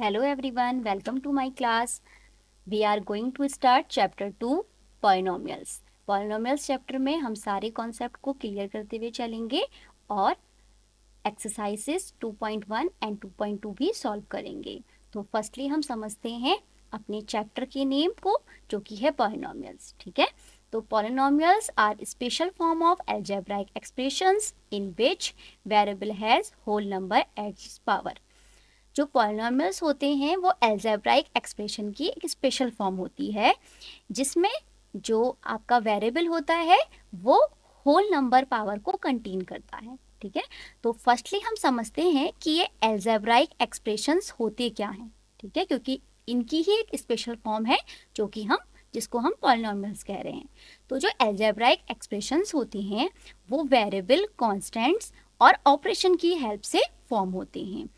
Hello everyone, welcome to my class. We are going to start chapter 2 polynomials. Polynomials chapter में हम सारे concept को clear करते हुए चलेंगे और एक्सरसाइजेस 2.1 एंड 2.2 भी सॉल्व करेंगे. तो फर्स्टली हम समझते हैं अपने चैप्टर के नेम को, जो कि है पॉलिनोमियल्स. ठीक है, तो polynomials are special form of algebraic expressions in which variable has whole number at its power. जो पॉलिनोमियल्स होते हैं वो एल्जेब्राइक एक्सप्रेशन की एक स्पेशल फॉर्म होती है, जिसमें जो आपका वेरिएबल होता है वो होल नंबर पावर को कंटेन करता है. ठीक है, तो फर्स्टली हम समझते हैं कि ये एल्जेब्राइक एक्सप्रेशंस होते क्या हैं. ठीक है, क्योंकि इनकी ही एक स्पेशल फॉर्म है जो कि जिसको हम पॉलिनोमियल्स कह रहे हैं. तो जो एल्जेब्राइक एक्सप्रेशंस होती हैं वो वेरिएबल, कांस्टेंट्स और ऑपरेशन की हेल्प से फॉर्म होते हैं.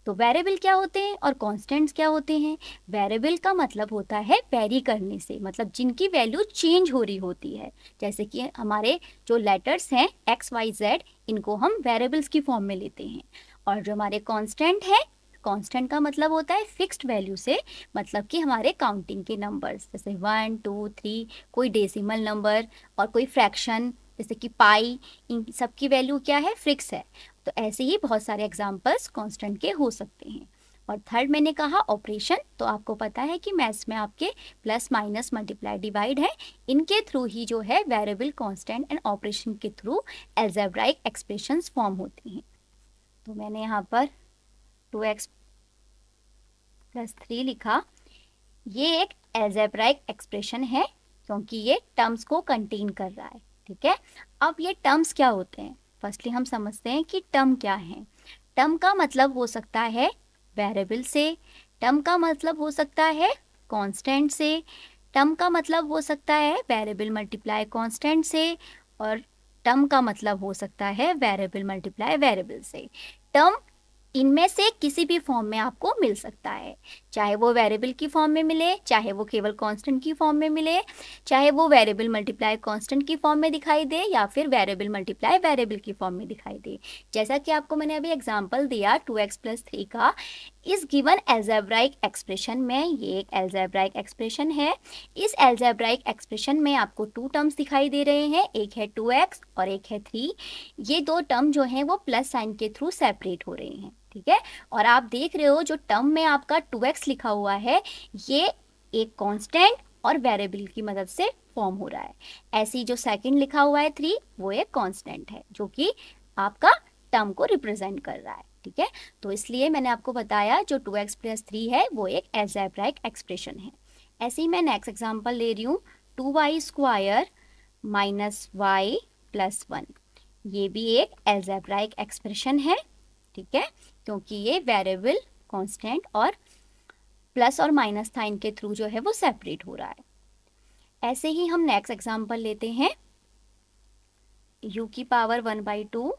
तो वेरिएबल क्या होते हैं और कांस्टेंट्स क्या होते हैं? वेरिएबल का मतलब होता है वेरी करने से, मतलब जिनकी वैल्यू चेंज हो रही होती है. जैसे कि हमारे जो लेटर्स हैं एक्स वाई जेड, इनको हम वेरिएबल्स की फॉर्म में लेते हैं. और जो हमारे कांस्टेंट है, कांस्टेंट का मतलब होता है फिक्स्ड वैल्यू से, मतलब कि हमारे काउंटिंग के नंबर्स, जैसे 1 2 3, कोई डेसिमल नंबर और कोई फ्रैक्शन जैसे कि पाई, इन सब की वैल्यू क्या है? फिक्स है. तो ऐसे ही बहुत सारे एग्जाम्पल्स कांस्टेंट के हो सकते हैं. और थर्ड मैंने कहा ऑपरेशन. तो आपको पता है कि मैथ्स में आपके प्लस माइनस मल्टीप्लाई डिवाइड है, इनके थ्रू ही जो है वेरिएबल, कांस्टेंट एंड ऑपरेशन के थ्रू एल्जेब्राइक एक्सप्रेशंस फॉर्म होती हैं. तो मैंने यहाँ पर 2x + 3 लिखा. ये एक एल्जेब्राइक एक्सप्रेशन है क्योंकि ये टर्म्स को कंटेन कर रहा है. ठीक है, अब ये टर्म्स क्या होते हैं? फर्स्टली हम समझते हैं कि टर्म क्या है. टर्म का मतलब हो सकता है वेरिएबल से, टर्म का मतलब हो सकता है कांस्टेंट से, टर्म का मतलब हो सकता है वेरिएबल मल्टीप्लाई कांस्टेंट से, और टर्म का मतलब हो सकता है वेरिएबल मल्टीप्लाई वेरिएबल से. टर्म इनमें से किसी भी फॉर्म में आपको मिल सकता है, चाहे वो वेरिएबल की फॉर्म में मिले, चाहे वो केवल कांस्टेंट की फॉर्म में मिले, चाहे वो वेरिएबल मल्टीप्लाई कांस्टेंट की फॉर्म में दिखाई दे, या फिर वेरिएबल मल्टीप्लाई वेरिएबल की फॉर्म में दिखाई दे. जैसा कि आपको मैंने अभी एग्जांपल दिया 2x + 3 का, इस गिवन एल्जेब्राइक एक्सप्रेशन में, ये एक एल्जेब्राइक एक्सप्रेशन है. इस एल्जेब्राइक एक्सप्रेशन में आपको टू टर्म्स दिखाई दे रहे हैं, एक है 2x और एक है 3. ये दो टर्म जो हैं वो प्लस साइन के थ्रू सेपरेट हो रहे हैं. ठीक है, और आप देख रहे हो जो टर्म में आपका 2x लिखा हुआ है, ये एक कांस्टेंट और वेरिएबल की मदद से फॉर्म हो रहा है. ऐसे ही जो सेकंड लिखा हुआ है 3, वो एक कांस्टेंट है जो कि आपका टर्म को रिप्रेजेंट कर रहा है. ठीक है, तो इसलिए मैंने आपको बताया जो 2x + 3 है वो एक एल्जेब्राइक एक्सप्रेशन है. ऐसे ही मैं नेक्स्ट एग्जांपल ले रही हूँ 2y² - y + 1. ये भी एक एल्जेब्राइक एक्सप्रेशन है. ठीक है, क्योंकि ये वेरिएबल, कांस्टेंट और प्लस और माइनस साइन के थ्रू जो है वो सेपरेट हो रहा है. ऐसे ही हम नेक्स्ट एग्जांपल लेते हैं u⁴ 1/2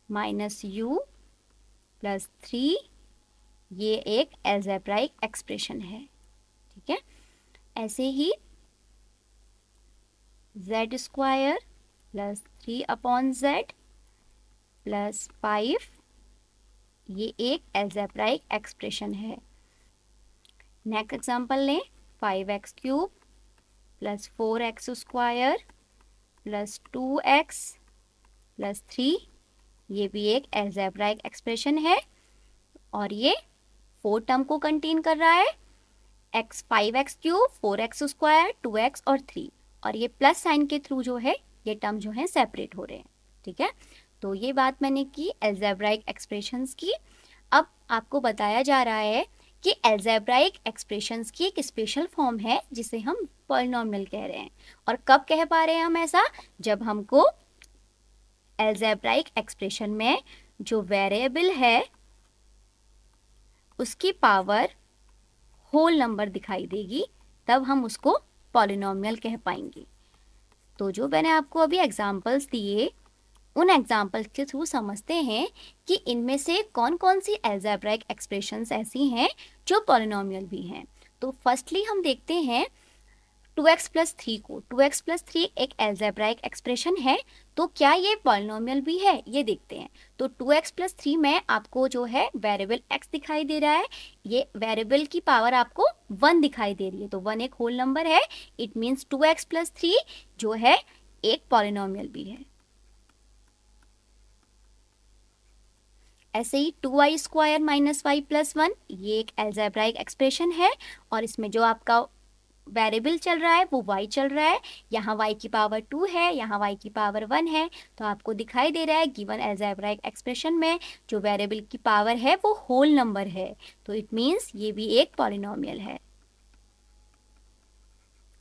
- u + 3. ये एक एल्जेब्राइक एक्सप्रेशन है. ठीक है, ऐसे ही z² + 3/z + 5. ये एक एल्जेब्राइक एक्सप्रेशन है. नेक्स्ट एग्जांपल लें 5x³ + 4x² + 2x + 3. ये भी एक एल्जेब्राइक एक्सप्रेशन है और ये 4 टर्म को कंटेन कर रहा है, 5x³ 4x², 2x और 3. और ये प्लस साइन के थ्रू जो है ये टर्म जो है सेपरेट हो रहे हैं. ठीक है, तो ये बात मैंने की एल्जेब्राइक एक्सप्रेशंस की. अब आपको बताया जा रहा है कि एल्जेब्राइक एक्सप्रेशंस की एक स्पेशल फॉर्म है जिसे हम पॉलिनोमियल कह रहे हैं. और कब कह पा रहे हैं हम ऐसा? जब हमको एल्जेब्राइक एक्सप्रेशन में जो वेरिएबल है उसकी पावर होल नंबर दिखाई देगी, तब हम उसको पॉलिनोमियल कह पाएंगे. तो जो मैंने आपको अभी एग्जांपल्स दिए, उन एग्जाम्पल्स के थ्रू समझते हैं कि इनमें से कौन कौन सी एल्जेब्राइक एक्सप्रेशंस ऐसी हैं जो पॉलिनोमियल भी हैं. तो फर्स्टली हम देखते हैं 2x प्लस 3 को, 2x प्लस 3 एक अलजेब्राइक एक्सप्रेशन है, तो क्या ये पॉलिनोमियल भी है, ये देखते हैं। तो 2x प्लस 3 में आपको जो है वेरिएबल x दिखाई दे रहा है, ये वेरिएबल की पावर आपको 1 दिखाई दे रही है, तो 1 एक होल नंबर है, इट मीन्स 2x प्लस 3 जो है एक पॉलिनोमियल भी है। ऐसे ही 2y square minus Y plus 1 ये एक अलजेब्राइक एक्सप्रेशन है, और इसमें जो आपका वेरिएबल चल रहा है वो y चल रहा है, यहाँ y की पावर 2 है, यहाँ y की पावर 1 है, तो आपको दिखाई दे रहा है गिवन अलजेब्राइक एक्सप्रेशन में जो वेरिएबल की पावर है वो होल नंबर है, तो इट मीन्स ये भी एक पॉलिनोमियल है।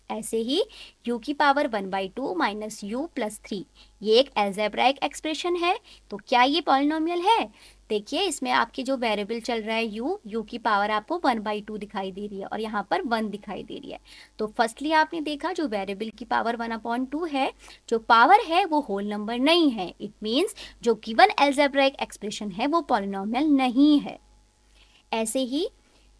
ऐसे ही u की पावर 1/2 माइनस u प्लस 3 ये एक अलजेब्राइक एक्सप्रेशन है, तो क्या ये पॉलिनोमियल है? देखिए इसमें आपकी जो वेरिएबल चल रहा है u की पावर आपको 1/2 दिखाई दे रही है और यहाँ पर 1 दिखाई दे रही है। तो फर्स्टली आपने देखा जो वेरिएबल की पावर 1/2 है, जो पावर है वो होल नंबर नहीं है, इट मीन्स जो गिवन अलजेब्राइक एक्सप्रेशन है वो पॉलिनोमियल नहीं है। ऐसे ही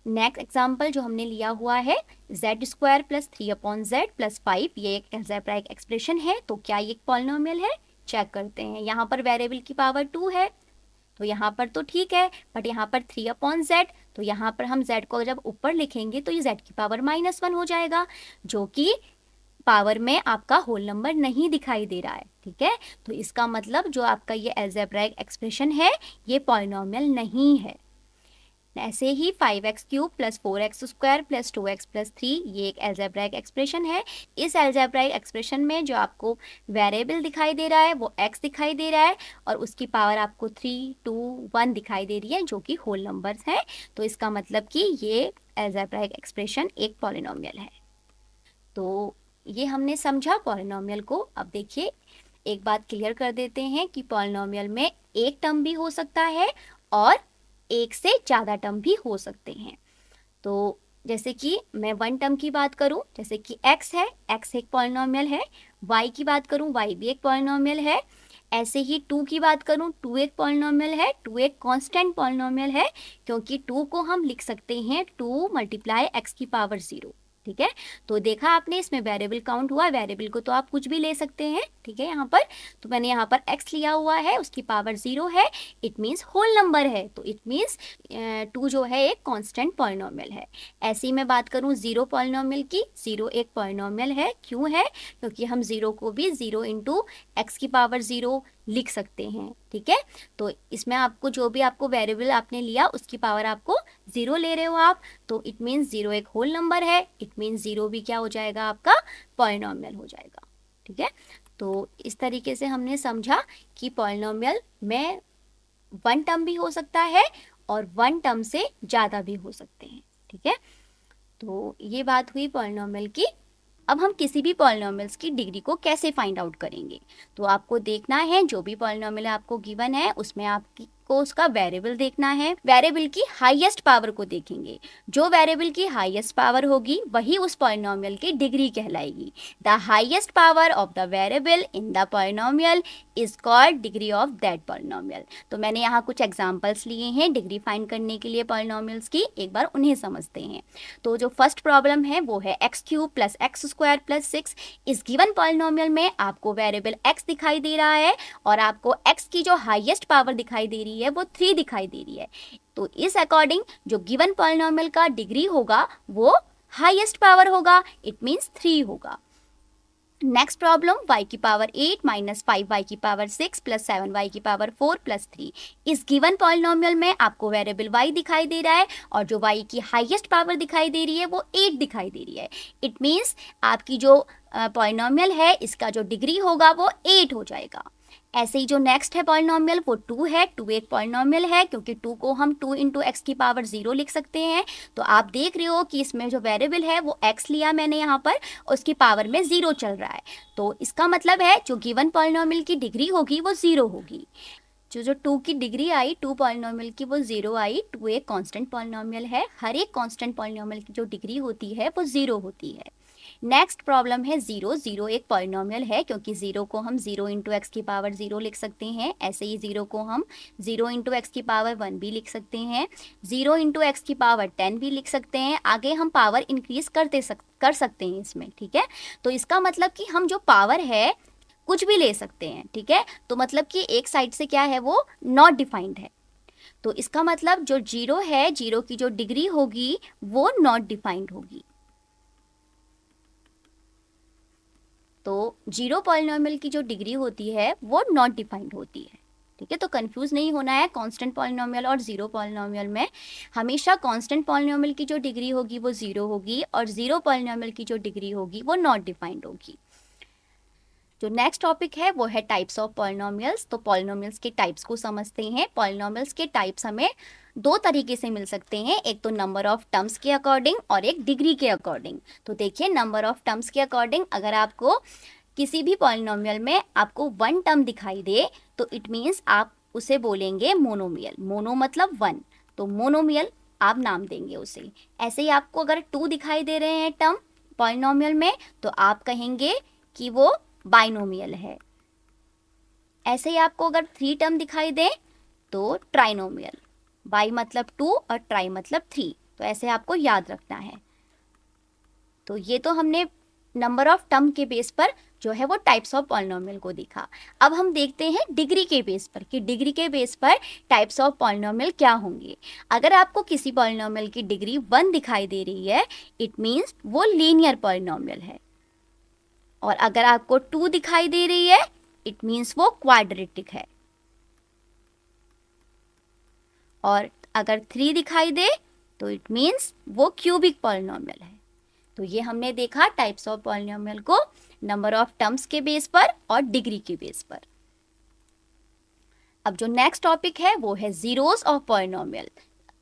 नेक्स्ट एग्जाम्पल जो हमने लिया हुआ है z square plus 3/z plus 5 ये एक अलजेब्राइक एक्सप्रेशन है, तो क्या ये एक पॉलिनोमियल है? चेक करते हैं। यहाँ पर वेरिएबल की पावर 2 है, तो यहाँ पर तो ठीक है, बट यहाँ पर 3/z, तो यहाँ पर हम z को जब ऊपर लिखेंगे तो ये z की पावर -1 हो जाएगा, जो कि पावर में आपका होल नंबर नहीं दिखाई दे रहा है, ठीक है। तो इसका मतलब जो आपका ये अलजेब्राइक एक्सप्रेशन है ये पॉलिनोमियल नहीं है। ऐसे ही 5x cube plus 4x square plus 2x plus 3 ये एक अलजेब्राइक एक्सप्रेशन है। इस अलजेब्राइक एक्सप्रेशन में जो आपको वेरिएबल दिखाई दे रहा है वो x दिखाई दे रहा है और उसकी पावर आपको 3, 2, 1 दिखाई दे रही है जो कि होल नंबर्स हैं। तो इसका मतलब कि ये अलजेब्राइक एक्सप्रेशन एक पॉलिनोमियल है। तो ये हमने समझा पॉलिनोमियल को। अब देखिए एक बात क्लियर कर देते हैं कि पॉलिनोमियल में एक टर्म भी हो सकता है और एक से ज़्यादा टर्म भी हो सकते हैं। तो जैसे कि मैं 1 टर्म की बात करूं, जैसे कि x है, x एक पॉलिनोमियल है। y की बात करूं, y भी एक पॉलिनोमियल है। ऐसे ही 2 की बात करूं, 2 एक पॉलिनोमियल है, 2 एक कांस्टेंट पॉलिनोमियल है, क्योंकि 2 को हम लिख सकते हैं 2 × x की पावर 0, ठीक है। तो देखा आपने इसमें वेरिएबल काउंट हुआ, वेरिएबल को तो आप कुछ भी ले सकते हैं, ठीक है। यहाँ पर तो मैंने यहाँ पर x लिया हुआ है, उसकी पावर 0 है, इट मीन्स होल नंबर है, तो इट मीन्स 2 जो है एक कांस्टेंट पॉलिनोमियल है। ऐसे ही मैं बात करूँ 0 पॉलिनोमियल की, 0 एक पॉलिनोमियल है, क्यों है? क्योंकि हम 0 को भी 0 × x की पावर 0 लिख सकते हैं, ठीक है। तो इसमें आपको जो भी आपको वेरिएबल आपने लिया उसकी पावर आपको 0 ले रहे हो आप, तो इट मीन्स 0 एक होल नंबर है, इट मीन्स 0 भी क्या हो जाएगा आपका पॉलिनोमियल हो जाएगा, ठीक है। तो इस तरीके से हमने समझा कि पॉलिनोमियल में 1 टर्म भी हो सकता है और 1 टर्म से ज़्यादा भी हो सकते हैं, ठीक है। तो ये बात हुई पॉलिनोमियल की। अब हम किसी भी पॉलिनोमियल्स की डिग्री को कैसे फाइंड आउट करेंगे? तो आपको देखना है जो भी पॉलिनोमियल आपको गिवन है उसमें आपको उसका वेरिएबल देखना है, वेरिएबल की हाईएस्ट पावर को देखेंगे। जो वेरिएबल की हाईएस्ट पावर होगी वही उस पॉलिनोमियल की डिग्री कहलाएगी। The highest power of the variable in the polynomial is called degree of that polynomial. तो मैंने यहाँ कुछ एग्जांपल्स लिए हैं डिग्री फाइंड करने के लिए पॉलिनोमियल्स की, एक बार उन्हें समझते हैं। तो जो फर्स्ट प्रॉब्लम है वो है x³ plus x square plus 6। इस गिवन पॉलिनोमियल में आपको वेरिएबल x दिखाई दे रहा है और आपको x की जो हाईएस्ट पावर दिखाई दे रही है वो 3 दिखाई दे रही है। तो इस अकॉर्डिंग जो गिवन पॉलिनोमियल का डिग्री होगा वो हाईएस्ट पावर होगा, इट मीन्स 3 होगा। नेक्स्ट प्रॉब्लम y की पावर 8 माइनस 5y की पावर 6 प्लस 7y की पावर 4 प्लस 3। इस गिवन पॉलिनोमियल में आपको वेरिएबल y दिखाई दे रहा है और जो y की हाईएस्ट पावर दिखाई दे रही है वो 8 दिखाई दे रही है। इट मीन्स आपकी जो पॉलिनोमियल है इसका जो डिग्री होगा वो 8 हो जाएगा। ऐसे ही जो नेक्स्ट है पॉलिनोमियल वो 2 है। 2 एक पॉलिनोमियल है क्योंकि 2 को हम 2 × x की पावर 0 लिख सकते हैं। तो आप देख रहे हो कि इसमें जो वेरिएबल है वो x लिया मैंने यहाँ पर, उसकी पावर में 0 चल रहा है। तो इसका मतलब है जो गिवन पॉलिनोमियल की डिग्री होगी वो 0 होगी। जो 2 की डिग्री आई 2 पॉलिनोमियल की वो 0 आई। 2 एक कांस्टेंट पॉलिनोमियल है, हर एक कांस्टेंट पॉलिनोमियल की जो डिग्री होती है वो 0 होती है। नेक्स्ट प्रॉब्लम है 0। 0 एक पॉलिनोमियल है, क्योंकि 0 को हम 0 इंटू एक्स की पावर 0 लिख सकते हैं। ऐसे ही 0 को हम 0 इंटू एक्स की पावर 1 भी लिख सकते हैं, 0 इंटू एक्स की पावर 10 भी लिख सकते हैं। आगे हम पावर इंक्रीज कर सकते हैं इसमें, ठीक है। तो इसका मतलब कि हम जो पावर है कुछ भी ले सकते हैं, ठीक है। तो मतलब कि एक साइड से क्या है, वो नॉट डिफाइंड है। तो इसका मतलब जो 0 है, 0 की जो डिग्री होगी वो नॉट डिफाइंड होगी। तो 0 पॉलिनोमियल की जो डिग्री होती है वो नॉट डिफाइंड होती है, ठीक है। तो कंफ्यूज नहीं होना है कांस्टेंट पॉलिनोमियल और 0 पॉलिनोमियल में। हमेशा कांस्टेंट पॉलिनोमियल की जो डिग्री होगी वो 0 होगी, और 0 पॉलिनोमियल की जो डिग्री होगी वो नॉट डिफाइंड होगी। जो नेक्स्ट टॉपिक है वो है टाइप्स ऑफ पॉलिनोमियल्स। तो पॉलिनोमियल्स के टाइप्स को समझते हैं। पॉलिनोमियल्स के टाइप्स हमें दो तरीके से मिल सकते हैं, एक तो नंबर ऑफ टर्म्स के अकॉर्डिंग और एक डिग्री के अकॉर्डिंग। तो देखिए, नंबर ऑफ टर्म्स के अकॉर्डिंग अगर आपको किसी भी पॉलिनोमियल में आपको 1 टर्म दिखाई दे तो इट मीन्स आप उसे बोलेंगे मोनोमियल। मोनो मतलब 1, तो मोनोमियल आप नाम देंगे उसे। ऐसे ही आपको अगर 2 दिखाई दे रहे हैं टर्म पॉलिनोमियल में तो आप कहेंगे कि वो बाइनोमियल है। ऐसे ही आपको अगर 3 टर्म दिखाई दे तो ट्राइनोमियल। बाई मतलब 2 और ट्राई मतलब 3, तो ऐसे आपको याद रखना है। तो ये तो हमने नंबर ऑफ टर्म के बेस पर जो है वो टाइप्स ऑफ पॉलिनोमियल को देखा। अब हम देखते हैं डिग्री के बेस पर कि डिग्री के बेस पर टाइप्स ऑफ पॉलिनोमियल क्या होंगे। अगर आपको किसी पॉलिनोमियल की डिग्री 1 दिखाई दे रही है इट मीन्स वो लीनियर पॉलिनोमियल है, और अगर आपको 2 दिखाई दे रही है इट मीन्स वो क्वाड्रेटिक है, और अगर 3 दिखाई दे तो इट मीन्स वो क्यूबिक पॉलिनोमियल है। तो ये हमने देखा टाइप्स ऑफ पॉलिनोमियल को नंबर ऑफ टर्म्स के बेस पर और डिग्री के बेस पर। अब जो नेक्स्ट टॉपिक है वो है जीरोस ऑफ पॉलिनोमियल।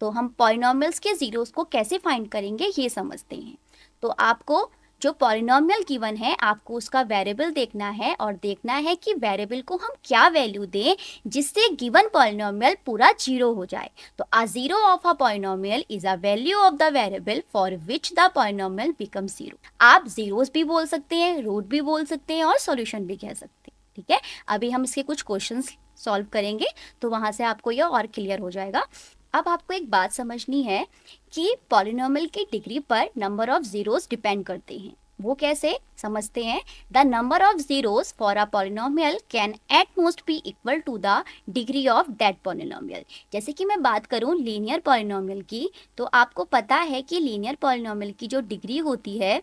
तो हम पॉलिनोमियल्स के जीरोस को कैसे फाइंड करेंगे ये समझते हैं। तो आपको जो पॉलिनोमियल गिवन है आपको उसका वेरिएबल देखना है, और देखना है कि वेरिएबल को हम क्या वैल्यू दें जिससे गिवन पॉलिनोमियल पूरा 0 हो जाए। तो a zero of a polynomial is a value of the variable for which the polynomial become 0। आप जीरोस भी बोल सकते हैं, रूट भी बोल सकते हैं, और सॉल्यूशन भी कह सकते हैं, ठीक है। अभी हम इसके कुछ क्वेश्चंस सॉल्व करेंगे तो वहां से आपको यह और क्लियर हो जाएगा। अब आपको एक बात समझनी है कि पॉलिनोमियल की डिग्री पर नंबर ऑफ जीरोस डिपेंड करते हैं। वो कैसे समझते हैं। The number of zeros for a polynomial can at most be equal to the degree of that polynomial. जैसे कि मैं बात करूं लीनियर पॉलिनोमियल की, तो आपको पता है कि लीनियर पॉलिनोमियल की जो डिग्री होती है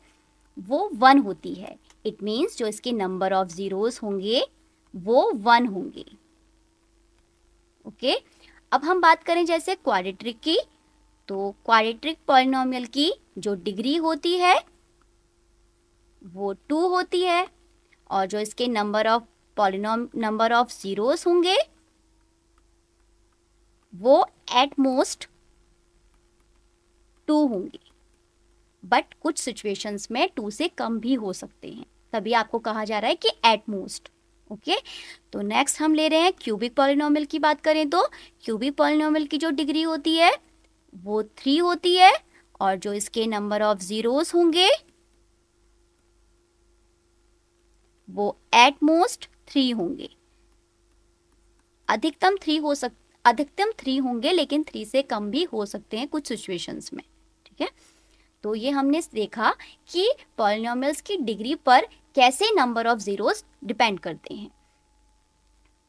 वो 1 होती है। इट मीन्स जो इसके नंबर ऑफ जीरोस होंगे वो 1 होंगे, ओके। अब हम बात करें जैसे क्वाड्रेटिक की, तो क्वाड्रेटिक पॉलिनोमियल की जो डिग्री होती है वो 2 होती है, और जो इसके नंबर ऑफ जीरोस होंगे वो एट मोस्ट 2 होंगे, बट कुछ सिचुएशंस में 2 से कम भी हो सकते हैं, तभी आपको कहा जा रहा है कि एट मोस्ट, ओके। तो नेक्स्ट हम ले रहे हैं क्यूबिक पॉलिनोमियल की। बात करें तो क्यूबिक पॉलिनोमियल की जो डिग्री होती है वो 3 होती है, और जो इसके नंबर ऑफ जीरोस होंगे वो एट मोस्ट 3 होंगे। अधिकतम 3 होंगे, लेकिन 3 से कम भी हो सकते हैं कुछ सिचुएशंस में, ठीक है। तो ये हमने देखा कि पॉलिनोमियल्स की डिग्री पर कैसे नंबर ऑफ जीरोस डिपेंड करते हैं।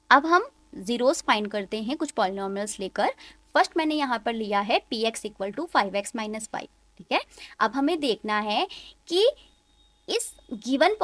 अब हम जीरोस फाइंड करते हैं कुछ पॉलिनोमियल्स लेकर। फर्स्ट मैंने यहाँ पर लिया है px equal to 5x minus 5, ठीक है। अब हमें देखना है कि इस गिवन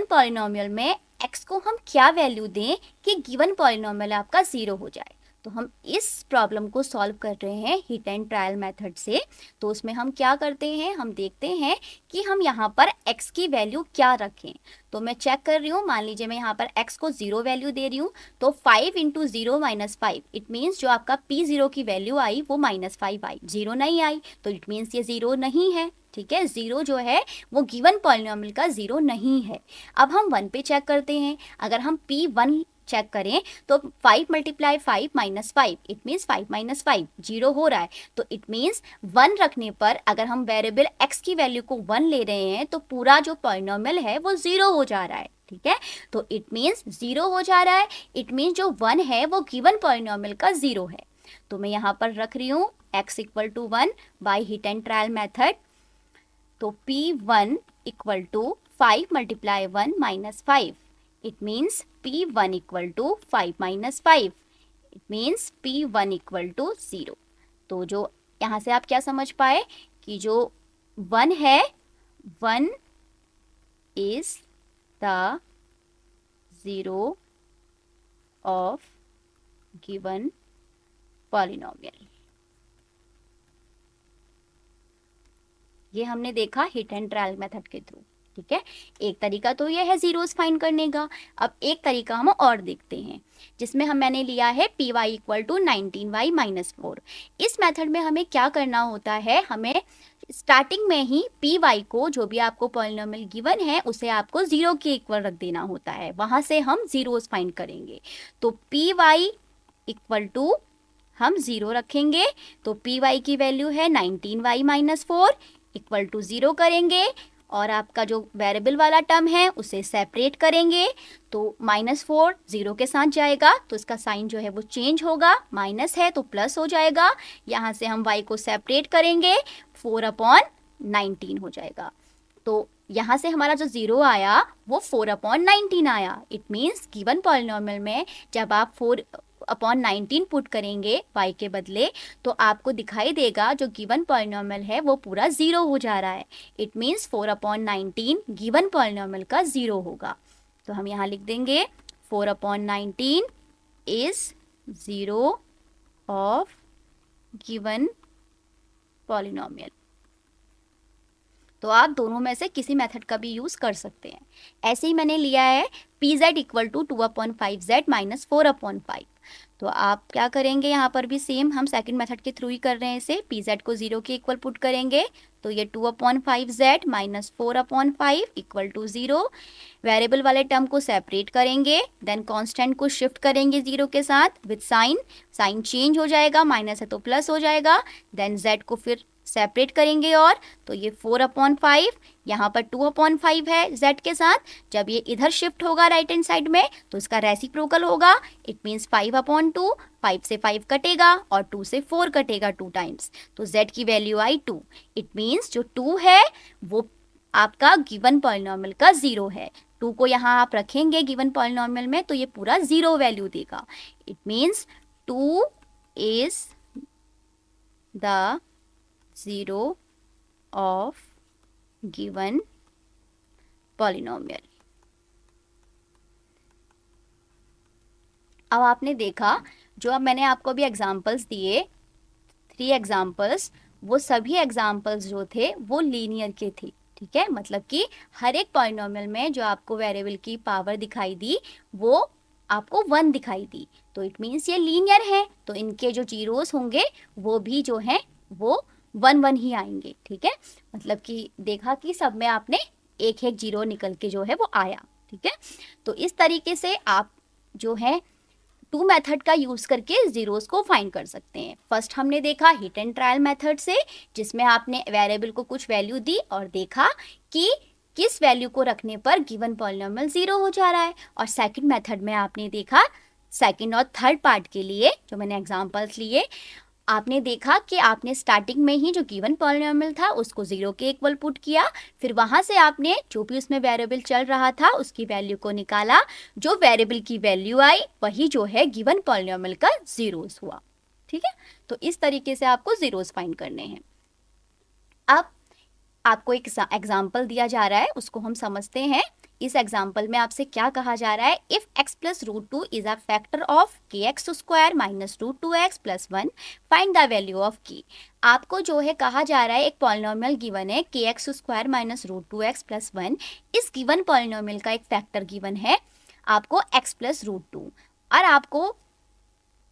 पॉलिनोमियल में x को हम क्या वैल्यू दें कि गिवन पॉलिनोमियल आपका 0 हो जाए। तो हम इस प्रॉब्लम को सॉल्व कर रहे हैं हिट एंड ट्रायल मेथड से। तो उसमें हम क्या करते हैं, हम देखते हैं कि हम यहाँ पर x की वैल्यू क्या रखें। तो मैं चेक कर रही हूँ, मान लीजिए मैं यहाँ पर x को 0 वैल्यू दे रही हूँ, तो 5 इंटू 0 माइनस 5 इट मीन्स जो आपका p0 की वैल्यू आई वो -5 आई, 0 नहीं आई, तो इट मीन्स ये 0 नहीं है, ठीक है। 0 जो है वो गिवन पॉलिनोमियल का 0 नहीं है। अब हम 1 पे चेक करते हैं। अगर हम p1 चेक करें तो 5 multiply 5 minus 5 it means 5 minus 5 0 हो रहा है। तो इट मीन्स 1 रखने पर अगर हम वेरिएबल x की वैल्यू को 1 ले रहे हैं तो पूरा जो पॉलिनोमियल है वो 0 हो जा रहा है। ठीक है, तो इट मीन्स 0 हो जा रहा है, इट मीन्स जो 1 है वो गिवन पॉलिनोमियल का 0 है। तो मैं यहाँ पर रख रही हूँ x equal to 1 by hit and trial method. तो P1 equal to 5 multiply 1 minus 5 it means P1 equal to 5 minus 5 it means P1 equal to 0। तो जो यहाँ से आप क्या समझ पाए कि जो 1 है 1 is the 0 of given polynomial. ये हमने देखा हिट एंड ट्रायल मेथड के थ्रू। ठीक है, एक तरीका तो ये है जीरोस फाइंड करने का। अब एक तरीका हम और देखते हैं जिसमें मैंने लिया है P Y equal to 19y minus 4। इस मेथड में हमें क्या करना होता है, हमें स्टार्टिंग में ही पी वाई को जो भी आपको पॉलिनोमियल गिवन है उसे आपको 0 के इक्वल रख देना होता है, वहां से हम जीरोस फाइंड करेंगे। तो पी वाई इक्वल टू हम 0 रखेंगे, तो पी वाई की वैल्यू है 19y माइनस 4 इक्वल टू 0 करेंगे और आपका जो वेरिएबल वाला टर्म है उसे सेपरेट करेंगे। तो -4 0 के साथ जाएगा तो इसका साइन जो है वो चेंज होगा, माइनस है तो प्लस हो जाएगा। यहाँ से हम y को सेपरेट करेंगे 4/19 हो जाएगा। तो यहाँ से हमारा जो 0 आया वो 4/19 आया। इट मीन्स गिवन पॉलिनोमियल में जब आप 4/19 पुट करेंगे y के बदले तो आपको दिखाई देगा जो गिवन पॉलिनोमियल है वो पूरा 0 हो जा रहा है। इट मीन्स 4/19 गिवन पॉलिनोमियल का 0 होगा। तो हम यहाँ लिख देंगे 4/19 इज 0 ऑफ गिवन पॉलिनोमियल। तो आप दोनों में से किसी मेथड का भी यूज कर सकते हैं। ऐसे ही मैंने लिया है pz equal to 2/5z minus 4/5। तो आप क्या करेंगे, यहाँ पर भी सेम हम सेकंड मेथड के थ्रू ही कर रहे हैं इसे। pz को 0 के इक्वल पुट करेंगे तो ये 2/5z minus 4/5 equal to 0। Variable वाले टर्म को सेपरेट करेंगे, देन कांस्टेंट को शिफ्ट करेंगे 0 के साथ विद साइन चेंज हो जाएगा, माइनस है तो प्लस हो जाएगा। देन z को फिर सेपरेट करेंगे और तो ये 4/5, यहाँ पर 2/5 है z के साथ। जब ये इधर शिफ्ट होगा राइट हैंड साइड में तो इसका रेसिप्रोकल होगा। इट मीन्स 5/2, 5 से 5 कटेगा और 2 से 4 कटेगा 2 टाइम्स, तो z की वैल्यू आई 2। इट मीन्स जो 2 है वो आपका गिवन पॉलिनोमियल का 0 है। 2 को यहाँ आप रखेंगे गिवन पॉलिनोमियल में तो ये पूरा 0 वैल्यू देगा। It means 2 is the 0 of given polynomial। अब आपने देखा जो अब मैंने आपको अभी एग्जांपल्स दिए 3 एग्जांपल्स, वो सभी एग्जांपल्स जो थे वो लीनियर के थे। ठीक है, मतलब कि हर एक पॉलिनोमियल में जो आपको वेरिएबल की पावर दिखाई दी वो आपको 1 दिखाई दी, तो इट मीन्स ये लीनियर है। तो इनके जो जीरोस होंगे वो भी जो हैं वो 1 ही आएंगे। ठीक है, मतलब कि देखा कि सब में आपने एक एक जीरो निकल के जो है वो आया। ठीक है, तो इस तरीके से आप जो है 2 मेथड का यूज करके जीरोस को फाइंड कर सकते हैं। फर्स्ट हमने देखा हिट एंड ट्रायल मेथड से, जिसमें आपने वेरिएबल को कुछ वैल्यू दी और देखा कि किस वैल्यू को रखने पर गिवन पॉलिनोमियल 0 हो जा रहा है। और सेकंड मेथड में आपने देखा सेकंड और थर्ड पार्ट के लिए जो मैंने एग्जांपल्स लिए, आपने देखा कि आपने स्टार्टिंग में ही जो गिवन पॉलिनोमियल था उसको 0 के इक्वल पुट किया, फिर वहां से आपने जो भी उसमें वेरिएबल चल रहा था उसकी वैल्यू को निकाला, जो वेरिएबल की वैल्यू आई वही जो है गिवन पॉलिनोमियल का जीरोस हुआ। ठीक है, तो इस तरीके से आपको जीरोस फाइंड करने हैं। अब आपको एक एग्जाम्पल दिया जा रहा है, उसको हम समझते हैं। इस एग्जाम्पल में आपसे क्या कहा जा रहा है, if x plus √2 is a factor of kx square minus √2x plus 1 find the value of k। आपको जो है कहा जा रहा है एक पॉलिनोमियल गिवन है kx square minus √2x plus 1। इस गिवन पॉलिनोमियल का एक फैक्टर गिवन है आपको x प्लस √2 और आपको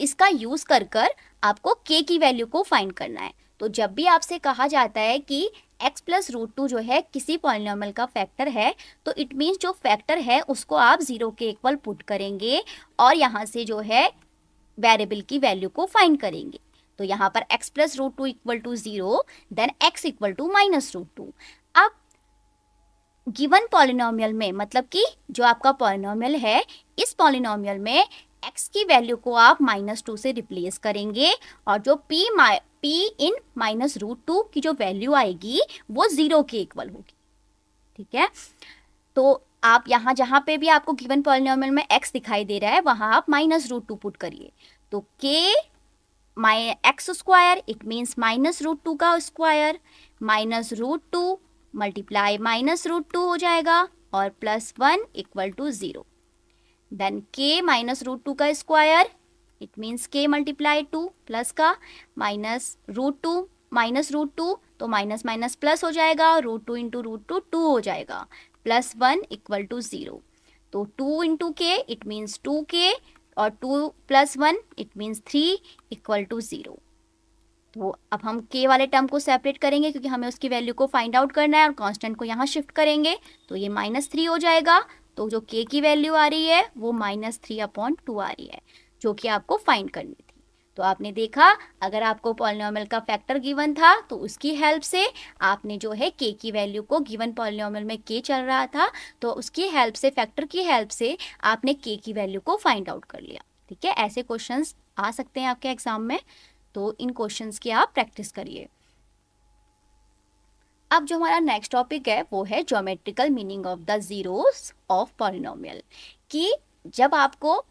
इसका यूज कर आपको k की वैल्यू को फाइंड करना है। तो जब भी आपसे कहा जाता है कि x प्लस रूट टू जो है किसी पॉलिनॉमियल का फैक्टर है, तो इट मीन्स जो फैक्टर है उसको आप 0 के इक्वल पुट करेंगे और यहाँ से जो है वेरिएबल की वैल्यू को फाइंड करेंगे। तो यहाँ पर x plus root two equal to 0, then x equal to minus root two. अब गिवन पॉलिनॉमियल में, मतलब कि जो आपका पॉलिनॉमियल है, इस पॉलिनॉमियल में x की वैल्यू को आप -2 से रिप्लेस करेंगे और जो p in minus root to की जो वैल्यू आएगी वो 0 के इक्वल होगी। ठीक है, तो आप यहाँ जहाँ पे भी आपको गिवन पॉलिनॉमियल में x दिखाई दे रहा है वहाँ आप -√2 पुट करिए। तो k x square, it means -√2 का स्क्वायर, -√2 मल्टीप्लाई -√2 हो जाएगा और +1 इक्वल टू 0। देन k -√2 का square, it means k multiply 2 plus का -√2 तो माइनस माइनस प्लस हो जाएगा, √2 इंटू √2 2 हो जाएगा, +1 इक्वल टू 0। तो 2 इंटू के इट मीन्स 2k और 2 + 1 इट मीन्स 3 इक्वल टू 0। तो अब हम k वाले टर्म को सेपरेट करेंगे क्योंकि हमें उसकी वैल्यू को फाइंड आउट करना है और कांस्टेंट को यहाँ शिफ्ट करेंगे तो ये -3 हो जाएगा। तो जो k की वैल्यू आ रही है वो -3/2 आ रही है, जो कि आपको फाइंड करनी थी। तो आपने देखा, अगर आपको पॉलिनॉमियल का फैक्टर गिवन था तो उसकी हेल्प से आपने जो है k की वैल्यू को, गिवन पॉलिनॉमियल में k चल रहा था तो उसकी हेल्प से, फैक्टर की हेल्प से आपने k की वैल्यू को फाइंड आउट कर लिया। ठीक है, ऐसे क्वेश्चंस आ सकते हैं आपके एग्जाम में, तो इन क्वेश्चंस की आप प्रैक्टिस करिए। अब जो हमारा नेक्स्ट टॉपिक है वो है geometrical meaning of the zeros of polynomial, कि जब आपको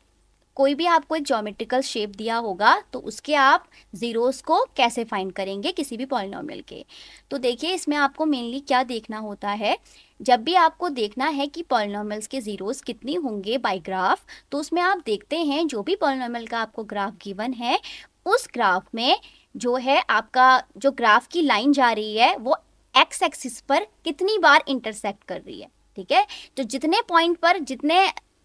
कोई भी आपको एक ज्योमेट्रिकल शेप दिया होगा तो उसके आप जीरोस को कैसे फाइंड करेंगे किसी भी पॉलिनॉमियल के। तो देखिए, इसमें आपको मेनली क्या देखना होता है, जब भी आपको देखना है कि पॉलिनॉमियल्स के जीरोस कितनी होंगे बाय ग्राफ, तो उसमें आप देखते हैं जो भी पॉलिनॉमियल का आपको ग्राफ गिवन है उस ग्राफ में जो है आपका जो ग्राफ की लाइन जा रही है वो एक्स एक्सिस पर कितनी बार इंटरसेक्ट कर रही है। ठीक है, तो जितने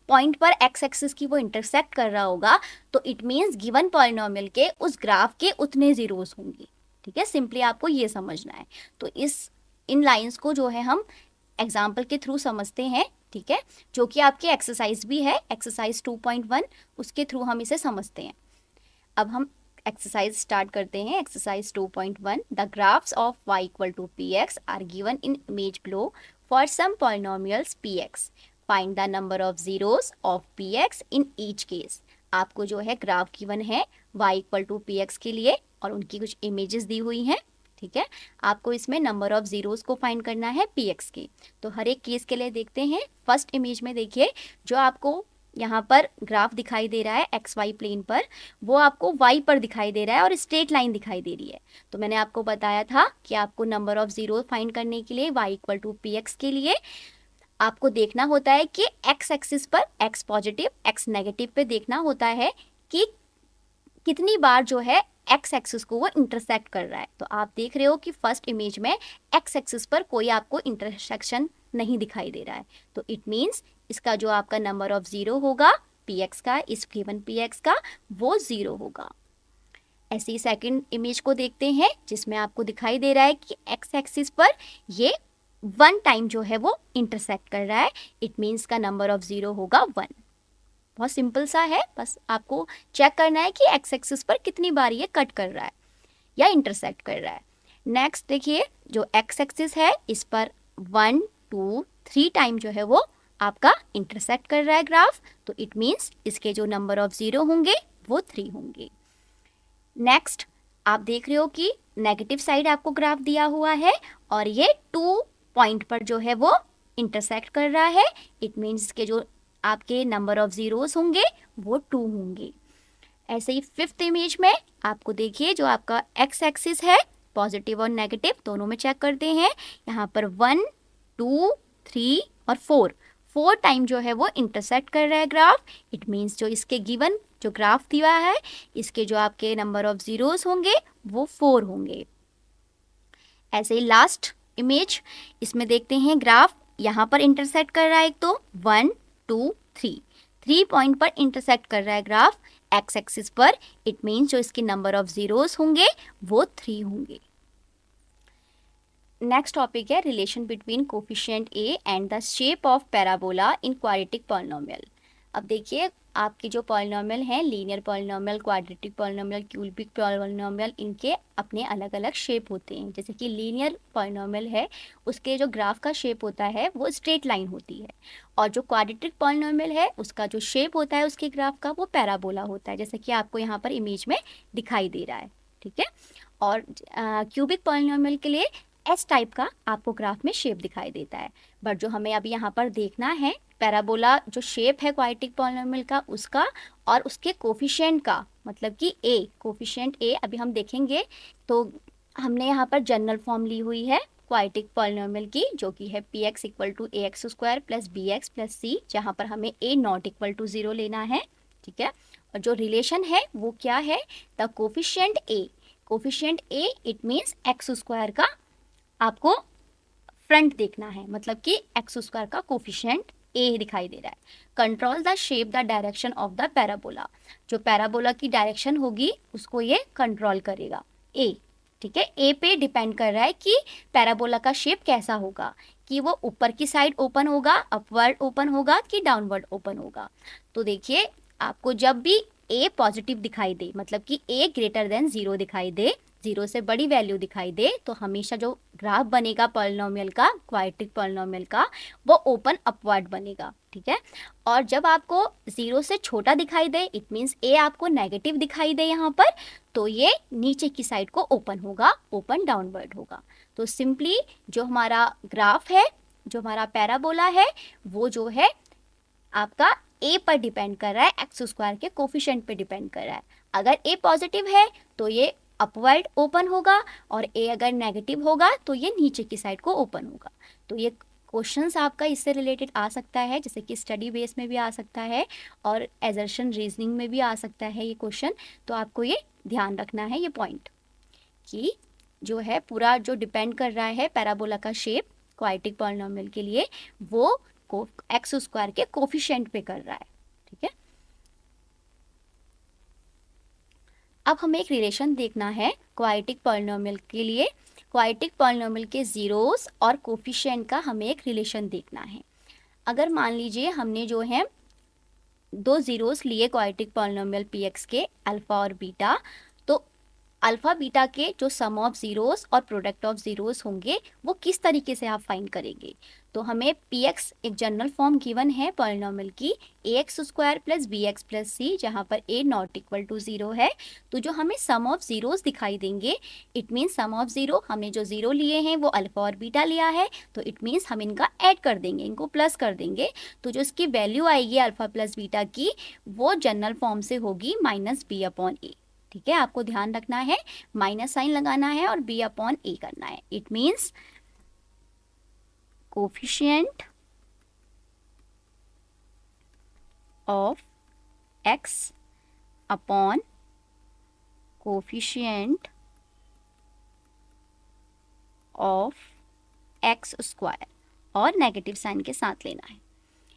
पॉइंट पर एक्स एक्सिस की वो इंटरसेक्ट कर रहा होगा तो इट मीन्स गिवन पॉलिनॉमियल के उस ग्राफ के उतने जीरोस होंगे। ठीक है, सिंपली आपको ये समझना है। तो इन लाइंस को जो है हम एग्जाम्पल के थ्रू समझते हैं। ठीक है, जो कि आपकी एक्सरसाइज भी है, एक्सरसाइज 2.1, उसके थ्रू हम इसे समझते हैं। अब हम एक्सरसाइज स्टार्ट करते हैं। Exercise 2.1, the graphs of y equal to px are given in image below for some polynomials px, find the number of zeros of px in each case. आपको जो है ग्राफ गिवन है y equal to px के लिए और उनकी कुछ images दी हुई हैं। ठीक है, आपको इसमें नंबर ऑफ जीरोस को फाइंड करना है px के। तो हर एक केस के लिए देखते हैं। फर्स्ट इमेज में देखिए, जो आपको यहाँ पर ग्राफ दिखाई दे रहा है एक्स वाई प्लेन पर, वो आपको y पर दिखाई दे रहा है और स्ट्रेट लाइन दिखाई दे रही है। तो मैंने आपको बताया था कि आपको नंबर ऑफ जीरो फाइंड करने के लिए y इक्वल टू px के लिए आपको देखना होता है कि x एक्सिस पर x पॉजिटिव x नेगेटिव पे देखना होता है कि कितनी बार जो है x एक्सिस को वो इंटरसेक्ट कर रहा है। तो आप देख रहे हो कि फर्स्ट इमेज में x एक्सिस पर कोई आपको इंटरसेक्शन नहीं दिखाई दे रहा है, तो इट मीन्स इसका जो आपका नंबर ऑफ जीरो होगा px का, इस गिवन px का, वो 0 होगा। ऐसे ही सेकंड इमेज को देखते हैं जिसमें आपको दिखाई दे रहा है कि x एक्सिस पर ये 1 टाइम जो है वो इंटरसेक्ट कर रहा है, इट मीन्स का नंबर ऑफ जीरो होगा 1। बहुत सिंपल सा है, बस आपको चेक करना है कि x एक्सिस पर कितनी बार ये कट कर रहा है या इंटरसेक्ट कर रहा है। नेक्स्ट देखिए, जो x एक्सिस है इस पर 1 2 3 टाइम जो है वो आपका इंटरसेक्ट कर रहा है ग्राफ, तो इट मीन्स इसके जो नंबर ऑफ जीरो होंगे वो 3 होंगे। नेक्स्ट आप देख रहे हो कि नेगेटिव साइड आपको ग्राफ दिया हुआ है और ये 2 पॉइंट पर जो है वो इंटरसेक्ट कर रहा है, इट मीन्स इसके जो आपके नंबर ऑफ जीरोस होंगे वो 2 होंगे। ऐसे ही फिफ्थ इमेज में आपको देखिए, जो आपका एक्स एक्सिस है पॉजिटिव और नेगेटिव दोनों में चेक करते हैं, यहाँ पर 1 2 3 और 4 टाइम जो है वो इंटरसेक्ट कर रहा है ग्राफ, इट मीन्स जो इसके गिवन जो ग्राफ दिया है इसके जो आपके नंबर ऑफ जीरोस होंगे वो 4 होंगे। ऐसे ही लास्ट इमेज, इसमें देखते हैं ग्राफ यहाँ पर इंटरसेक्ट कर रहा है, एक तो 1 2 3 पॉइंट पर इंटरसेक्ट कर रहा है ग्राफ एक्स एक्सिस पर, इट मीन्स जो इसके नंबर ऑफ जीरोस होंगे वो 3 होंगे। नेक्स्ट टॉपिक है relation between coefficient A and the shape of parabola in quadratic polynomial. अब देखिए आपके जो पॉलिनोमियल हैं, linear polynomial, quadratic polynomial, cubic polynomial, इनके अपने अलग अलग शेप होते हैं। जैसे कि लीनियर पॉलिनोमियल है, उसके जो ग्राफ का शेप होता है वो स्ट्रेट लाइन होती है, और जो क्वाड्रेटिक पॉलिनोमियल है उसका जो शेप होता है उसके ग्राफ का वो पैराबोला होता है, जैसे कि आपको यहाँ पर इमेज में दिखाई दे रहा है। ठीक है। और क्यूबिक पॉलिनोमियल के लिए एस टाइप का आपको ग्राफ में शेप दिखाई देता है। बट जो हमें अभी यहाँ पर देखना है, पैराबोला जो शेप है क्वाड्रेटिक पॉलिनोमियल का उसका और उसके कोफिशिएंट का, मतलब कि ए, कोफिशिएंट ए अभी हम देखेंगे। तो हमने यहाँ पर जनरल फॉर्म ली हुई है क्वाड्रेटिक पॉलिनोमियल की, जो कि है P X equal to A X square plus B X plus C, जहाँ पर हमें ए नॉट इक्वल टू 0 लेना है। ठीक है। और जो रिलेशन है वो क्या है, the coefficient A, coefficient A it means x square का आपको फ्रंट देखना है, मतलब कि एक्स स्क्वायर का कोफिशिएंट ए दिखाई दे रहा है। Control the shape the direction of the parabola, जो पैराबोला की डायरेक्शन होगी उसको ये कंट्रोल करेगा ए। ठीक है। ए पे डिपेंड कर रहा है कि पैराबोला का शेप कैसा होगा, कि वो ऊपर की साइड ओपन होगा, अपवर्ड ओपन होगा कि डाउनवर्ड ओपन होगा। तो देखिए आपको जब भी ए पॉजिटिव दिखाई दे, मतलब कि ए ग्रेटर देन 0 दिखाई दे, 0 से बड़ी वैल्यू दिखाई दे, तो हमेशा जो ग्राफ बनेगा पॉलिनोमियल का, क्वाड्रेटिक पॉलिनोमियल का, वो ओपन अपवर्ड बनेगा। ठीक है। और जब आपको 0 से छोटा दिखाई दे, इट मीन्स ए आपको नेगेटिव दिखाई दे यहाँ पर, तो ये नीचे की साइड को ओपन होगा, ओपन डाउनवर्ड होगा। तो सिंपली जो हमारा ग्राफ है, जो हमारा पैराबोला है, वो जो है आपका ए पर डिपेंड कर रहा है, एक्स स्क्वायर के कोफिशिएंट पे डिपेंड कर रहा है। अगर ए पॉजिटिव है तो ये अपवर्ड ओपन होगा, और ए अगर नेगेटिव होगा तो ये नीचे की साइड को ओपन होगा। तो ये क्वेश्चंस आपका इससे रिलेटेड आ सकता है, जैसे कि स्टडी बेस में भी आ सकता है और एजर्शन रीजनिंग में भी आ सकता है ये क्वेश्चन। तो आपको ये ध्यान रखना है ये पॉइंट, कि जो है पूरा जो डिपेंड कर रहा है पैराबोला का शेप क्वाड्रेटिक पॉलिनोमियल के लिए, वो को एक्स स्क्वायर के कोफिशिएंट पे कर रहा है। ठीक है। अब हमें एक रिलेशन देखना है क्वाड्रेटिक पॉलिनोमियल के लिए। क्वाड्रेटिक पॉलिनोमियल के जीरोस और कोफिशिएंट का हमें एक रिलेशन देखना है। अगर मान लीजिए हमने जो है दो जीरोस लिए क्वाड्रेटिक पॉलिनोमियल पी एक्स के, अल्फा और बीटा, तो अल्फा बीटा के जो सम ऑफ जीरोस और प्रोडक्ट ऑफ जीरोस होंगे वो किस तरीके से आप फाइंड करेंगे। तो हमें पी एक्स एक जनरल फॉर्म गिवन है पॉलिनोमियल की, A X square plus B X plus C, जहाँ पर ए नॉट इक्वल टू 0 है। तो जो हमें सम ऑफ जीरोस दिखाई देंगे, it means sum of zero, हमने जो जीरो लिए हैं वो अल्फा और बीटा लिया है, तो इट मीन्स हम इनका ऐड कर देंगे, इनको प्लस कर देंगे। तो जो इसकी वैल्यू आएगी अल्फा प्लस बीटा की, वो जनरल फॉर्म से होगी माइनस बी अपॉन ए। ठीक है। आपको ध्यान रखना है, माइनस साइन लगाना है और बी अपॉन ए करना है। It means coefficient of x upon coefficient of x square, और नेगेटिव साइन के साथ लेना है।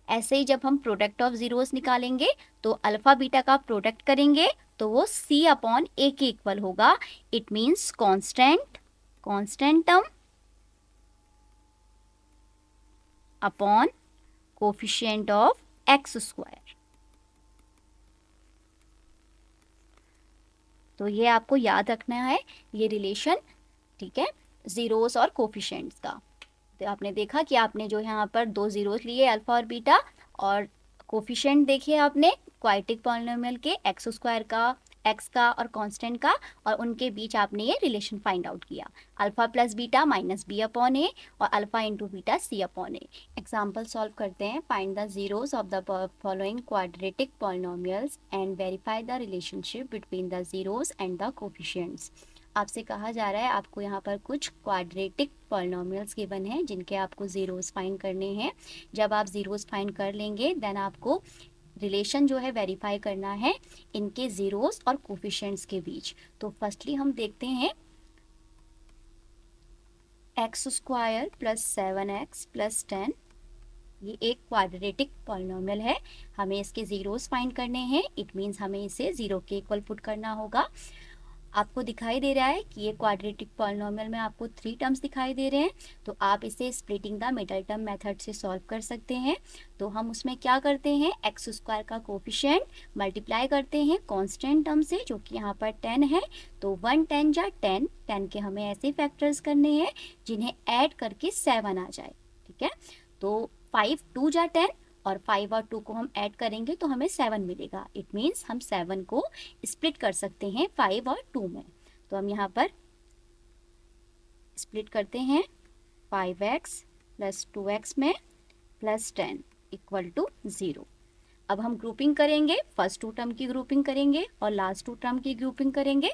ऐसे ही जब हम प्रोडक्ट ऑफ जीरोस निकालेंगे तो अल्फा बीटा का प्रोडक्ट करेंगे तो वो सी अपॉन ए के इक्वल होगा। It means constant term upon coefficient of x square. तो ये आपको याद रखना है ये रिलेशन। ठीक है। जीरोस और कोफिशिएंट्स का, तो आपने देखा कि आपने जो यहाँ पर दो जीरोस लिए अल्फा और बीटा, और कोफिशिएंट देखिए आपने क्वाड्रेटिक पॉलिनोमियल के एक्स स्क्वायर का, एक्स का और कांस्टेंट का, और उनके बीच आपने ये रिलेशन फाइंड आउट किया, alpha plus beta minus B upon A और alpha into beta C upon A. Example solve करते हैं। Find the zeros of the following quadratic polynomials and verify the relationship between the zeros and the coefficients. आपसे कहा जा रहा है आपको यहाँ पर कुछ क्वाड्रेटिक पॉलिनोमियल्स गिवन हैं जिनके आपको जीरोस फाइंड करने हैं। जब आप जीरोस फाइंड कर लेंगे देन आपको रिलेशन जो है वेरीफाई करना है इनके जीरोस और कोफिशिएंट्स के बीच। तो फर्स्टली हम देखते हैं x square plus 7x plus 10, ये एक क्वाड्रेटिक पॉलिनोमियल है, हमें इसके जीरोस फाइंड करने हैं। इट मीन्स हमें इसे 0 के इक्वल पुट करना होगा। आपको दिखाई दे रहा है कि ये क्वाड्रेटिक पॉलिनोमियल में आपको 3 टर्म्स दिखाई दे रहे हैं, तो आप इसे splitting the middle term method से सॉल्व कर सकते हैं। तो हम उसमें क्या करते हैं, एक्स स्क्वायर का कोफिशिएंट मल्टीप्लाई करते हैं कांस्टेंट टर्म से, जो कि यहाँ पर 10 है। तो 1 10 जा 10, 10 के हमें ऐसे फैक्टर्स करने हैं जिन्हें ऐड करके 7 आ जाए, ठीक है। तो 5 2 जा 10, और 5 और 2 को हम ऐड करेंगे तो हमें 7 मिलेगा। इट मीन्स हम 7 को स्प्लिट कर सकते हैं 5 और 2 में। तो हम यहाँ पर स्प्लिट करते हैं 5x प्लस 2x में प्लस 10 इक्वल टू 0। अब हम ग्रुपिंग करेंगे, फर्स्ट 2 टर्म की ग्रुपिंग करेंगे और लास्ट 2 टर्म की ग्रुपिंग करेंगे।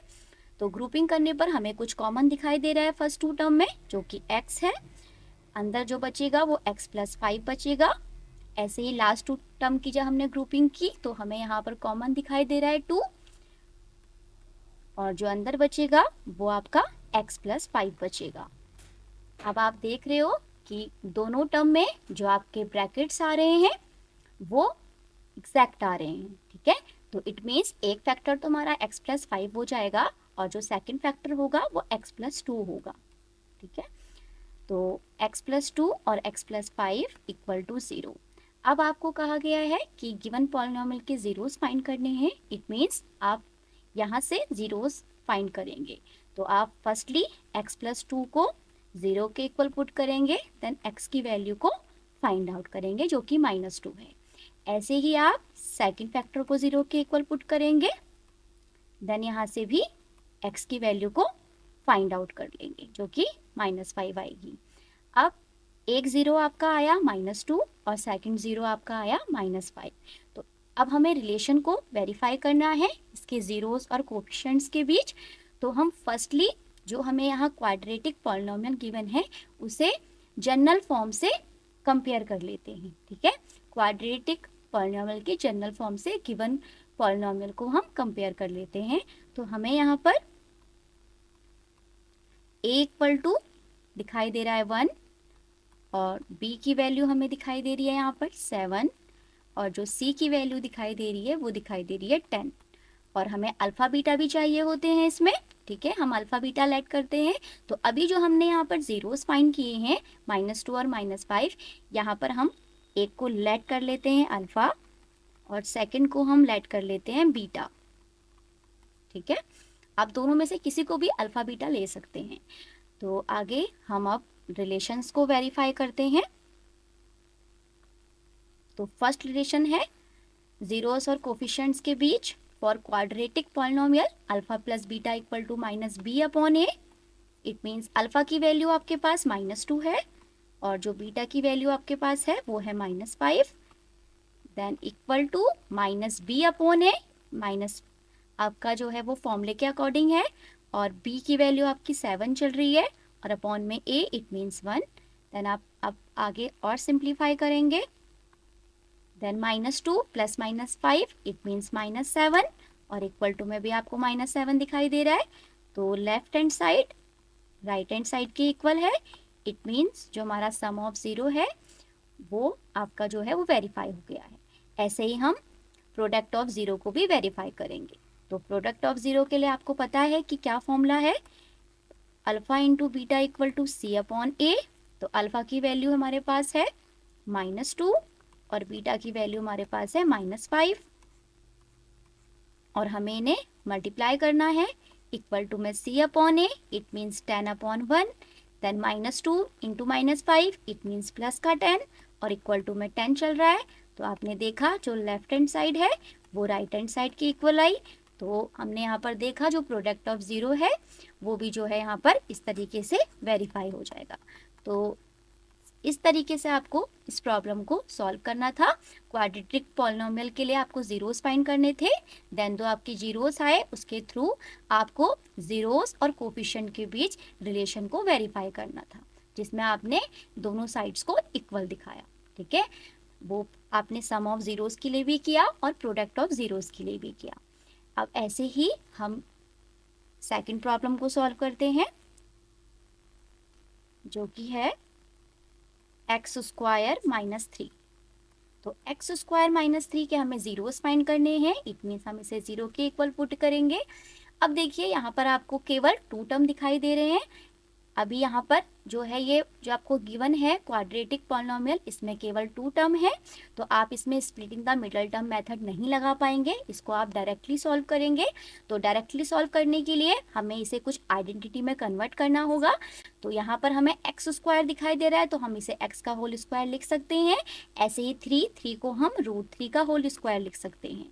तो ग्रुपिंग करने पर हमें कुछ कॉमन दिखाई दे रहा है फर्स्ट 2 टर्म में, जो कि x है। अंदर जो बचेगा वो x प्लस 5 बचेगा। ऐसे ही लास्ट 2 टर्म की जब हमने ग्रुपिंग की तो हमें यहाँ पर कॉमन दिखाई दे रहा है 2, और जो अंदर बचेगा वो आपका x प्लस 5 बचेगा। अब आप देख रहे हो कि दोनों टर्म में जो आपके ब्रैकेट्स आ रहे हैं वो एग्जैक्ट आ रहे हैं, ठीक है। तो इट मीन्स एक फैक्टर तो हमारा x प्लस 5 हो जाएगा, और जो सेकेंड फैक्टर होगा वो x प्लस 2 होगा, ठीक है। तो x प्लस 2 और x प्लस 5 इक्वल टू 0। अब आपको कहा गया है कि गिवन पॉलिनोमियल के जीरोस फाइंड करने हैं। इट मीन्स आप यहाँ से जीरोस फाइंड करेंगे। तो आप फर्स्टली x प्लस 2 को 0 के इक्वल पुट करेंगे, देन x की वैल्यू को फाइंड आउट करेंगे जो कि -2 है। ऐसे ही आप सेकंड फैक्टर को 0 के इक्वल पुट करेंगे, देन यहाँ से भी x की वैल्यू को फाइंड आउट कर लेंगे जो कि -5 आएगी। अब एक 0 आपका आया -2 और सेकंड 0 आपका आया -5। तो अब हमें रिलेशन को वेरीफाई करना है इसके जीरोस और कोफिशिएंट्स के बीच। तो हम फर्स्टली जो हमें यहाँ क्वाड्रेटिक पॉलिनोमियल गिवन है उसे जनरल फॉर्म से कंपेयर कर लेते हैं, ठीक है। क्वाड्रेटिक पॉलिनोमियल के जनरल फॉर्म से गिवन पॉलिनोमियल को हम कंपेयर कर लेते हैं। तो हमें यहाँ पर a इक्वल टू दिखाई दे रहा है 1, और b की वैल्यू हमें दिखाई दे रही है यहाँ पर 7, और जो c की वैल्यू दिखाई दे रही है वो दिखाई दे रही है 10। और हमें अल्फ़ा बीटा भी चाहिए होते हैं इसमें, ठीक है। हम अल्फ़ा बीटा लेट करते हैं। तो अभी जो हमने यहाँ पर जीरोस फाइंड किए हैं -2 और -5, यहाँ पर हम एक को लेट कर लेते हैं अल्फ़ा और सेकंड को हम लेट कर लेते हैं बीटा, ठीक है। आप दोनों में से किसी को भी अल्फ़ा बीटा ले सकते हैं। तो आगे हम अब रिलेशंस को वेरीफाई करते हैं। तो फर्स्ट रिलेशन है जीरोस और कोफिशिएंट्स के बीच for quadratic polynomial alpha plus beta equal to -b upon a। It means alpha की वैल्यू आपके पास -2 है और जो बीटा की वैल्यू आपके पास है वो है -5, then equal to -b upon a। Minus आपका जो है वो फॉर्मूले के अकॉर्डिंग है, और b की वैल्यू आपकी 7 चल रही है, और अपॉन में a इट मीन्स 1। देन आप अब आगे और सिंप्लीफाई करेंगे, देन -2 प्लस -5 इट मीन्स -7, और इक्वल टू में भी आपको -7 दिखाई दे रहा है। तो left hand side right hand side के इक्वल है। इट मीन्स जो हमारा सम ऑफ 0 है वो आपका जो है वो वेरीफाई हो गया है। ऐसे ही हम प्रोडक्ट ऑफ 0 को भी वेरीफाई करेंगे। तो प्रोडक्ट ऑफ 0 के लिए आपको पता है कि क्या फॉर्मूला है, alpha into beta equal to c upon a। तो अल्फा की वैल्यू हमारे पास है -2 और बीटा की वैल्यू हमारे पास है -5, और हमें इन्हें मल्टीप्लाई करना है। इक्वल टू में c upon a it means 10 upon 1, then -2 into -5 it means plus का 10, और इक्वल टू में 10 चल रहा है। तो आपने देखा जो लेफ्ट हैंड साइड है वो राइट हैंड साइड की इक्वल आई। तो हमने यहाँ पर देखा जो प्रोडक्ट ऑफ 0 है वो भी जो है यहाँ पर इस तरीके से वेरीफाई हो जाएगा। तो इस तरीके से आपको इस प्रॉब्लम को सॉल्व करना था। क्वाड्रेटिक पॉलिनोमियल के लिए आपको जीरोस फाइंड करने थे, देन दो आपके जीरोस आए उसके थ्रू आपको जीरोस और कोफिशिएंट के बीच रिलेशन को वेरीफाई करना था, जिसमें आपने दोनों साइड्स को इक्वल दिखाया, ठीक है। वो आपने सम ऑफ जीरोस के लिए भी किया और प्रोडक्ट ऑफ जीरोस के लिए भी किया। अब ऐसे ही हम सेकंड प्रॉब्लम को सॉल्व करते हैं, जो कि है x स्क्वायर -3। तो x स्क्वायर -3 के हमें जीरोस फाइंड करने हैं। इट मीन्स हम इसे 0 के इक्वल पुट करेंगे। अब देखिए यहाँ पर आपको केवल 2 टर्म दिखाई दे रहे हैं। अभी यहाँ पर जो है ये जो आपको गिवन है क्वाड्रेटिक पॉलिनोमियल, इसमें केवल 2 टर्म है, तो आप इसमें splitting the middle term method नहीं लगा पाएंगे, इसको आप डायरेक्टली सॉल्व करेंगे। तो डायरेक्टली सॉल्व करने के लिए हमें इसे कुछ आइडेंटिटी में कन्वर्ट करना होगा। तो यहाँ पर हमें एक्स स्क्वायर दिखाई दे रहा है, तो हम इसे एक्स का होल स्क्वायर लिख सकते हैं। ऐसे ही 3 को हम √3 का होल स्क्वायर लिख सकते हैं।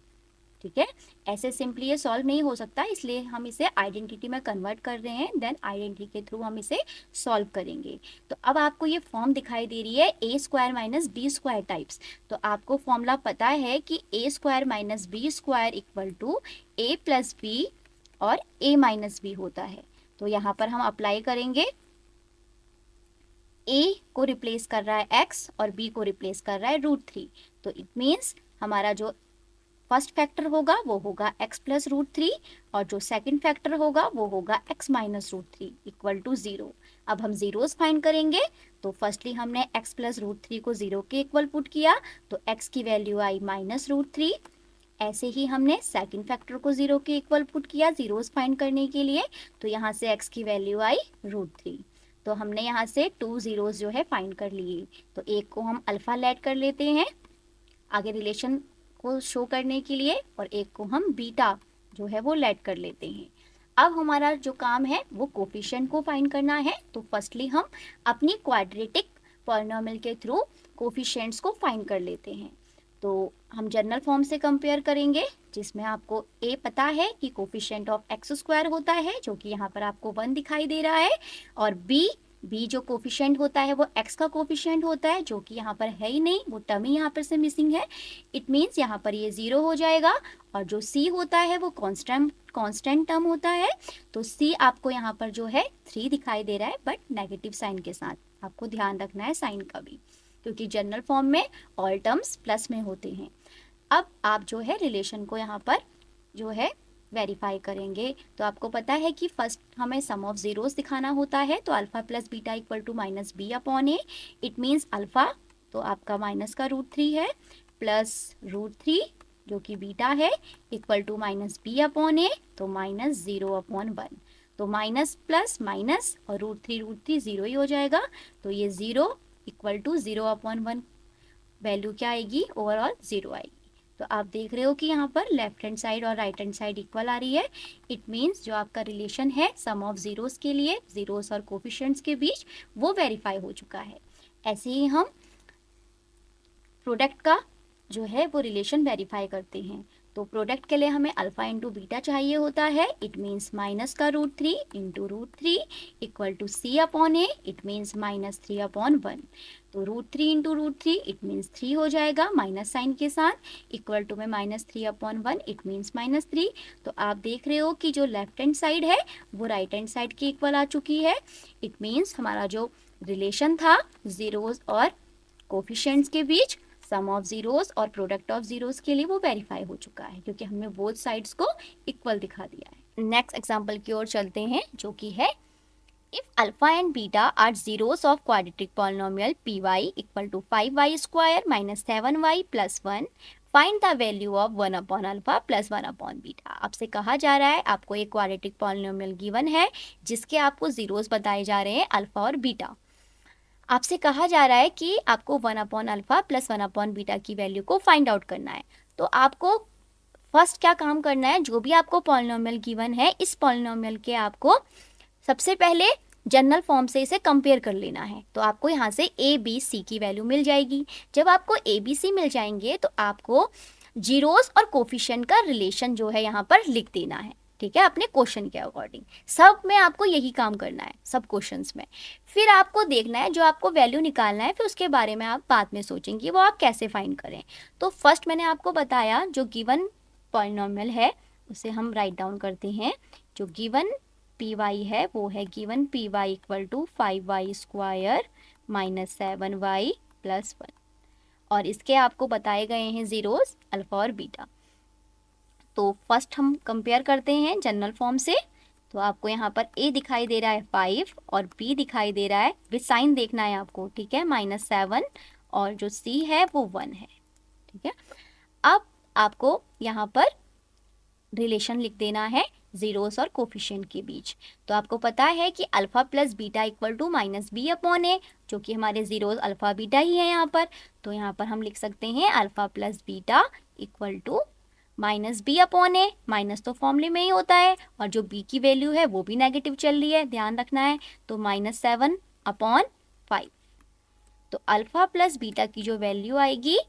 ठीक है, ऐसे सिंपली ये सॉल्व नहीं हो सकता, इसलिए हम इसे आइडेंटिटी में कन्वर्ट कर रहे हैं, देन आइडेंटिटी के थ्रू हम इसे सॉल्व करेंगे। तो अब आपको ये फॉर्म दिखाई दे रही है a square minus B square types. तो आपको फॉर्मूला पता है कि a square minus B square equal to a plus B और a माइनस बी होता है। तो यहाँ पर हम अप्लाई करेंगे, a को रिप्लेस कर रहा है x और b को रिप्लेस कर रहा है √3। तो इट मीन्स हमारा जो फर्स्ट फैक्टर होगा वो होगा x प्लस √3 और जो सेकंड फैक्टर होगा वो होगा x माइनस √3 इक्वल टू 0। अब हम जीरोस फाइंड करेंगे। तो फर्स्टली हमने x प्लस √3 को 0 के इक्वल पुट किया, तो x की वैल्यू आई माइनस √3। ऐसे ही हमने सेकंड फैक्टर को 0 के इक्वल पुट किया जीरोस फाइंड करने के लिए, तो यहाँ से x की वैल्यू आई √3। तो हमने यहाँ से 2 जीरोस जो है फाइंड कर लिए। तो एक को हम अल्फा लेट कर लेते हैं आगे रिलेशन को शो करने के लिए, और एक को हम बीटा जो है वो लेट कर लेते हैं। अब हमारा जो काम है वो कोफिशिएंट को फाइंड करना है। तो फर्स्टली हम अपनी क्वाड्रेटिक पॉलिनोमियल के थ्रू कोफिशिएंट्स को फाइंड कर लेते हैं। तो हम जनरल फॉर्म से कंपेयर करेंगे, जिसमें आपको a पता है कि कोफिशिएंट ऑफ एक्स स्क्वायर होता है, जो कि यहाँ पर आपको 1 दिखाई दे रहा है, और b जो कोफिशिएंट होता है वो x का कोफिशिएंट होता है, जो कि यहाँ पर है ही नहीं, वो टर्म ही यहाँ पर से मिसिंग है। इट मीन्स यहाँ पर ये 0 हो जाएगा। और जो c होता है वो कांस्टेंट टर्म होता है। तो c आपको यहाँ पर जो है 3 दिखाई दे रहा है, बट नेगेटिव साइन के साथ। आपको ध्यान रखना है साइन का भी, क्योंकि जनरल फॉर्म में ऑल टर्म्स प्लस में होते हैं। अब आप जो है रिलेशन को यहाँ पर जो है वेरीफाई करेंगे। तो आपको पता है कि फर्स्ट हमें सम ऑफ जीरोस दिखाना होता है। तो alpha plus beta equal to minus B upon A. It means alpha तो आपका माइनस का √3 है, प्लस √3 जो कि बीटा है equal to minus B upon A, तो माइनस 0/1। तो माइनस प्लस माइनस और √3 0 ही हो जाएगा। तो ये 0 इक्वल टू 0/1 वैल्यू क्या आएगी, ओवरऑल 0 आएगी। तो आप देख रहे हो कि यहाँ पर लेफ्ट हैंड साइड और राइट हैंड साइड इक्वल आ रही है। इट मीन्स जो आपका रिलेशन है सम ऑफ जीरोस के लिए, जीरोस और कोफिशिएंट्स के बीच, वो वेरीफाई हो चुका है। ऐसे ही हम प्रोडक्ट का जो है वो रिलेशन वेरीफाई करते हैं। तो प्रोडक्ट के लिए हमें अल्फा इंटू बीटा चाहिए होता है। इट मीन्स माइनस का √3 into √3 equal to c upon A. It means minus 3/1। तो √3 इंटू √3 इट मीन्स 3 हो जाएगा माइनस साइन के साथ, इक्वल टू में माइनस 3/1 इट मीन्स माइनस 3। तो आप देख रहे हो कि जो लेफ्ट हैंड साइड है वो राइट हैंड साइड के इक्वल आ चुकी है। इट मीन्स हमारा जो रिलेशन था जीरोस और कोफिशिएंट्स के बीच, सम ऑफ जीरोस और प्रोडक्ट ऑफ जीरोस के लिए, वो वेरीफाई हो चुका है, क्योंकि हमने बोथ साइड्स को इक्वल दिखा दिया है। नेक्स्ट एग्जांपल की ओर चलते हैं, जो कि है if alpha and beta are zeros of quadratic polynomial py equal to 5y square minus 7y plus 1, find the value of 1 upon alpha plus 1 upon beta। आपसे कहा जा रहा है, आपको एक क्वाड्रेटिक पॉलिनोमियल गिवन है जिसके आपको जीरोस बताए जा रहे हैं अल्फा और बीटा। आपसे कहा जा रहा है कि आपको 1 upon alpha plus 1 upon beta की वैल्यू को फाइंड आउट करना है। तो आपको फर्स्ट क्या काम करना है, जो भी आपको पॉलिनोमियल गिवन है, इस पॉलिनोमियल के आपको सबसे पहले जनरल फॉर्म से इसे कंपेयर कर लेना है। तो आपको यहाँ से ए बी सी की वैल्यू मिल जाएगी। जब आपको ए बी सी मिल जाएंगे तो आपको जीरोस और कोफिशिएंट का रिलेशन जो है यहाँ पर लिख देना है। ठीक है, अपने क्वेश्चन के अकॉर्डिंग सब में आपको यही काम करना है, सब क्वेश्चंस में। फिर आपको देखना है जो आपको वैल्यू निकालना है, फिर उसके बारे में आप बाद में सोचेंगे वो आप कैसे फाइंड करें। तो फर्स्ट मैंने आपको बताया जो गिवन पॉलिनोमियल है उसे हम राइट डाउन करते हैं। जो गिवन पी वाई है वो है given P Y equal to 5y square minus 7y plus 1, और इसके आपको बताए गए हैं जीरोस अल्फा और बीटा। तो फर्स्ट हम कंपेयर करते हैं जनरल फॉर्म से। तो आपको यहाँ पर a दिखाई दे रहा है 5 और b दिखाई दे रहा है, विद साइन देखना है आपको, ठीक है, -7, और जो c है वो 1 है। ठीक है, अब आपको यहाँ पर रिलेशन लिख देना है जीरोस और कोफिशिएंट के बीच। तो आपको पता है कि alpha plus beta equal to minus B upon A, जो कि हमारे जीरोस अल्फा बीटा ही है यहाँ पर। तो यहाँ पर हम लिख सकते हैं alpha plus beta equal to minus B upon A. Minus तो फॉर्मूले में ही होता है, और जो बी की वैल्यू है वो भी नेगेटिव चल रही है, ध्यान रखना है। तो -7/5। तो अल्फा प्लस बीटा की जो वैल्यू आएगी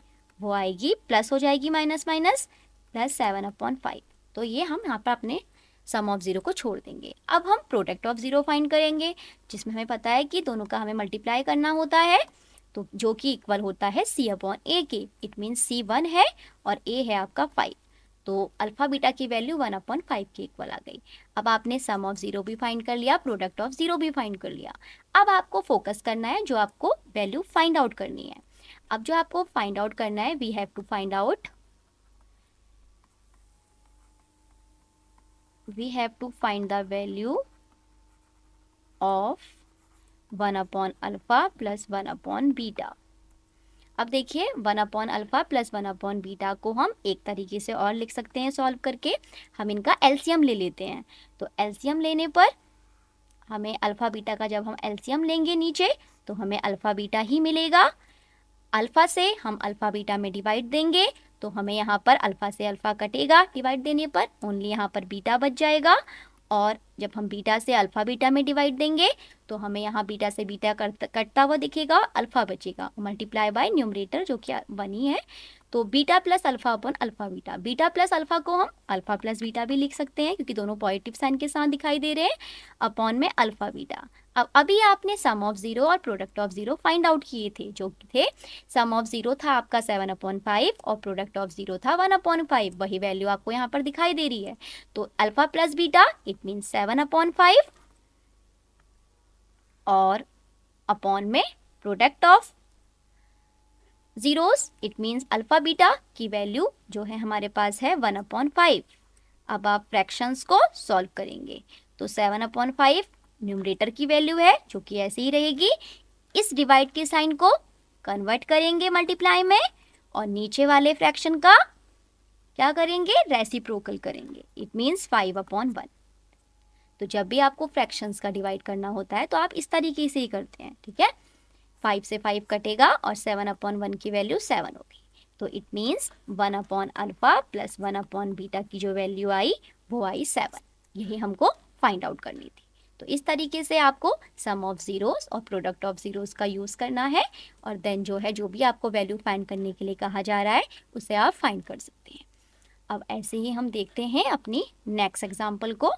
वो आएगी प्लस हो जाएगी, माइनस माइनस +7/5। तो ये हम यहाँ पर अपने सम ऑफ जीरो को छोड़ देंगे। अब हम प्रोडक्ट ऑफ जीरो फाइंड करेंगे, जिसमें हमें पता है कि दोनों का हमें मल्टीप्लाई करना होता है, तो जो कि इक्वल होता है C/A के। इट मीन्स C 1 है और A है आपका 5। तो अल्फा बीटा की वैल्यू 1/5 के इक्वल आ गई। अब आपने सम ऑफ जीरो भी फाइंड कर लिया, प्रोडक्ट ऑफ जीरो भी फाइंड कर लिया। अब आपको फोकस करना है, जो आपको वैल्यू फाइंड आउट करनी है। अब जो आपको फाइंड आउट करना है, we have to find out the value of 1/अल्फा प्लस 1/बीटा। अब देखिए 1/अल्फा प्लस 1/बीटा को हम एक तरीके से और लिख सकते हैं सॉल्व करके। हम इनका एलसीएम ले लेते हैं। तो एलसीएम लेने पर हमें अल्फा बीटा का जब हम एलसीएम लेंगे नीचे, तो हमें अल्फा बीटा ही मिलेगा। अल्फा से हम अल्फा बीटा में डिवाइड देंगे, तो हमें यहाँ पर अल्फा से अल्फा कटेगा, डिवाइड देने पर ओनली यहाँ पर बीटा बच जाएगा। और जब हम बीटा से अल्फा बीटा में डिवाइड देंगे, तो हमें यहाँ बीटा से बीटा कटता हुआ दिखेगा, अल्फा बचेगा, मल्टीप्लाई बाय न्यूमरेटर जो कि 1 ही है। तो beta plus alpha upon alpha beta. Beta plus alpha को हम अल्फा प्लस बीटा भी लिख सकते हैं, क्योंकि दोनों पॉजिटिव साइन के साथ दिखाई दे रहे हैं, अपॉन में अल्फा बीटा। अब अभी आपने सम ऑफ जीरो और product of zero find out किए थे, जो थे सम ऑफ जीरो था आपका 7/5 और प्रोडक्ट ऑफ जीरो था 1/5। वही वैल्यू आपको यहाँ पर दिखाई दे रही है। तो alpha plus beta it mean 7/5 और अपॉन में product of zeros it means alpha beta की वैल्यू जो है हमारे पास है 1/5। अब आप फ्रैक्शंस को सॉल्व करेंगे, तो 7/5 न्यूमरेटर की वैल्यू है, जो कि ऐसे ही रहेगी। इस डिवाइड के साइन को कन्वर्ट करेंगे मल्टीप्लाई में, और नीचे वाले फ्रैक्शन का क्या करेंगे, रेसिप्रोकल करेंगे। It means 5/1। तो जब भी आपको फ्रैक्शंस का डिवाइड करना होता है तो आप इस तरीके से ही करते हैं, ठीक है। 5 से 5 कटेगा और 7/1 की वैल्यू 7 होगी। तो इट मीन्स 1/अल्फा प्लस 1/बीटा की जो वैल्यू आई वो आई 7। यही हमको फाइंड आउट करनी थी। तो इस तरीके से आपको सम ऑफ जीरोस और प्रोडक्ट ऑफ जीरोस का यूज़ करना है, और देन जो है जो भी आपको वैल्यू फाइंड करने के लिए कहा जा रहा है उसे आप फाइंड कर सकते हैं। अब ऐसे ही हम देखते हैं अपनी नेक्स्ट एग्जाम्पल को,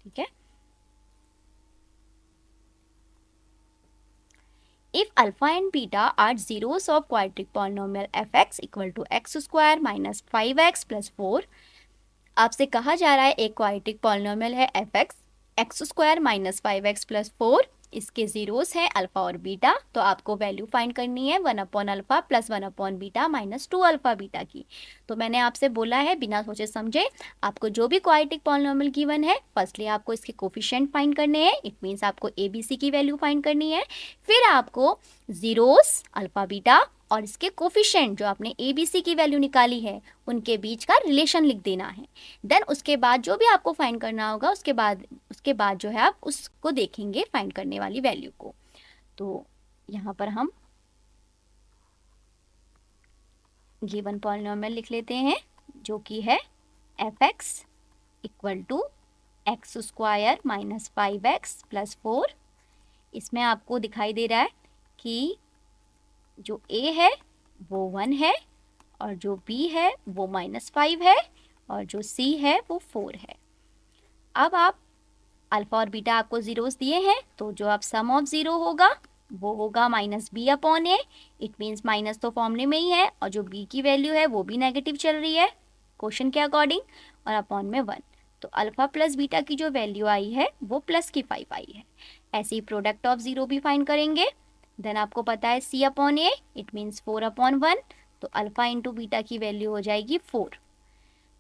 ठीक है। If alpha and beta are zeros of quadratic polynomial fx equal to x square minus 5x plus 4, आपसे कहा जा रहा है एक क्वाड्रेटिक पॉलिनोमियल है fx, x square minus 5x plus 4, इसके जीरोस है अल्फा और बीटा। तो आपको वैल्यू फाइंड करनी है 1/अल्फा प्लस 1/बीटा माइनस 2 बीटा की। तो मैंने आपसे बोला है बिना सोचे समझे आपको जो भी क्वाड्रेटिक पॉलिनोमियल गिवन है, फर्स्टली आपको इसके कोफिशिएंट फाइंड करने हैं। इट मीन्स आपको ABC की वैल्यू फाइंड करनी है, फिर आपको जीरोस अल्फा बीटा और इसके कोफिशिएंट जो आपने ABC की वैल्यू निकाली है उनके बीच का रिलेशन लिख देना है। देन उसके बाद जो भी आपको फाइंड करना होगा उसके बाद जो है आप उसको देखेंगे फाइंड करने वाली वैल्यू को। तो यहाँ पर हम गिवन पॉलिनोमियल लिख लेते हैं, जो कि है fx equal to X square minus 5x plus 4। इसमें आपको दिखाई दे रहा है कि जो a है वो 1 है, और जो b है वो -5 है, और जो c है वो 4 है। अब आप अल्फा और बीटा आपको जीरोस दिए हैं, तो जो आप सम ऑफ जीरो होगा वो होगा -b/a। इट मीन्स माइनस तो फॉर्मूले में ही है, और जो b की वैल्यू है वो भी नेगेटिव चल रही है क्वेश्चन के अकॉर्डिंग, और अपॉन में 1। तो अल्फा प्लस बीटा की जो वैल्यू आई है वो +5 आई है। ऐसे ही प्रोडक्ट ऑफ जीरो भी फाइंड करेंगे। देन आपको पता है C/A इट मीन्स 4/1। तो अल्फा इंटू बीटा की वैल्यू हो जाएगी 4।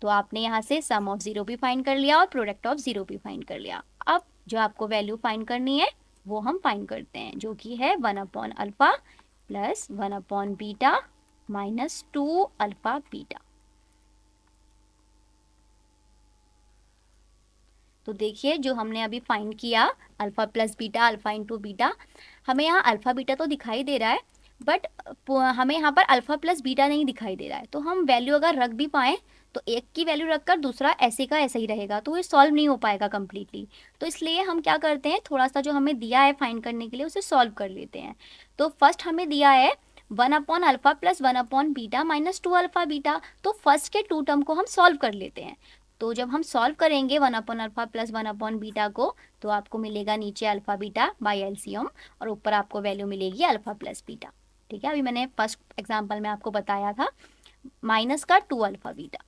तो आपने यहाँ से सम ऑफ जीरो भी फाइंड कर लिया और प्रोडक्ट ऑफ जीरो भी फाइंड कर लिया। अब जो आपको वैल्यू फाइंड करनी है वो हम फाइंड करते हैं, जो कि है 1/अल्फा प्लस 1/बीटा माइनस 2 अल्फा बीटा। तो देखिए जो हमने अभी फाइंड किया alpha plus beta, alpha into beta, हमें यहाँ अल्फा बीटा तो दिखाई दे रहा है बट हमें यहाँ पर अल्फा प्लस बीटा नहीं दिखाई दे रहा है। तो हम वैल्यू अगर रख भी पाएँ तो एक की वैल्यू रखकर दूसरा ऐसे का ऐसे ही रहेगा, तो ये सॉल्व नहीं हो पाएगा कम्प्लीटली। तो इसलिए हम क्या करते हैं, थोड़ा सा जो हमें दिया है फाइंड करने के लिए उसे सॉल्व कर लेते हैं। तो फर्स्ट हमें दिया है 1 alpha plus 1 beta minus 2 alpha beta. तो फर्स्ट के 2 टर्म को हम सॉल्व कर लेते हैं। तो जब हम सॉल्व करेंगे 1 अल्फा प्लस 1 बीटा को, तो आपको मिलेगा नीचे अल्फा बीटा बाय एलसीएम और ऊपर आपको वैल्यू मिलेगी अल्फा प्लस बीटा। ठीक है, अभी मैंने फर्स्ट एग्जांपल में आपको बताया था माइनस का 2 अल्फा बीटा,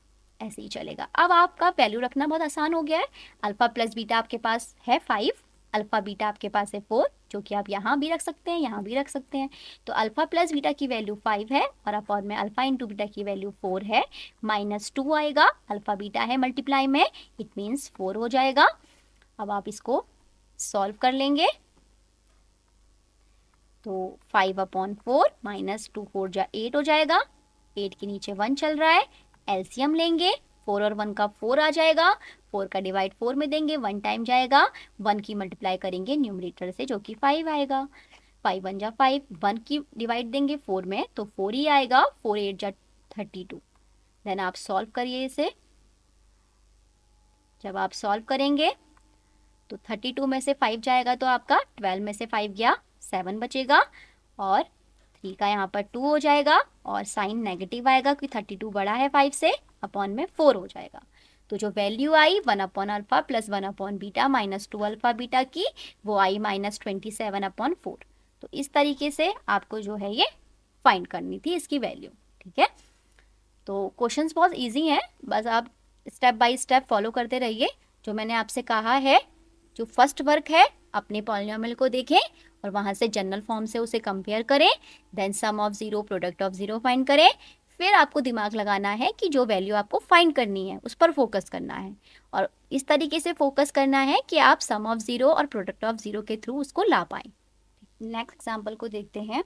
ऐसे ही चलेगा। अब आपका वैल्यू रखना बहुत आसान हो गया है। अल्फा प्लस बीटा आपके पास है 5, अल्फा बीटा आपके पास है 4, जो कि आप यहाँ भी रख सकते हैं, यहाँ भी रख सकते हैं। तो अल्फा प्लस बीटा की वैल्यू 5 है और अपॉन में अल्फा इंटू बीटा की वैल्यू 4 है, माइनस 2 आएगा, अल्फा बीटा है मल्टीप्लाई में, इट मीन्स 4 हो जाएगा। अब आप इसको सॉल्व कर लेंगे तो 5/4 माइनस 2 4 जा 8 हो जाएगा, 8 के नीचे 1 चल रहा है, एलसीएम लेंगे, 4 और 1 का 4 आ जाएगा, 4 का डिवाइड 4 में देंगे, 1 टाइम जाएगा, 1 की मल्टीप्लाई करेंगे न्यूमरेटर से जो कि 5 आएगा, 5 1 जा 5, 1 की डिवाइड देंगे 4 में तो 4 ही आएगा, 4 8 जा 32। देन आप सॉल्व करिए इसे। जब आप सॉल्व करेंगे तो 32 में से 5 जाएगा तो आपका 12 में से 5 गया 7 बचेगा और 3 का यहाँ पर 2 हो जाएगा और साइन नेगेटिव आएगा क्योंकि 32 बड़ा है 5 से, अपॉन में 4 हो जाएगा। तो जो वैल्यू आई 1 alpha plus 1 beta minus 2 alpha beta की, वो आई -27/4। तो इस तरीके से आपको जो है ये फाइंड करनी थी इसकी वैल्यू। ठीक है, तो क्वेश्चंस बहुत इजी हैं, बस आप स्टेप बाय स्टेप फॉलो करते रहिए। जो मैंने आपसे कहा है, जो फर्स्ट वर्क है अपने पॉलिनोमियल को देखें और वहाँ से जनरल फॉर्म से उसे कंपेयर करें, then sum of zero product of zero find करें। फिर आपको दिमाग लगाना है कि जो वैल्यू आपको फाइंड करनी है उस पर फोकस करना है और इस तरीके से फोकस करना है कि आप सम ऑफ ज़ीरो और प्रोडक्ट ऑफ ज़ीरो के थ्रू उसको ला पाएँ। नेक्स्ट एग्जाम्पल को देखते हैं।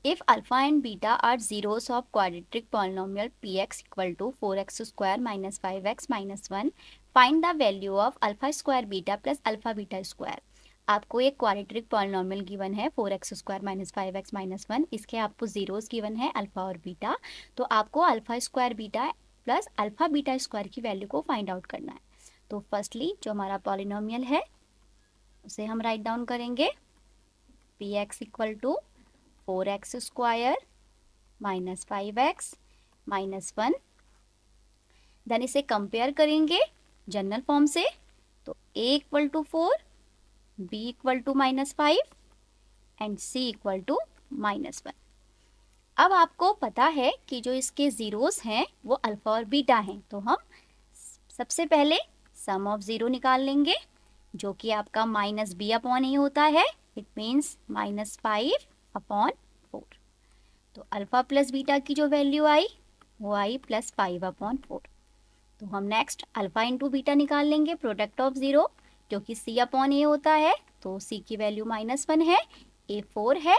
If alpha and beta are zeros of quadratic polynomial px equal to 4x square minus 5x minus 1, find the value of alpha square beta plus alpha beta square। आपको एक quadratic polynomial given है 4x square minus 5x minus 1, इसके आपको zeros given है alpha और beta. तो आपको alpha square beta plus alpha beta square की वैल्यू को फाइंड आउट करना है। तो फर्स्टली जो हमारा पॉलिनोमियल है उसे हम राइट डाउन करेंगे, px equal to 4x square minus 5x minus 1। Then इसे कंपेयर करेंगे जनरल फॉर्म से, तो a equal to 4, b equal to -5 and c equal to -1। अब आपको पता है कि जो इसके जीरोस हैं वो अल्फा और बीटा हैं, तो हम सबसे पहले सम ऑफ ज़ीरो निकाल लेंगे जो कि आपका -b/a होता है, इट मीन्स -5/4। तो अल्फा प्लस बीटा की जो वैल्यू आई वो आई +5/4। तो हम नेक्स्ट अल्फा इंटू बीटा निकाल लेंगे प्रोडक्ट ऑफ ज़ीरो जो कि c/a होता है, तो c की वैल्यू -1 है, a 4 है,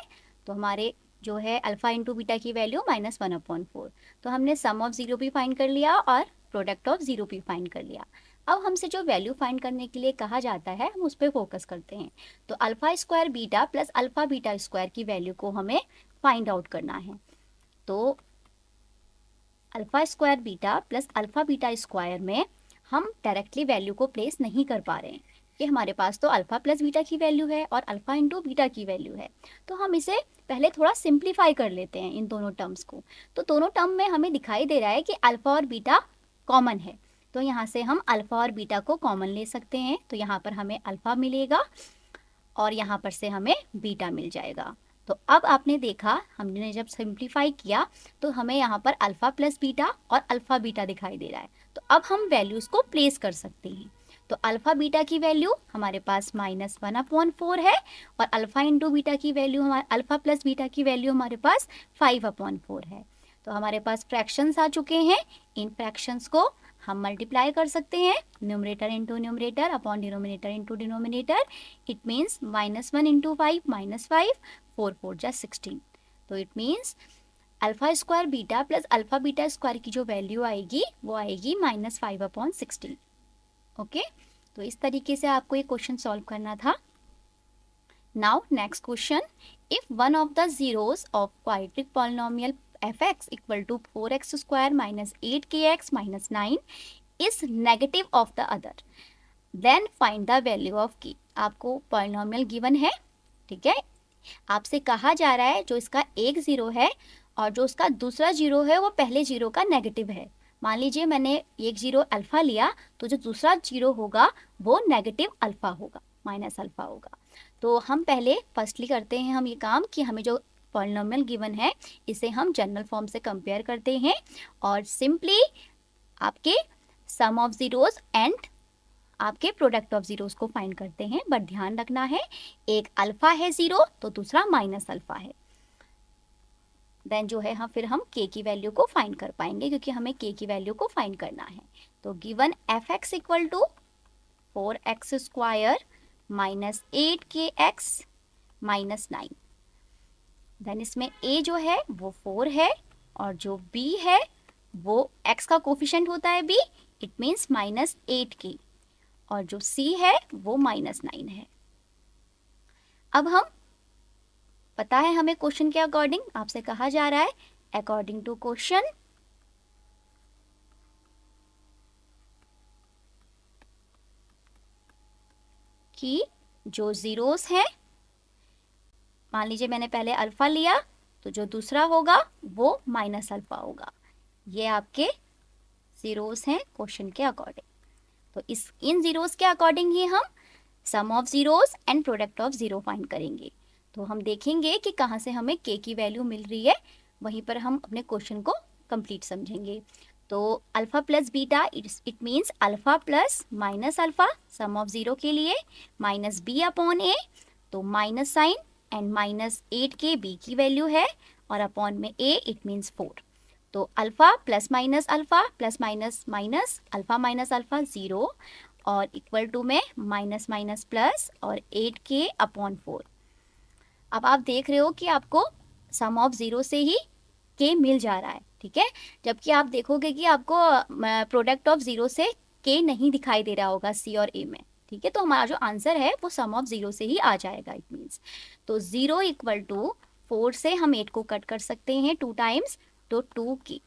तो हमारे जो है अल्फा इंटू बीटा की वैल्यू -1/4। तो हमने सम ऑफ ज़ीरो भी फाइंड कर लिया और प्रोडक्ट ऑफ ज़ीरो भी फाइंड कर लिया। अब हमसे जो वैल्यू फाइंड करने के लिए कहा जाता है हम उस पर फोकस करते हैं। तो alpha square beta plus alpha beta square की वैल्यू को हमें फाइंड आउट करना है। तो alpha square beta plus alpha beta square में हम डायरेक्टली वैल्यू को प्लेस नहीं कर पा रहे हैं कि हमारे पास तो अल्फा प्लस बीटा की वैल्यू है और अल्फा इंटू बीटा की वैल्यू है। तो हम इसे पहले थोड़ा सिंप्लीफाई कर लेते हैं इन दोनों टर्म्स को। तो दोनों टर्म में हमें दिखाई दे रहा है कि अल्फा और बीटा कॉमन है, तो यहाँ से हम अल्फा और बीटा को कॉमन ले सकते हैं। तो यहाँ पर हमें अल्फा मिलेगा और यहाँ पर से हमें बीटा मिल जाएगा। तो अब आपने देखा हमने जब सिंप्लीफाई किया तो हमें यहाँ पर अल्फा प्लस बीटा और अल्फा बीटा दिखाई दे रहा है। तो अब हम वैल्यूज़ को प्लेस कर सकते हैं। तो अल्फा बीटा की वैल्यू हमारे पास -1/4 है और अल्फा इंटू बीटा की वैल्यू हमारे अल्फा प्लस बीटा की वैल्यू हमारे पास 5/4 है। तो हमारे पास फ्रैक्शंस आ चुके हैं, इन फ्रैक्शंस को हम मल्टीप्लाई कर सकते हैं, numerator into numerator upon denominator into denominator. It means -1 into 5 -5, 4 4 जा 16। तो it means alpha square beta plus alpha beta square की जो वैल्यू आएगी वो आएगी -5/16। ओके, तो इस तरीके से आपको ये क्वेश्चन सॉल्व करना था। Now next question, if one of the zeros of quadratic polynomial fx equal to 4x square minus 8kx minus 9 is negative of the other, then find the value of k। आपको polynomial given है, ठीक है, आपसे कहा जा रहा है जो इसका एक जीरो है और जो उसका दूसरा जीरो है वो पहले जीरो का नेगेटिव है। मान लीजिए मैंने एक जीरो अल्फा लिया, तो जो दूसरा जीरो होगा वो नेगेटिव अल्फा होगा, माइनस अल्फा होगा। तो हम पहले फर्स्टली करते हैं हम ये काम कि हमें जो पॉलिनोमियल गिवन है इसे हम जनरल फॉर्म से कंपेयर करते हैं और सिंपली आपके सम ऑफ जीरोस एंड आपके प्रोडक्ट ऑफ जीरोस को फाइंड करते हैं। बट ध्यान रखना है, एक अल्फा है जीरो तो दूसरा माइनस अल्फा है, देन जो है फिर हम k की वैल्यू को फाइंड कर पाएंगे क्योंकि हमें k की वैल्यू को फाइंड करना है। तो given fx equal to 4x square minus 8kx minus 9, then इसमें a जो है वो 4 है और जो b है वो x का कोफिशिएंट होता है b, it means minus 8k, और जो c है वो माइनस 9 है। अब हम पता है हमें क्वेश्चन के अकॉर्डिंग, आपसे कहा जा रहा है अकॉर्डिंग टू क्वेश्चन कि जो जीरोस हैं, मान लीजिए मैंने पहले अल्फा लिया तो जो दूसरा होगा वो माइनस अल्फा होगा। ये आपके जीरोस हैं क्वेश्चन के अकॉर्डिंग। तो इन जीरोस के अकॉर्डिंग ही हम sum of zeros and product of zero find करेंगे। तो हम देखेंगे कि कहाँ से हमें k की वैल्यू मिल रही है, वहीं पर हम अपने क्वेश्चन को कंप्लीट समझेंगे। तो alpha plus beta it means alpha plus minus alpha, sum of zero के लिए माइनस बी अपॉन ए, तो minus sign and minus 8k b की वैल्यू है और अपॉन में a इट मीन्स 4। तो alpha plus minus alpha plus minus minus alpha minus alpha 0 और equal to में माइनस माइनस प्लस और 8k अपॉन 4। अब आप देख रहे हो कि आपको सम ऑफ जीरो से ही k मिल जा रहा है, ठीक है, जबकि आप देखोगे कि आपको प्रोडक्ट ऑफ जीरो से k नहीं दिखाई दे रहा होगा c और a में, ठीक है। तो हमारा जो आंसर है वो सम ऑफ जीरो से ही आ जाएगा, इट मीन्स। तो 0 इक्वल टू 4 से हम 8 को कट कर सकते हैं 2 टाइम्स, तो 2k।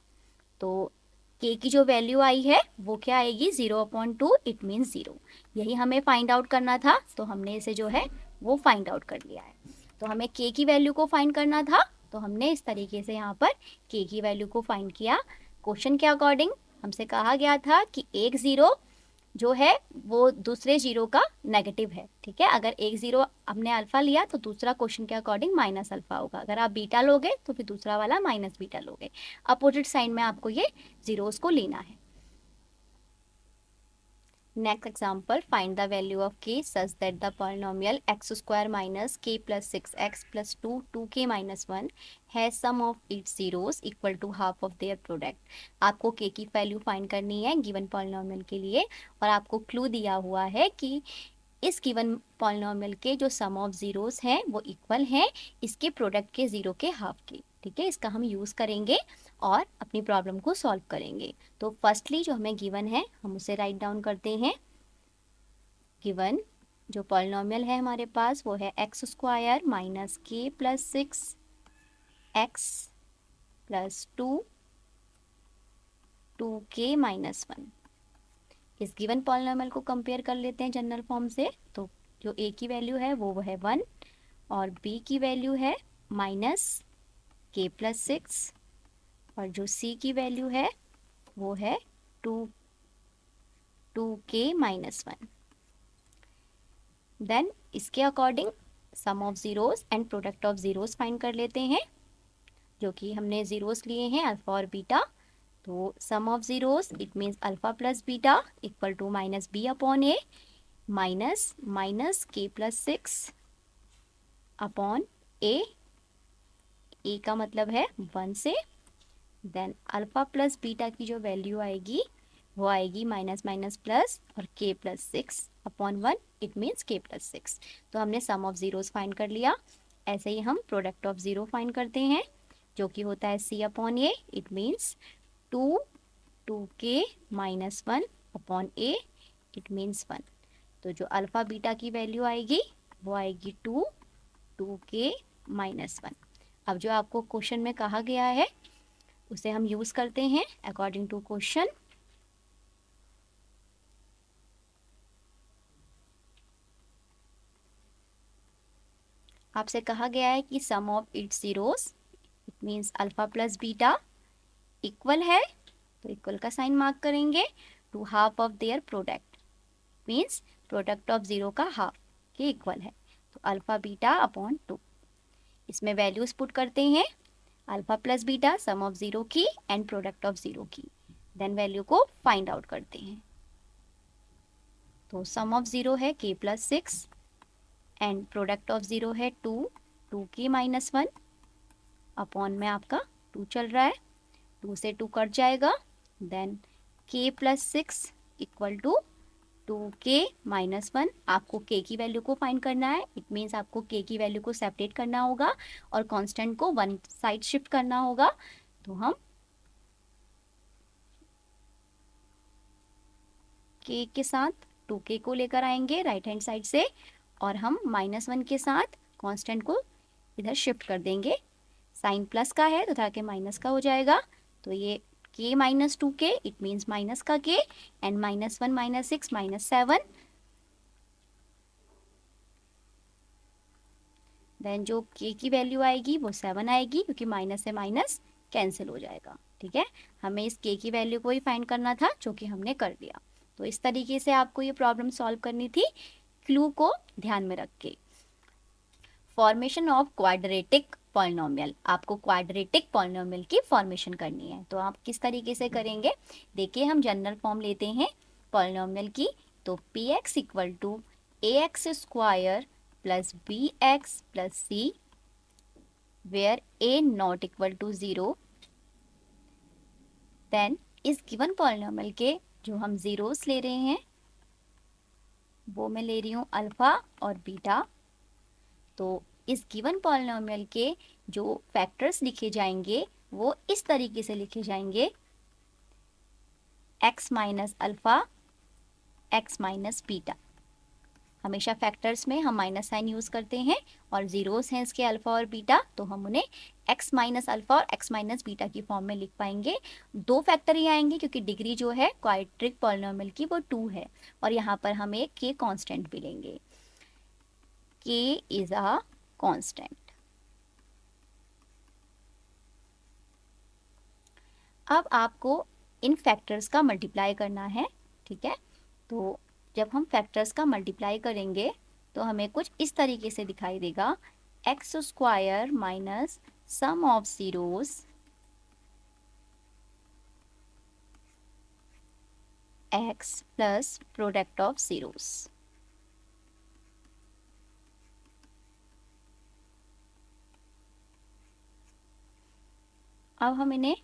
तो k की जो वैल्यू आई है वो क्या आएगी, 0/2, इट मीन्स 0। यही हमें फाइंड आउट करना था, तो हमने इसे जो है वो फाइंड आउट कर लिया है। तो हमें k की वैल्यू को फाइंड करना था, तो हमने इस तरीके से यहाँ पर k की वैल्यू को फाइंड किया। क्वेश्चन के अकॉर्डिंग हमसे कहा गया था कि एक जीरो जो है वो दूसरे जीरो का नेगेटिव है, ठीक है। अगर एक जीरो हमने अल्फा लिया तो दूसरा क्वेश्चन के अकॉर्डिंग माइनस अल्फा होगा, अगर आप बीटा लोगे तो फिर दूसरा वाला माइनस बीटा लोगे। अपोजिट साइन में आपको ये जीरोस को लेना है। Next example, find the value of k such that the polynomial x square minus k plus 6x plus 2 2k minus 1 है sum of its zeros equal to half of their product. आपको k की value find करनी है given polynomial के लिए, और आपको clue दिया हुआ है कि इस गिवन पॉलिनोमियल के जो सम ऑफ जीरोस हैं वो इक्वल हैं इसके प्रोडक्ट के जीरो के हाफ के, ठीक है। इसका हम यूज़ करेंगे और अपनी प्रॉब्लम को सॉल्व करेंगे। तो फर्स्टली जो हमें गिवन है हम उसे राइट डाउन करते हैं। गिवन जो पॉलिनोमियल है हमारे पास वो है x square minus k plus 6x plus 2 2k minus 1। इस गिवन पॉलिनोमियल को कंपेयर कर लेते हैं जनरल फॉर्म से। तो जो a की वैल्यू है वो है 1 और b की वैल्यू है माइनस k प्लस 6 और जो c की वैल्यू है वो है 2k माइनस 1। देन इसके according sum of zeros and product of zeros find कर लेते हैं, जो कि हमने जीरोस लिए हैं अल्फा और बीटा। तो sum of zeros it means alpha plus beta equal to minus B upon A minus minus K plus 6 upon A का मतलब है 1 से। देन अल्फा प्लस बीटा की जो वैल्यू आएगी वो आएगी माइनस माइनस प्लस और k plus 6 upon 1, it means k plus 6। तो हमने सम ऑफ जीरोस फाइंड कर लिया। ऐसे ही हम प्रोडक्ट ऑफ जीरो फाइंड करते हैं, जो कि होता है c upon A, it means 2k minus 1 upon a, it means 1। तो जो अल्फा बीटा की वैल्यू आएगी वो आएगी 2k -1। अब जो आपको क्वेश्चन में कहा गया है उसे हम यूज करते हैं अकॉर्डिंग टू क्वेश्चन। आपसे कहा गया है कि sum of its zeros, it means alpha plus beta equal है, तो इक्वल का साइन मार्क करेंगे, to half of their product, means product of zero का हाफ के इक्वल है, तो अल्फा बीटा अपॉन 2। इसमें वैल्यूज पुट करते हैं, alpha plus beta some of zero की एंड प्रोडक्ट ऑफ जीरो की, देन वैल्यू को फाइंड आउट करते हैं। तो सम ऑफ जीरो है k + 6 and product of zero है 2k -1 अपॉन में आपका 2 चल रहा है, 2 से 2 कट जाएगा, then k + 6 equal to 2k -1। आपको k की वैल्यू को फाइंड करना है, इट मीन्स आपको k की वैल्यू को सेपरेट करना होगा और कांस्टेंट को वन साइड शिफ्ट करना होगा। तो हम k के साथ 2k को लेकर आएंगे राइट हैंड साइड से, और हम -1 के साथ कांस्टेंट को इधर शिफ्ट कर देंगे। साइन प्लस का है तो था कि माइनस का हो जाएगा, तो ये k - 2k it means minus का k एंड -1 - 6 -7, देन जो k की वैल्यू आएगी वो 7 आएगी क्योंकि माइनस से माइनस कैंसिल हो जाएगा। ठीक है, हमें इस k की वैल्यू को ही फाइंड करना था जो कि हमने कर दिया। तो इस तरीके से आपको ये प्रॉब्लम सॉल्व करनी थी, क्लू को ध्यान में रख के। फॉर्मेशन ऑफ क्वाड्रेटिक पॉलिनोमियल, आपको क्वाड्रेटिक पॉलिनोमियल की फॉर्मेशन करनी है, तो आप किस तरीके से करेंगे देखिए। हम जनरल फॉर्म लेते हैं पॉलिनोमियल की, तो px equal to ax² + bx + c where a not equal to 0, then इस गिवन पॉलिनोमियल के जो हम जीरोस ले रहे हैं वो मैं ले रही हूँ अल्फा और बीटा। तो इस गिवन पॉलिनोमियल के जो फैक्टर्स लिखे जाएंगे वो इस तरीके से लिखे जाएंगे, x - अल्फा x - बीटा। हमेशा फैक्टर्स में हम माइनस साइन यूज करते हैं और जीरोस हैं इसके अल्फा और बीटा, तो हम उन्हें x - अल्फा और x - बीटा की फॉर्म में लिख पाएंगे। दो फैक्टर ही आएंगे क्योंकि डिग्री जो है क्वाड्रेटिक पॉलिनोमियल की वो 2 है, और यहाँ पर हम एक k कांस्टेंट भी लेंगे, k इज अ कांस्टेंट। अब आपको इन फैक्टर्स का मल्टीप्लाई करना है। ठीक है, तो जब हम फैक्टर्स का मल्टीप्लाई करेंगे तो हमें कुछ इस तरीके से दिखाई देगा, x² minus sum of zeros x plus product of zeros. अब हम इन्हें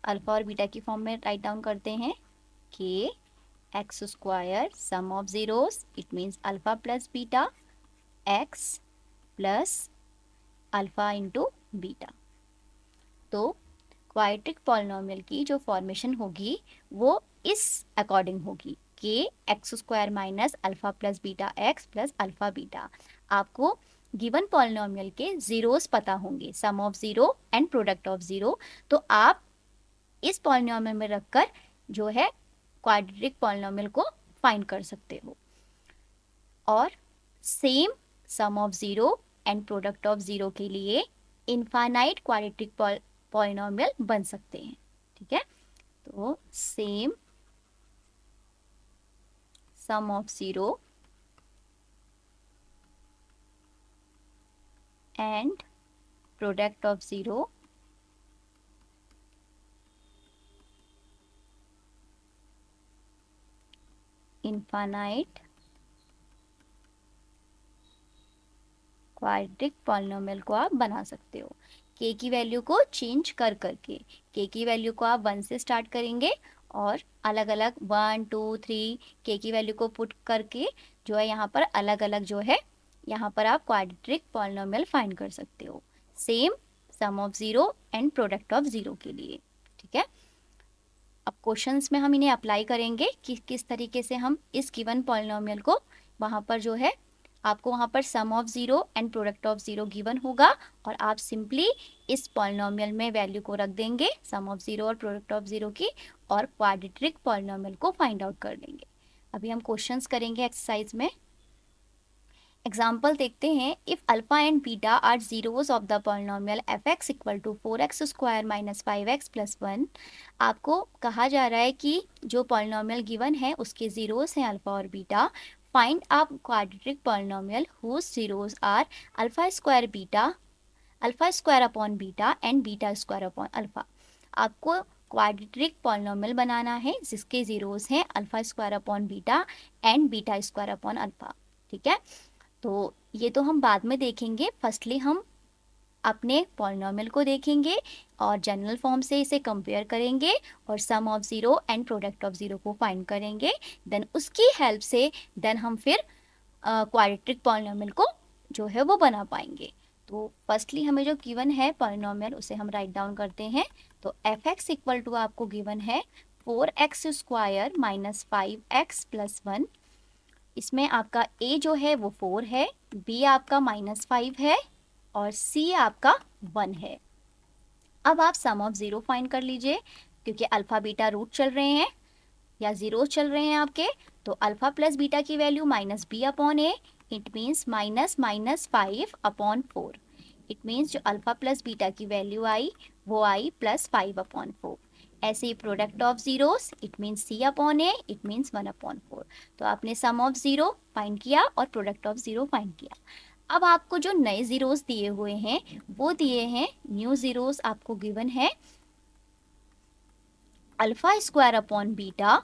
अल्फा और बीटा की फॉर्म में राइट डाउन करते हैं, कि x² sum of zeros it means alpha plus beta x plus alpha into beta. तो क्वाड्रेटिक पॉलिनोमियल की जो फॉर्मेशन होगी वो इस अकॉर्डिंग होगी, कि x² minus alpha plus beta x plus alpha beta. आपको गिवन पॉलिनोमियल के जीरोस पता होंगे, sum of zero and product of zero, तो आप इस पॉलिनोमियल में रखकर जो है क्वाड्रेटिक पॉलिनोमियल को फाइंड कर सकते हो, और same sum of zero and product of zero के लिए इनफाइनाइट क्वाड्रेटिक पॉलिनोमियल बन सकते हैं। ठीक है, तो same sum of zero and product of zero infinite quadratic polynomial को आप बना सकते हो, k की वैल्यू को चेंज कर करके। k की वैल्यू को आप 1 से स्टार्ट करेंगे और अलग अलग 1 2 3 k की वैल्यू को पुट करके जो है यहाँ पर अलग अलग जो है यहाँ पर आप क्वाड्रेटिक पॉलिनोमियल फाइंड कर सकते हो, same sum of zero and product of zero के लिए। ठीक है, अब क्वेश्चंस में हम इन्हें अप्लाई करेंगे कि किस तरीके से हम इस गिवन पॉलिनोमियल को वहाँ पर जो है आपको वहाँ पर sum of zero and product of zero given होगा और आप सिंपली इस पॉलिनोमियल में वैल्यू को रख देंगे सम ऑफ ज़ीरो और प्रोडक्ट ऑफ ज़ीरो की और क्वाड्रेटिक पॉलिनोमियल को फाइंड आउट कर लेंगे। अभी हम क्वेश्चंस करेंगे एक्सरसाइज में। एग्जाम्पल देखते हैं। If alpha and beta are zeros of the polynomial f x equal to 4x square minus 5x plus 1। आपको कहा जा रहा है कि जो पॉलिनोमियल गिवन है उसके जीरोज हैं अल्फा और beta. Find a quadratic polynomial whose zeros are alpha square upon beta and beta square upon alpha. आपको क्वाड्रेटिक पॉलिनोमियल बनाना है जिसके जीरोज हैं alpha square upon beta and beta square upon alpha. ठीक है, तो ये तो हम बाद में देखेंगे। फर्स्टली हम अपने पॉलिनोमियल को देखेंगे और जनरल फॉर्म से इसे कंपेयर करेंगे और sum of zero and product of zero को फाइंड करेंगे। देन उसकी हेल्प से देन हम फिर क्वाड्रेटिक पॉलिनोमियल को जो है वो बना पाएंगे। तो फर्स्टली हमें जो गिवन है पॉलिनोमियल उसे हम राइट डाउन करते हैं। तो एफ एक्स इक्वल टू आपको गिवन है 4x square minus 5x plus 1। इसमें आपका a जो है वो 4 है, b आपका -5 है और c आपका 1 है। अब आप सम ऑफ ज़ीरो फाइंड कर लीजिए क्योंकि अल्फ़ा बीटा रूट चल रहे हैं या ज़ीरो चल रहे हैं आपके। तो अल्फ़ा प्लस बीटा की value -b upon a, it means -5 upon 4। It means जो अल्फ़ा प्लस बीटा की वैल्यू आई वो आई +5 अपॉन 4। ऐसे ही product of zeros, it means c upon a, it means 1 upon 4। तो आपने सम ऑफ ज़ीरो फाइंड किया और प्रोडक्ट ऑफ ज़ीरो फाइंड किया। अब आपको जो नए ज़ीरोस दिए हुए हैं वो दिए हैं न्यू ज़ीरोस। आपको गिवन है alpha square upon beta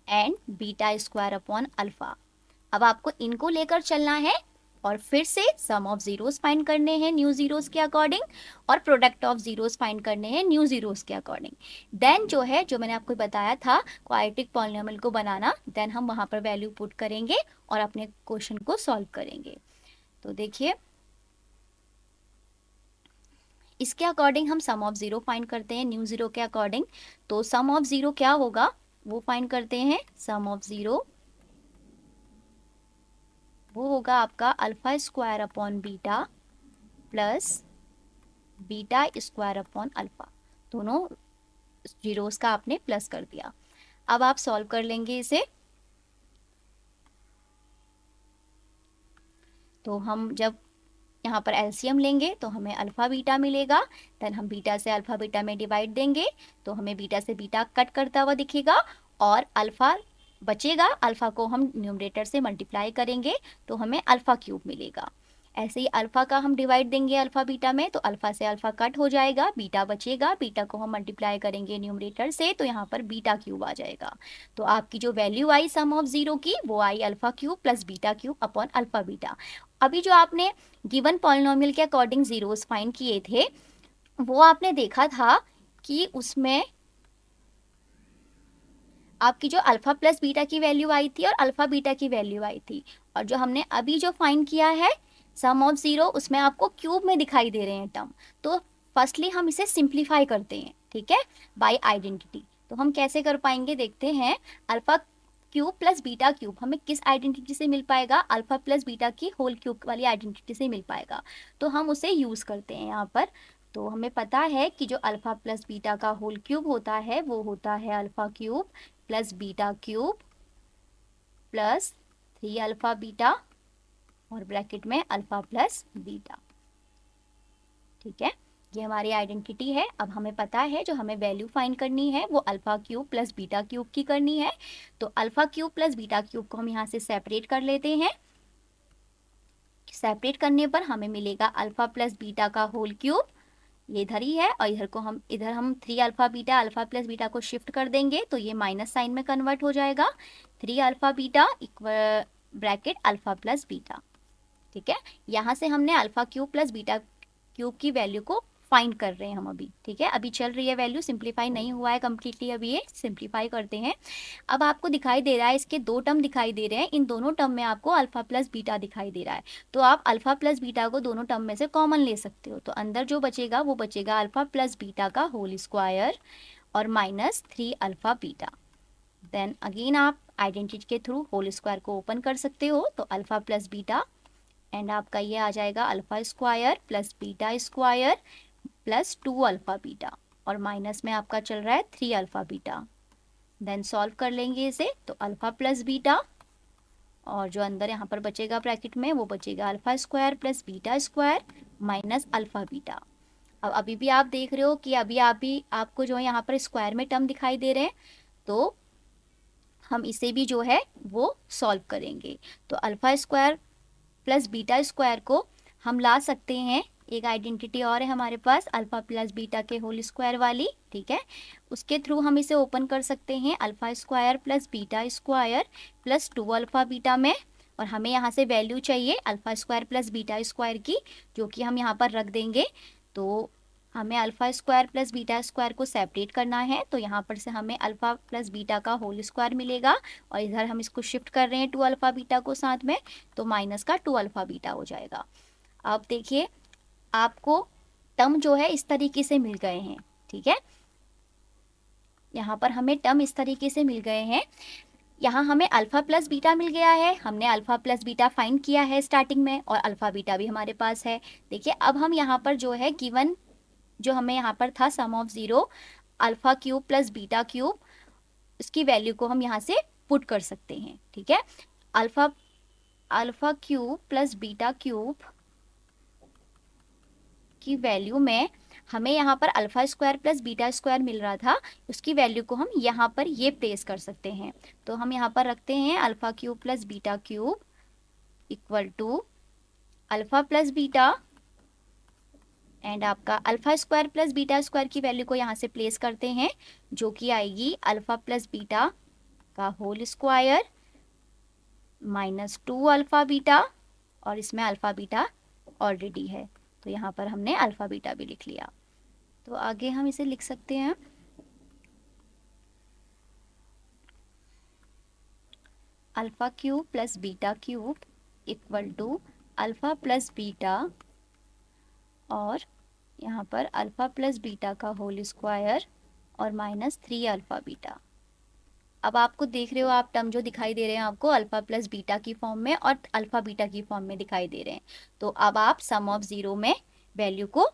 and beta square upon alpha. अब आपको इनको लेकर चलना है और फिर से सम ऑफ ज़ीरोस फाइंड करने हैं न्यू ज़ीरोस के अकॉर्डिंग और प्रोडक्ट ऑफ ज़ीरोस फाइंड करने हैं न्यू ज़ीरोस के अकॉर्डिंग। देन जो है जो मैंने आपको बताया था क्वाड्रेटिक पॉलिनोमियल को बनाना, देन हम वहाँ पर वैल्यू पुट करेंगे और अपने क्वेश्चन को सॉल्व करेंगे। तो देखिए इसके अकॉर्डिंग हम सम ऑफ ज़ीरो फाइंड करते हैं न्यू ज़ीरो के अकॉर्डिंग। तो सम ऑफ ज़ीरो क्या होगा वो फाइंड करते हैं। सम ऑफ ज़ीरो वो होगा आपका alpha square upon beta plus beta square upon alpha. दोनों जीरोस का आपने प्लस कर दिया। अब आप सॉल्व कर लेंगे इसे। तो हम जब यहाँ पर एलसीएम लेंगे तो हमें अल्फ़ा बीटा मिलेगा। देन हम बीटा से अल्फ़ा बीटा में डिवाइड देंगे तो हमें बीटा से बीटा कट करता हुआ दिखेगा और अल्फ़ा बचेगा। अल्फ़ा को हम न्यूमरेटर से मल्टीप्लाई करेंगे तो हमें अल्फ़ा क्यूब मिलेगा। ऐसे ही अल्फ़ा का हम डिवाइड देंगे अल्फ़ा बीटा में तो अल्फ़ा से अल्फ़ा कट हो जाएगा, बीटा बचेगा। बीटा को हम मल्टीप्लाई करेंगे न्यूमरेटर से तो यहाँ पर बीटा क्यूब आ जाएगा। तो आपकी जो वैल्यू आई सम ऑफ ज़ीरो की वो आई alpha cube plus beta cube upon alpha beta. अभी जो आपने गिवन पॉलिनोमियल के अकॉर्डिंग ज़ीरोस फाइंड किए थे वो आपने देखा था कि उसमें आपकी जो अल्फ़ा प्लस बीटा की वैल्यू आई थी और अल्फ़ा बीटा की वैल्यू आई थी, और जो हमने अभी जो फाइंड किया है सम ऑफ ज़ीरो उसमें आपको क्यूब में दिखाई दे रहे हैं टर्म। तो फर्स्टली हम इसे सिंप्लीफाई करते हैं, ठीक है, बाय आइडेंटिटी। तो हम कैसे कर पाएंगे देखते हैं। Alpha cube plus beta cube हमें किस आइडेंटिटी से मिल पाएगा, अल्फ़ा प्लस बीटा की होल क्यूब वाली आइडेंटिटी से मिल पाएगा। तो हम उसे यूज़ करते हैं यहाँ पर। तो हमें पता है कि जो अल्फ़ा प्लस बीटा का होल क्यूब होता है वो होता है alpha cube plus beta cube plus 3 alpha beta और ब्रैकेट में अल्फ़ा प्लस बीटा। ठीक है, ये हमारी आइडेंटिटी है। अब हमें पता है जो हमें वैल्यू फाइंड करनी है वो alpha cube plus beta cube की करनी है। तो alpha cube plus beta cube को हम यहाँ से सेपरेट कर लेते हैं। सेपरेट करने पर हमें मिलेगा अल्फ़ा प्लस बीटा का होल क्यूब, ये इधर ही है, और इधर हम 3 alpha beta alpha plus beta को शिफ्ट कर देंगे तो ये माइनस साइन में कन्वर्ट हो जाएगा। 3 alpha beta equal bracket alpha plus beta. ठीक है, यहाँ से हमने alpha cube plus beta cube की वैल्यू को फाइंड कर रहे हैं हम अभी। ठीक है, अभी चल रही है वैल्यू, सिंप्लीफाई नहीं हुआ है कम्प्लीटली, अभी ये सिंप्लीफाई करते हैं। अब आपको दिखाई दे रहा है इसके दो टर्म दिखाई दे रहे हैं, इन दोनों टर्म में आपको अल्फ़ा प्लस बीटा दिखाई दे रहा है। तो आप अल्फ़ा प्लस बीटा को दोनों टर्म में से कॉमन ले सकते हो। तो अंदर जो बचेगा वो बचेगा अल्फ़ा प्लस बीटा का होल स्क्वायर और minus 3 alpha beta. Then again आप आइडेंटिटी के थ्रू होल स्क्वायर को ओपन कर सकते हो, तो अल्फा प्लस बीटा एंड आपका ये आ जाएगा alpha square plus beta square plus 2 alpha beta, और माइनस में आपका चल रहा है 3 अल्फा बीटा। देन सॉल्व कर लेंगे इसे, तो अल्फा प्लस बीटा और जो अंदर यहाँ पर बचेगा ब्रैकेट में वो बचेगा alpha square plus beta square minus alpha beta. अब अभी भी आप देख रहे हो कि अभी आपको जो है यहाँ पर स्क्वायर में टर्म दिखाई दे रहे हैं, तो हम इसे भी जो है वो सॉल्व करेंगे। तो alpha square plus beta square को हम ला सकते हैं, एक आइडेंटिटी और है हमारे पास अल्फा प्लस बीटा के होल स्क्वायर वाली, ठीक है, उसके थ्रू हम इसे ओपन कर सकते हैं alpha square plus beta square plus 2 alpha beta में, और हमें यहाँ से वैल्यू चाहिए alpha square plus beta square की, जो कि हम यहाँ पर रख देंगे। तो हमें alpha square plus beta square को सेपरेट करना है, तो यहाँ पर से हमें अल्फा प्लस बीटा का होल स्क्वायर मिलेगा, और इधर हम इसको शिफ्ट कर रहे हैं 2 अल्फा बीटा को साथ में, तो माइनस का 2 अल्फा बीटा हो जाएगा। अब देखिए आपको टर्म जो है इस तरीके से मिल गए हैं, ठीक है, यहाँ पर हमें टर्म इस तरीके से मिल गए हैं। यहाँ हमें अल्फा प्लस बीटा मिल गया है, हमने अल्फा प्लस बीटा फाइंड किया है स्टार्टिंग में, और अल्फा बीटा भी हमारे पास है। देखिए अब हम यहाँ पर जो है गिवन जो हमें यहाँ पर था sum of 0 alpha cube plus beta cube, उसकी वैल्यू को हम यहाँ से पुट कर सकते हैं, ठीक है। Alpha cube plus beta cube की वैल्यू में हमें यहाँ पर alpha square plus beta square मिल रहा था, उसकी वैल्यू को हम यहाँ पर ये प्लेस कर सकते हैं। तो हम यहाँ पर रखते हैं alpha cube plus beta cube equal to alpha plus beta and आपका alpha square plus beta square की वैल्यू को यहाँ से प्लेस करते हैं, जो कि आएगी अल्फा प्लस बीटा का whole square minus 2 alpha beta, और इसमें अल्फा बीटा ऑलरेडी है, तो यहाँ पर हमने अल्फा बीटा भी लिख लिया। तो आगे हम इसे लिख सकते हैं alpha cube plus beta cube equal to alpha plus beta और यहाँ पर अल्फा प्लस बीटा का होल स्क्वायर और माइनस 3 अल्फा बीटा। अब आपको देख रहे हो आप टर्म जो दिखाई दे रहे हैं आपको अल्फा प्लस बीटा की फॉर्म में और अल्फा बीटा की फॉर्म में दिखाई दे रहे हैं। तो अब आप सम ऑफ 0 में वैल्यू को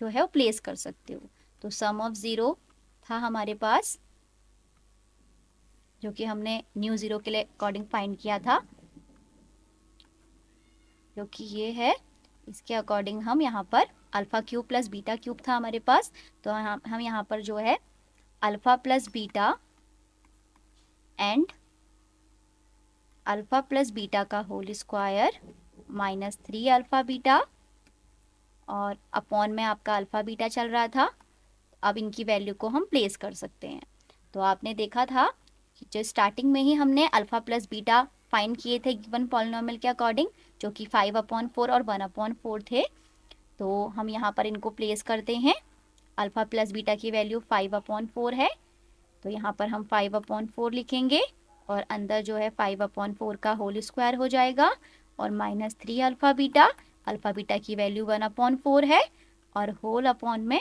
जो है वो प्लेस कर सकते हो। तो सम ऑफ 0 था हमारे पास, जो कि हमने न्यू 0 के लिए अकॉर्डिंग फाइंड किया था, जो कि ये है, इसके अकॉर्डिंग हम यहाँ पर alpha cube plus beta cube था हमारे पास, तो हम यहाँ पर जो है alpha plus beta and alpha plus beta का whole square minus 3 alpha beta, और अपॉन में आपका अल्फा बीटा चल रहा था। अब इनकी वैल्यू को हम प्लेस कर सकते हैं। तो आपने देखा था कि जो स्टार्टिंग में ही हमने अल्फा प्लस बीटा फाइंड किए थे गिवन पॉलिनोमियल के अकॉर्डिंग, जो कि 5/4 और 1/4 थे। तो हम यहाँ पर इनको प्लेस करते हैं। अल्फा प्लस बीटा की वैल्यू 5/4 है, तो यहाँ पर हम 5/4 लिखेंगे, और अंदर जो है 5/4 का होल स्क्वायर हो जाएगा, और माइनस 3 अल्फा बीटा की वैल्यू 1/4 है, और होल अपॉन में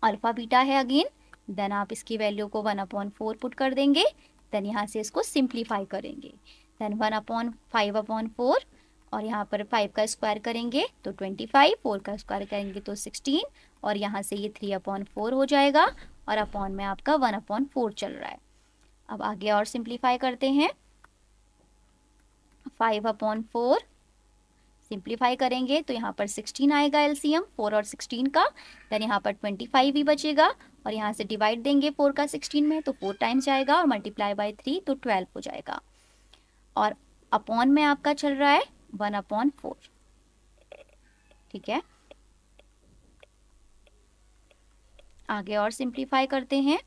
अल्फा बीटा है अगेन। देन आप इसकी वैल्यू को 1/4 पुट कर देंगे, देन यहाँ से इसको सिंप्लीफाई करेंगे। देन 1/5/4 और यहाँ पर 5 का स्क्वायर करेंगे तो 25, 4 का स्क्वायर करेंगे तो 16, और यहाँ से ये 3/4 हो जाएगा, और अपॉन में आपका 1/4 चल रहा है। अब आगे और सिंप्लीफाई करते हैं। 5/4 सिंप्लीफाई करेंगे तो यहाँ पर 16 आएगा एलसीएम 4 और 16 का, देन यहाँ पर 25 भी बचेगा, और यहाँ से डिवाइड देंगे 4 का 16 में तो 4 टाइम्स जाएगा, और मल्टीप्लाई बाय 3 तो 12 हो जाएगा, और अपॉन में आपका चल रहा है 1/4। ठीक है, आगे और सिंप्लीफाई करते हैं।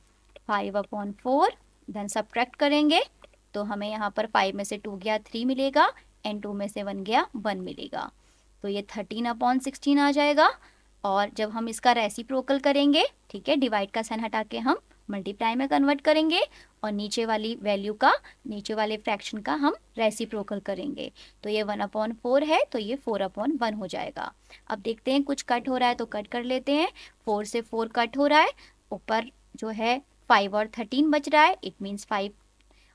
5/4 देन सब्ट्रैक्ट करेंगे तो हमें यहाँ पर 5 में से 2 गया 3 मिलेगा, एंड 2 में से 1 गया 1 मिलेगा, तो ये 13/16 आ जाएगा। और जब हम इसका रेसिप्रोकल करेंगे, ठीक है, डिवाइड का साइन हटा के हम मल्टीप्लाई में कन्वर्ट करेंगे, और नीचे वाली वैल्यू का, नीचे वाले फ्रैक्शन का हम रेसिप्रोकल करेंगे, तो ये 1/4 है, तो ये 4/1 हो जाएगा। अब देखते हैं कुछ कट हो रहा है तो कट कर लेते हैं। 4 से 4 कट हो रहा है, ऊपर जो है 5 और 13 बच रहा है, इट मीन्स 5,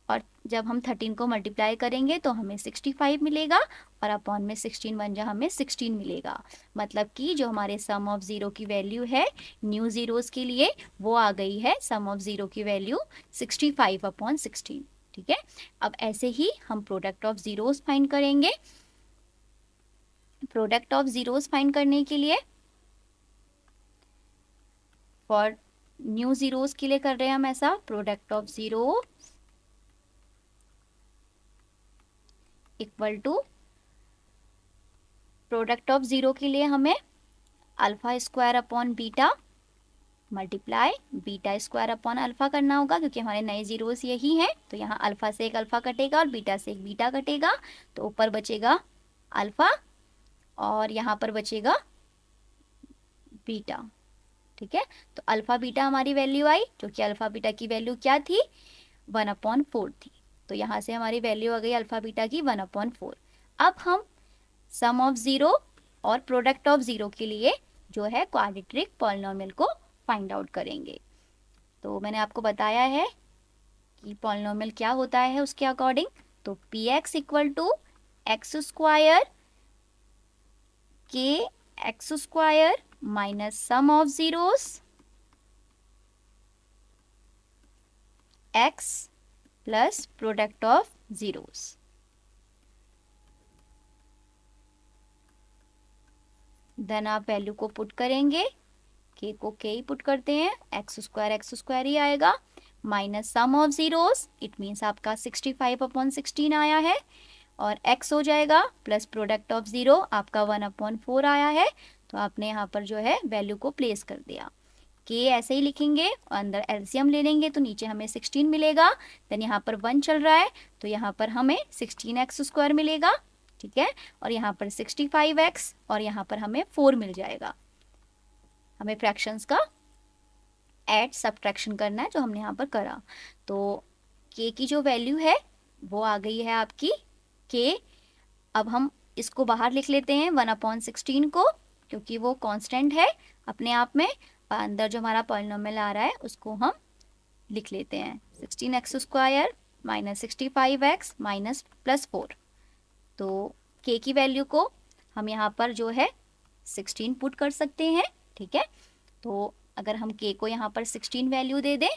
और जब हम 13 को मल्टीप्लाई करेंगे तो हमें 65 मिलेगा, और अपॉन में 16 बन जा हमें 16 मिलेगा। मतलब कि जो हमारे सम ऑफ ज़ीरो की वैल्यू है न्यू ज़ीरोज़ के लिए, वो आ गई है सम ऑफ ज़ीरो की वैल्यू 65 अपॉन 16। ठीक है, अब ऐसे ही हम प्रोडक्ट ऑफ ज़ीरोज़ फाइंड करेंगे। प्रोडक्ट ऑफ ज़ीरोज़ फाइंड करने के लिए फॉर न्यू ज़ीरोज़ के लिए कर रहे हैं हम ऐसा, product of zero equal to product of zero के लिए हमें alpha square upon beta multiply beta square upon alpha करना होगा, क्योंकि हमारे नए ज़ीरोज़ यही हैं। तो यहाँ अल्फा से एक अल्फा कटेगा और बीटा से एक बीटा कटेगा, तो ऊपर बचेगा अल्फा और यहाँ पर बचेगा बीटा। ठीक है, तो अल्फा बीटा हमारी वैल्यू आई, जो कि अल्फा बीटा की वैल्यू क्या थी, 1/4 थी। तो यहाँ से हमारी वैल्यू आ गई अल्फा बीटा की 1/4। अब हम सम ऑफ ज़ीरो और प्रोडक्ट ऑफ ज़ीरो के लिए जो है क्वाड्रेटिक पॉलिनोमियल को फाइंड आउट करेंगे। तो मैंने आपको बताया है कि पॉलिनोमियल क्या होता है उसके अकॉर्डिंग। तो P X equal to X square के X square minus sum of zeros X plus product of zeros. Then आप वैल्यू को पुट करेंगे, के को के ही पुट करते हैं, एक्स स्क्वायर ही आएगा, minus sum of zeros, it means आपका 65 अपॉन 16 आया है, और x हो जाएगा प्लस प्रोडक्ट ऑफ ज़ीरो आपका 1/4 आया है। तो आपने यहाँ पर जो है वैल्यू को प्लेस कर दिया। के ऐसे ही लिखेंगे, अंदर एलसीएम ले लेंगे तो नीचे हमें 16 मिलेगा। देन यहाँ पर 1 चल रहा है तो यहाँ पर हमें 16x स्क्वायर मिलेगा। ठीक है, और यहाँ पर 65x और यहाँ पर हमें 4 मिल जाएगा। हमें फ्रैक्शंस का ऐड सब्ट्रैक्शन करना है जो हमने यहाँ पर करा। तो के की जो वैल्यू है वो आ गई है आपकी के। अब हम इसको बाहर लिख लेते हैं 1/16 को, क्योंकि वो कांस्टेंट है अपने आप में, और अंदर जो हमारा पॉलिनोमियल आ रहा है उसको हम लिख लेते हैं 16x square minus 65x minus plus 4। तो के की वैल्यू को हम यहाँ पर जो है 16 पुट कर सकते हैं। ठीक है, तो अगर हम के को यहाँ पर 16 वैल्यू दे दें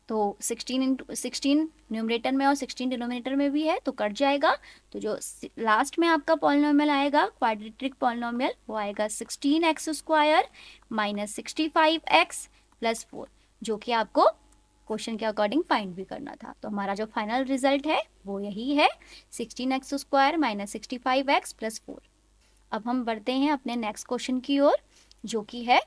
तो 16 न्यूमरेटर में और 16 डिनोमिनेटर में भी है तो कट जाएगा। तो जो लास्ट में आपका पॉलिनोमियल आएगा क्वाड्रेटिक पॉलिनोमियल, वो आएगा 16x square minus 65x plus 4, जो कि आपको क्वेश्चन के अकॉर्डिंग फाइंड भी करना था। तो हमारा जो फाइनल रिजल्ट है वो यही है, 16x square minus 65x plus 4। अब हम बढ़ते हैं अपने नेक्स्ट क्वेश्चन की ओर, जो कि है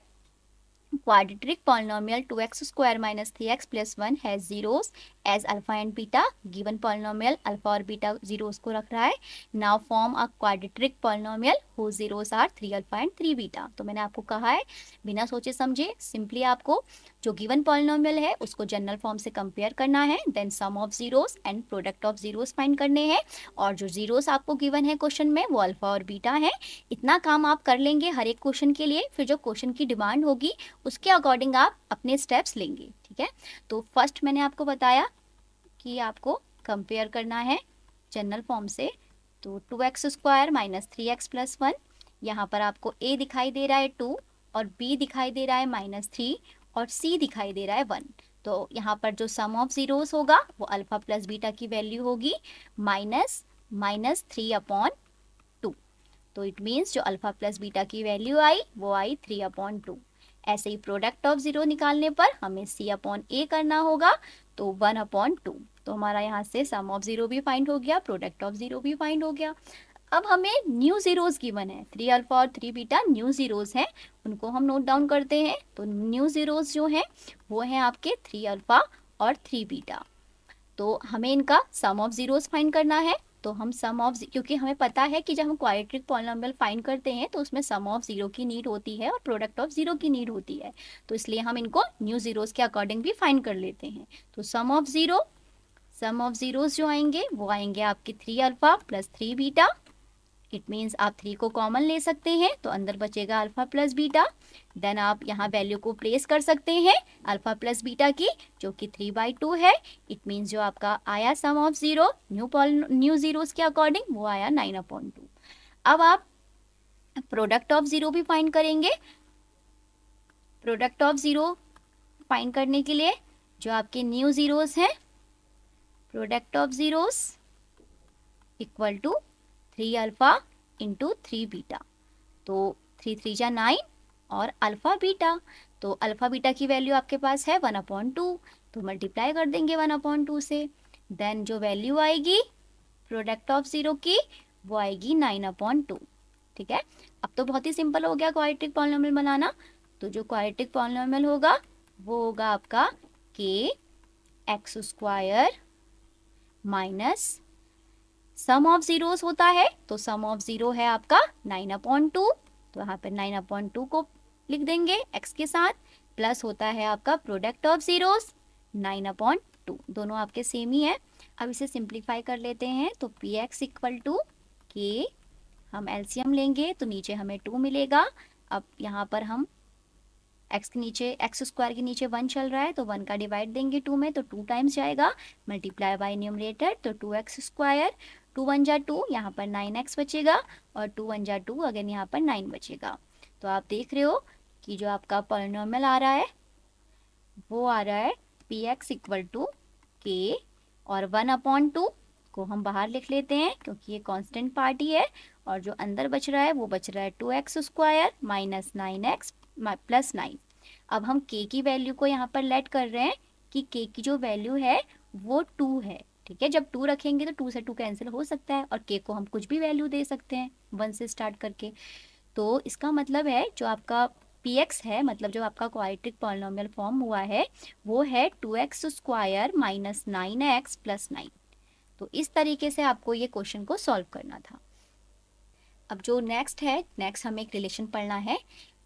quadratic polynomial 2x square minus 3x plus 1 has zeros as alpha and beta. Given polynomial alpha और beta zeros को रख रहा है। Now form a quadratic polynomial whose zeros are 3 alpha and 3 beta. तो मैंने आपको कहा है बिना सोचे समझे सिंपली आपको जो गिवन पॉलिनोमियल है उसको जनरल फॉर्म से कंपेयर करना है, then sum of zeros and product of zeros find करने हैं, और जो जीरोस आपको गिवन है क्वेश्चन में वो अल्फा और बीटा है। इतना काम आप कर लेंगे हर एक क्वेश्चन के लिए, फिर जो क्वेश्चन की डिमांड होगी उसके अकॉर्डिंग आप अपने स्टेप्स लेंगे। ठीक है, तो फर्स्ट मैंने आपको बताया कि आपको कंपेयर करना है जनरल फॉर्म से। तो 2x square minus 3x plus 1, यहाँ पर आपको a दिखाई दे रहा है 2 और b दिखाई दे रहा है -3 और c दिखाई दे रहा है 1। तो यहाँ पर जो सम ऑफ जीरोस होगा वो अल्फा प्लस बीटा की वैल्यू होगी -3/2। तो इट मीन्स जो अल्फा प्लस बीटा की वैल्यू आई वो आई 3/2। ऐसे ही प्रोडक्ट ऑफ जीरो निकालने पर हमें c/a करना होगा, तो 1/2। तो हमारा यहाँ से सम ऑफ जीरो भी फाइंड हो गया, प्रोडक्ट ऑफ जीरो भी फाइंड हो गया। अब हमें न्यू जीरोस गिवन है, 3 अल्फा और 3 बीटा न्यू जीरोस हैं, उनको हम नोट डाउन करते हैं। तो न्यू जीरोस जो हैं वो हैं आपके 3 अल्फा और 3 बीटा। तो हमें इनका सम ऑफ जीरोस फाइंड करना है। तो हम सम ऑफ, क्योंकि हमें पता है कि जब हम क्वाड्रेटिक पॉलिनोमियल फाइंड करते हैं तो उसमें सम ऑफ जीरो की नीड होती है और प्रोडक्ट ऑफ जीरो की नीड होती है, तो इसलिए हम इनको न्यू जीरोस के अकॉर्डिंग भी फाइंड कर लेते हैं। तो सम ऑफ जीरोस जो आएंगे वो आएंगे आपके 3 alpha plus 3 beta it means आप 3 को कॉमन ले सकते हैं, तो अंदर बचेगा अल्फा प्लस बीटा। देन आप यहाँ वैल्यू को प्लेस कर सकते हैं अल्फा प्लस बीटा की, जो कि 3/2 है। इट मीन्स जो आपका आया sum of zero new zeros के अकॉर्डिंग वो आया 9/2। अब आप प्रोडक्ट ऑफ जीरो भी फाइंड करेंगे। प्रोडक्ट ऑफ जीरो फाइंड करने के लिए जो आपके न्यू जीरोस हैं, product of zeros equal to 3 alpha into 3 beta. तो 3 3 जा 9 और अल्फा बीटा, तो अल्फा बीटा की वैल्यू आपके पास है 1/2, तो मल्टीप्लाई कर देंगे 1/2 से। देन जो वैल्यू आएगी प्रोडक्ट ऑफ जीरो की वो आएगी 9/2। ठीक है, अब तो बहुत ही सिंपल हो गया क्वाड्रेटिक पॉलिनोमियल बनाना। तो जो क्वाड्रेटिक पॉलिनोमियल होगा वो होगा आपका kx² minus sum of zeros होता है, तो सम ऑफ जीरो है आपका 9/2, तो यहाँ पर 9/2 को लिख देंगे x के साथ, प्लस होता है आपका प्रोडक्ट ऑफ जीरोस 9/2, दोनों आपके सेम ही है। अब इसे सिंप्लीफाई कर लेते हैं, तो px इक्वल टू k, हम एलसीएम लेंगे तो नीचे हमें 2 मिलेगा। अब यहाँ पर हम x के नीचे x² के नीचे 1 चल रहा है, तो 1 का डिवाइड देंगे 2 में, तो 2 टाइम्स जाएगा, मल्टीप्लाई बाय न्यूमरेटर, तो 2x², 2 1 जा 2, यहाँ पर 9x बचेगा, और 2 1 जा 2, अगेन यहाँ पर 9 बचेगा। तो आप देख रहे हो कि जो आपका पॉलिनोमियल आ रहा है वो आ रहा है px इक्वल टू k, और 1/2 को हम बाहर लिख लेते हैं क्योंकि ये कांस्टेंट पार्ट ही है, और जो अंदर बच रहा है वो बच रहा है 2x² माइनस 9x प्लस 9। अब हम k की वैल्यू को यहाँ पर लेट कर रहे हैं कि k की जो वैल्यू है वो 2 है। ठीक है, जब 2 रखेंगे तो 2 से 2 कैंसिल हो सकता है, और k को हम कुछ भी वैल्यू दे सकते हैं 1 से स्टार्ट करके। तो इसका मतलब है जो आपका px है, मतलब जो आपका क्वाड्रेटिक पॉलिनोमियल फॉर्म हुआ है वो है 2x² माइनस 9x प्लस 9। तो इस तरीके से आपको ये क्वेश्चन को सॉल्व करना था। अब जो नेक्स्ट हमें एक रिलेशन पढ़ना है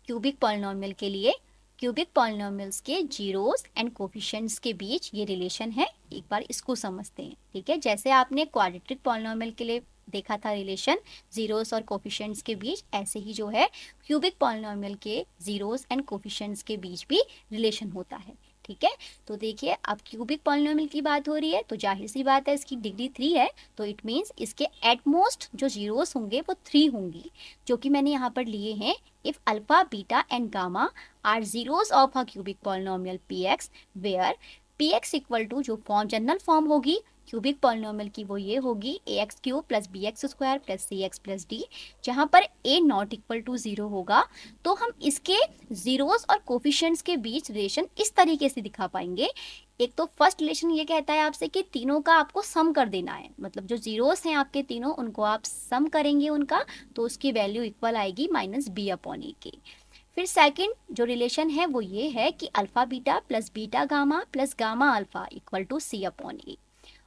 क्यूबिक पॉलिनोमियल के लिए। क्यूबिक पॉलिनोमियल्स के जीरोस एंड कोफिशिएंट्स के बीच ये रिलेशन है, एक बार इसको समझते हैं। ठीक है, जैसे आपने क्वाड्रेटिक पॉलिनोमियल के लिए देखा था रिलेशन जीरोस और कोफिशिएंट्स के बीच, ऐसे ही जो है क्यूबिक पॉलिनोमियल के जीरोस एंड कोफिशिएंट्स के बीच भी रिलेशन होता है। ठीक है, तो देखिए अब क्यूबिक पॉलिनोमियल की बात हो रही है, तो जाहिर सी बात है इसकी डिग्री 3 है, तो इट मीन्स इसके एटमोस्ट जो जीरोस होंगे वो 3 होंगी, जो कि मैंने यहाँ पर लिए हैं। If alpha beta and gamma are zeros of a cubic polynomial px, where px equal to जो फॉर्म जनरल फॉर्म होगी क्यूबिक पॉलिनोमियल की वो ये होगी ax³ plus bx² plus cx plus d, जहाँ पर a नॉट इक्वल टू 0 होगा। तो हम इसके जीरोस और कोफिशिएंट्स के बीच रिलेशन इस तरीके से दिखा पाएंगे। एक तो फर्स्ट रिलेशन ये कहता है आपसे कि तीनों का आपको सम कर देना है, मतलब जो जीरोस हैं आपके तीनों उनको आप सम करेंगे उनका, तो उसकी वैल्यू इक्वल आएगी -b/a के। फिर सेकंड जो रिलेशन है वो ये है कि alpha beta plus beta gamma plus gamma alpha equal to c/a।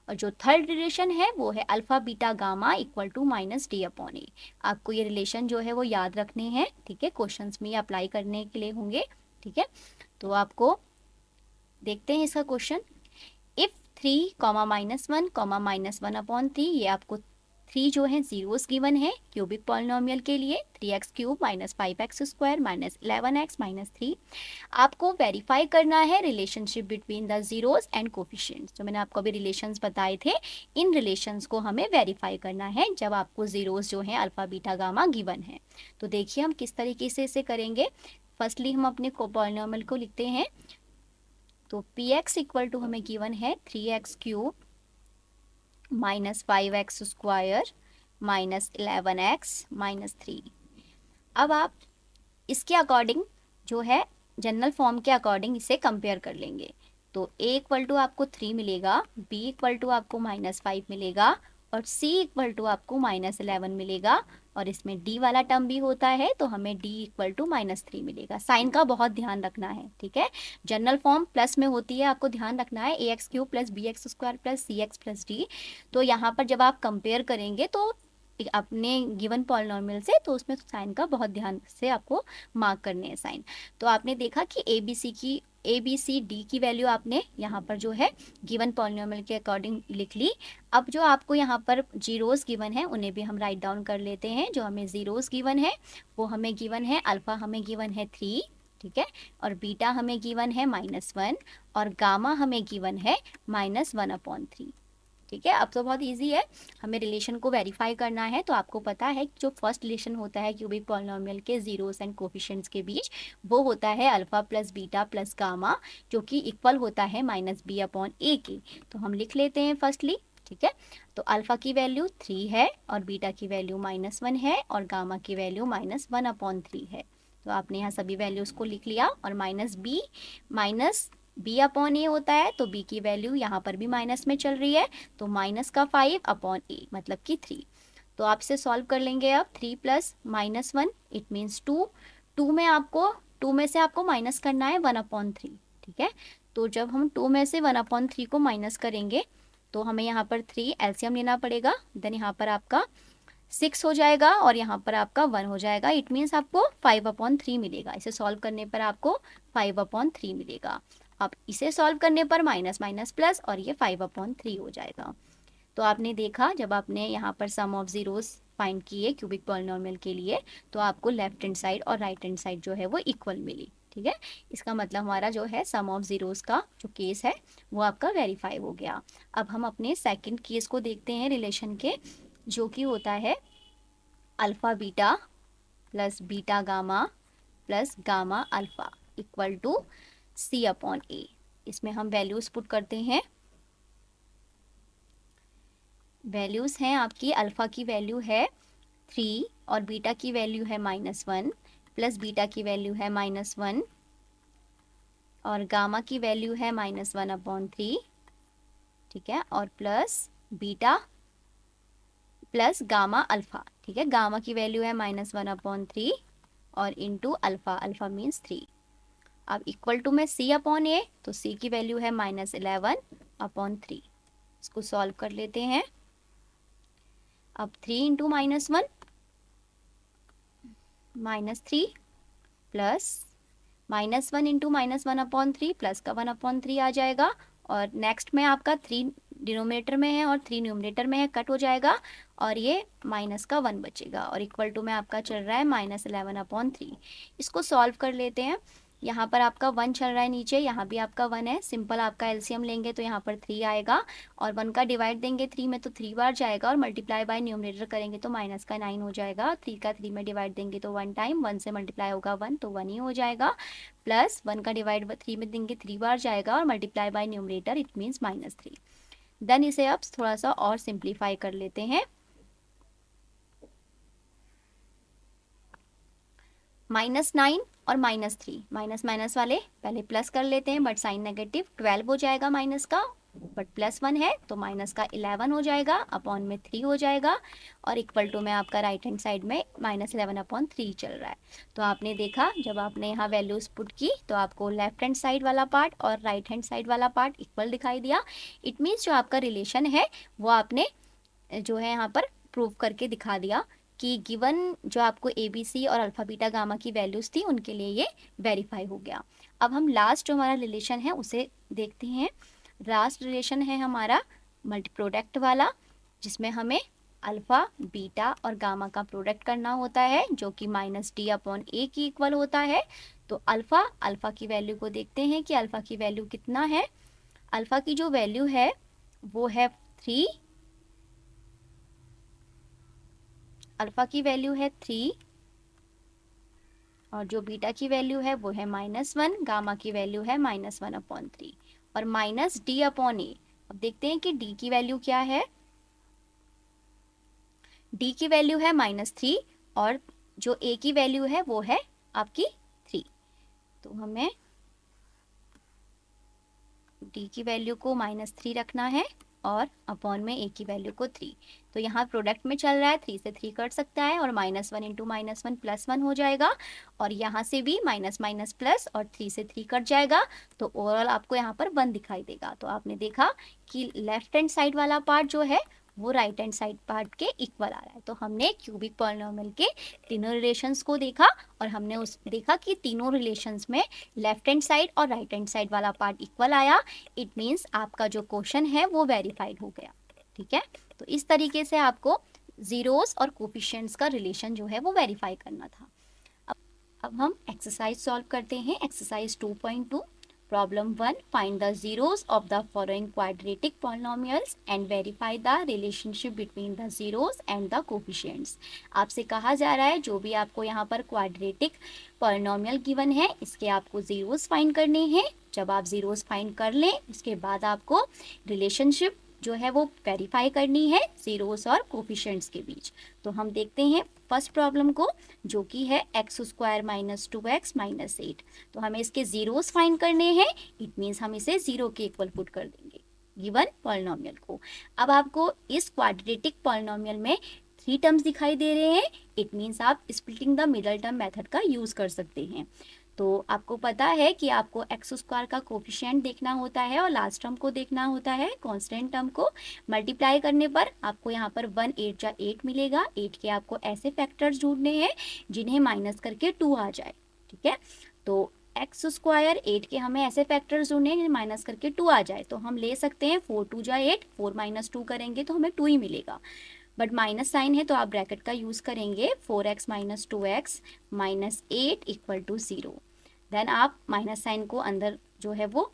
और जो थर्ड रिलेशन है वो है alpha beta gamma equal to -d/a। आपको ये रिलेशन जो है वो याद रखने हैं। ठीक है, क्वेश्चंस में अप्लाई करने के लिए होंगे। ठीक है, तो आपको देखते हैं इसका क्वेश्चन। इफ 3, -1, -1/3, ये आपको 3 जो है जीरोस गिवन है क्यूबिक पॉलिनोमियल के लिए, 3x³ minus 5x² minus 11x minus 3। आपको वेरीफाई करना है relationship between the zeros and coefficients. जो मैंने आपको अभी रिलेशंस बताए थे, इन रिलेशंस को हमें वेरीफाई करना है जब आपको जीरोस जो है अल्फा बीटा गामा गिवन है। तो देखिए हम किस तरीके से इसे करेंगे। फर्स्टली हम अपने पॉलिनोमियल को लिखते हैं, तो px इक्वल टू हमें गिवन है 3x³ minus 5x² minus 11x minus 3। अब आप इसके अकॉर्डिंग जो है जनरल फॉर्म के अकॉर्डिंग इसे कंपेयर कर लेंगे। तो a इक्वल टू आपको 3 मिलेगा, b इक्वल टू आपको -5 मिलेगा, और c इक्वल टू आपको -11 मिलेगा, और इसमें d वाला टर्म भी होता है तो हमें d इक्वल टू -3 मिलेगा। साइन का बहुत ध्यान रखना है। ठीक है, जनरल फॉर्म प्लस में होती है, आपको ध्यान रखना है ax³ plus bx² plus cx plus d। तो यहाँ पर जब आप कंपेयर करेंगे तो अपने गिवन पॉलिनोमियल से, तो उसमें साइन का बहुत ध्यान से आपको मार्क करने हैं साइन। तो आपने देखा कि ए बी सी डी की वैल्यू आपने यहाँ पर जो है गिवन पॉलिनोमियल के अकॉर्डिंग लिख ली। अब जो आपको यहाँ पर जीरोस गिवन है उन्हें भी हम राइट डाउन कर लेते हैं। जो हमें जीरोस गिवन है वो हमें गिवन है, अल्फा हमें गिवन है 3, ठीक है, और बीटा हमें गिवन है -1, और गामा हमें गिवन है -1/3, ठीक है। अब तो बहुत इजी है, हमें रिलेशन को वेरीफाई करना है। तो आपको पता है कि जो फर्स्ट रिलेशन होता है क्यूबिक पॉलिनोमियल के जीरोस एंड कोफिशिएंट्स के बीच, वो होता है alpha plus beta plus gamma, जो कि इक्वल होता है -b/a के। तो हम लिख लेते हैं फर्स्टली, ठीक है। तो अल्फा की वैल्यू 3 है और बीटा की वैल्यू -1 है और गामा की वैल्यू -1/3 है। तो आपने यहाँ सभी वैल्यूज को लिख लिया, और b/a होता है, तो b की वैल्यू यहाँ पर भी माइनस में चल रही है, तो -5/a मतलब कि 3। तो आप इसे सॉल्व कर लेंगे। अब 3 + -1 इट मीन्स 2। 2 में से आपको माइनस करना है 1/3, ठीक है। तो जब हम 2 में से 1/3 को माइनस करेंगे तो हमें यहाँ पर 3 एलसीएम लेना पड़ेगा, देन यहाँ पर आपका 6 हो जाएगा और यहाँ पर आपका 1 हो जाएगा। इट मीन्स आपको 5/3 मिलेगा। इसे सॉल्व करने पर आपको 5/3 मिलेगा। अब इसे सॉल्व करने पर माइनस माइनस प्लस, और ये 5/3 हो जाएगा। तो आपने देखा, जब आपने यहाँ पर सम ऑफ जीरोस फाइंड किए क्यूबिक पॉलिनोमियल के लिए, तो आपको लेफ्ट हैंड साइड और राइट हैंड साइड जो है वो इक्वल मिली, ठीक है। इसका मतलब हमारा जो है सम ऑफ जीरोस का जो केस है वो आपका वेरीफाई हो गया। अब हम अपने सेकंड केस को देखते हैं रिलेशन के, जो कि होता है alpha beta plus beta gamma plus gamma alpha equal to c/a। इसमें हम वैल्यूज पुट करते हैं। वैल्यूज हैं आपकी, अल्फा की वैल्यू है 3 और बीटा की वैल्यू है -1, प्लस बीटा की वैल्यू है -1 और गामा की वैल्यू है -1/3, ठीक है, और plus beta plus gamma alpha, ठीक है। गामा की वैल्यू है -1/3 और इंटू अल्फा, अल्फा मीन्स 3। अब इक्वल टू में c/a, तो c की वैल्यू है -11/3। इसको सॉल्व कर लेते हैं। अब 3 × -1 -3 प्लस -1 × -1/3 प्लस का 1/3 आ जाएगा, और नेक्स्ट में आपका 3 डिनोमिनेटर में है और 3 न्यूमरेटर में है, कट हो जाएगा और ये माइनस का 1 बचेगा, और इक्वल टू में आपका चल रहा है -11/3। इसको सॉल्व कर लेते हैं। यहाँ पर आपका 1 चल रहा है नीचे, यहाँ भी आपका 1 है। सिंपल आपका एलसीएम लेंगे तो यहाँ पर 3 आएगा, और 1 का डिवाइड देंगे 3 में तो 3 बार जाएगा, और मल्टीप्लाई बाय न्यूमरेटर करेंगे तो माइनस का 9 हो जाएगा। 3 का 3 में डिवाइड देंगे तो 1 टाइम, 1 से मल्टीप्लाई होगा 1 तो 1 ही हो जाएगा, प्लस 1 का डिवाइड 3 में देंगे 3 बार जाएगा, और multiply by numerator it means -3। Then इसे अब थोड़ा सा और सिंप्लीफाई कर लेते हैं। -9 और -3, माइनस माइनस वाले पहले प्लस कर लेते हैं, बट साइन नेगेटिव, 12 हो जाएगा माइनस का, बट +1 है तो माइनस का 11 हो जाएगा, अपॉन में 3 हो जाएगा, और इक्वल टू में आपका राइट हैंड साइड में -11/3 चल रहा है। तो आपने देखा, जब आपने यहाँ वैल्यूज पुट की तो आपको लेफ्ट हैंड साइड वाला पार्ट और राइट हैंड साइड वाला पार्ट इक्वल दिखाई दिया। इट मीन्स जो आपका रिलेशन है वो आपने जो है यहाँ पर प्रूव करके दिखा दिया कि गिवन जो आपको ABC और अल्फा बीटा गामा की वैल्यूज थी उनके लिए ये वेरीफाई हो गया। अब हम लास्ट जो हमारा रिलेशन है उसे देखते हैं। लास्ट रिलेशन है हमारा मल्टी प्रोडक्ट वाला, जिसमें हमें अल्फा बीटा और गामा का प्रोडक्ट करना होता है, जो कि -d/a की इक्वल होता है। तो अल्फा की वैल्यू को देखते हैं कि अल्फा की वैल्यू कितना है। अल्फा की जो वैल्यू है वो है 3, अल्फा की वैल्यू है 3, और जो बीटा की वैल्यू है वो है -1, गामा की वैल्यू है -1/3 और -d/a। अब देखते हैं कि d की वैल्यू क्या है। d की वैल्यू है -3 और जो a की वैल्यू है वो है आपकी 3। तो हमें d की वैल्यू को -3 रखना है और अपॉन में a की वैल्यू को 3। तो यहाँ प्रोडक्ट में चल रहा है, 3 से 3 कट सकता है और -1 × -1 +1 हो जाएगा, और यहाँ से भी माइनस माइनस प्लस और 3 से 3 कट जाएगा, तो ओवरऑल आपको यहाँ पर 1 दिखाई देगा। तो आपने देखा कि लेफ्ट हैंड साइड वाला पार्ट जो है वो राइट हैंड साइड पार्ट के इक्वल आ रहा है। तो हमने क्यूबिक पॉलिनोमियल के तीनों रिलेशंस को देखा और हमने उस देखा कि तीनों रिलेशंस में लेफ्ट हैंड साइड और राइट हैंड साइड वाला पार्ट इक्वल आया। इट मीन्स आपका जो क्वेश्चन है वो वेरीफाइड हो गया। ठीक है, तो इस तरीके से आपको जीरोस और कोफिशिएंट्स का रिलेशन जो है वो वेरीफाई करना था। अब हम एक्सरसाइज सॉल्व करते हैं। Exercise 2.2 problem 1, find the zeros of the following quadratic polynomials and verify the relationship between the zeros and the coefficients. आपसे कहा जा रहा है जो भी आपको यहाँ पर क्वाड्रेटिक पॉलिनोमियल गिवन है इसके आपको जीरोस फाइंड करने हैं। जब आप जीरोस फाइंड कर लें उसके बाद आपको रिलेशनशिप जो है वो वेरीफाई करनी है जीरोस और कोफिशिएंट्स के बीच। तो हम देखते हैं फर्स्ट प्रॉब्लम को, जो कि है x square minus 2x minus 8। तो हमें इसके जीरोस फाइंड करने हैं। इट मीन्स हम इसे जीरो के इक्वल पुट कर देंगे गिवन पॉलिनोमियल को। अब आपको इस क्वाड्रेटिक पॉलिनोमियल में 3 टर्म्स दिखाई दे रहे हैं। इट मीन्स आप splitting the middle term method का यूज कर सकते हैं। तो आपको पता है कि आपको एक्स स्क्वायर का कोफिशिएंट देखना होता है और लास्ट टर्म को देखना होता है। कांस्टेंट टर्म को मल्टीप्लाई करने पर आपको यहाँ पर 1 8 जा 8 मिलेगा। 8 के आपको ऐसे फैक्टर्स ढूंढने हैं जिन्हें माइनस करके 2 आ जाए। ठीक है, तो एक्स स्क्वायर 8 के हमें ऐसे फैक्टर्स ढूंढने हैं माइनस करके 2 आ जाए। तो हम ले सकते हैं 4 2 जा 8, 4 माइनस 2 करेंगे तो हमें 2 ही मिलेगा। बट माइनस साइन है तो आप ब्रैकेट का यूज करेंगे। 4x minus 2x minus 8 equal to 0। Then आप माइनस साइन को अंदर जो है वो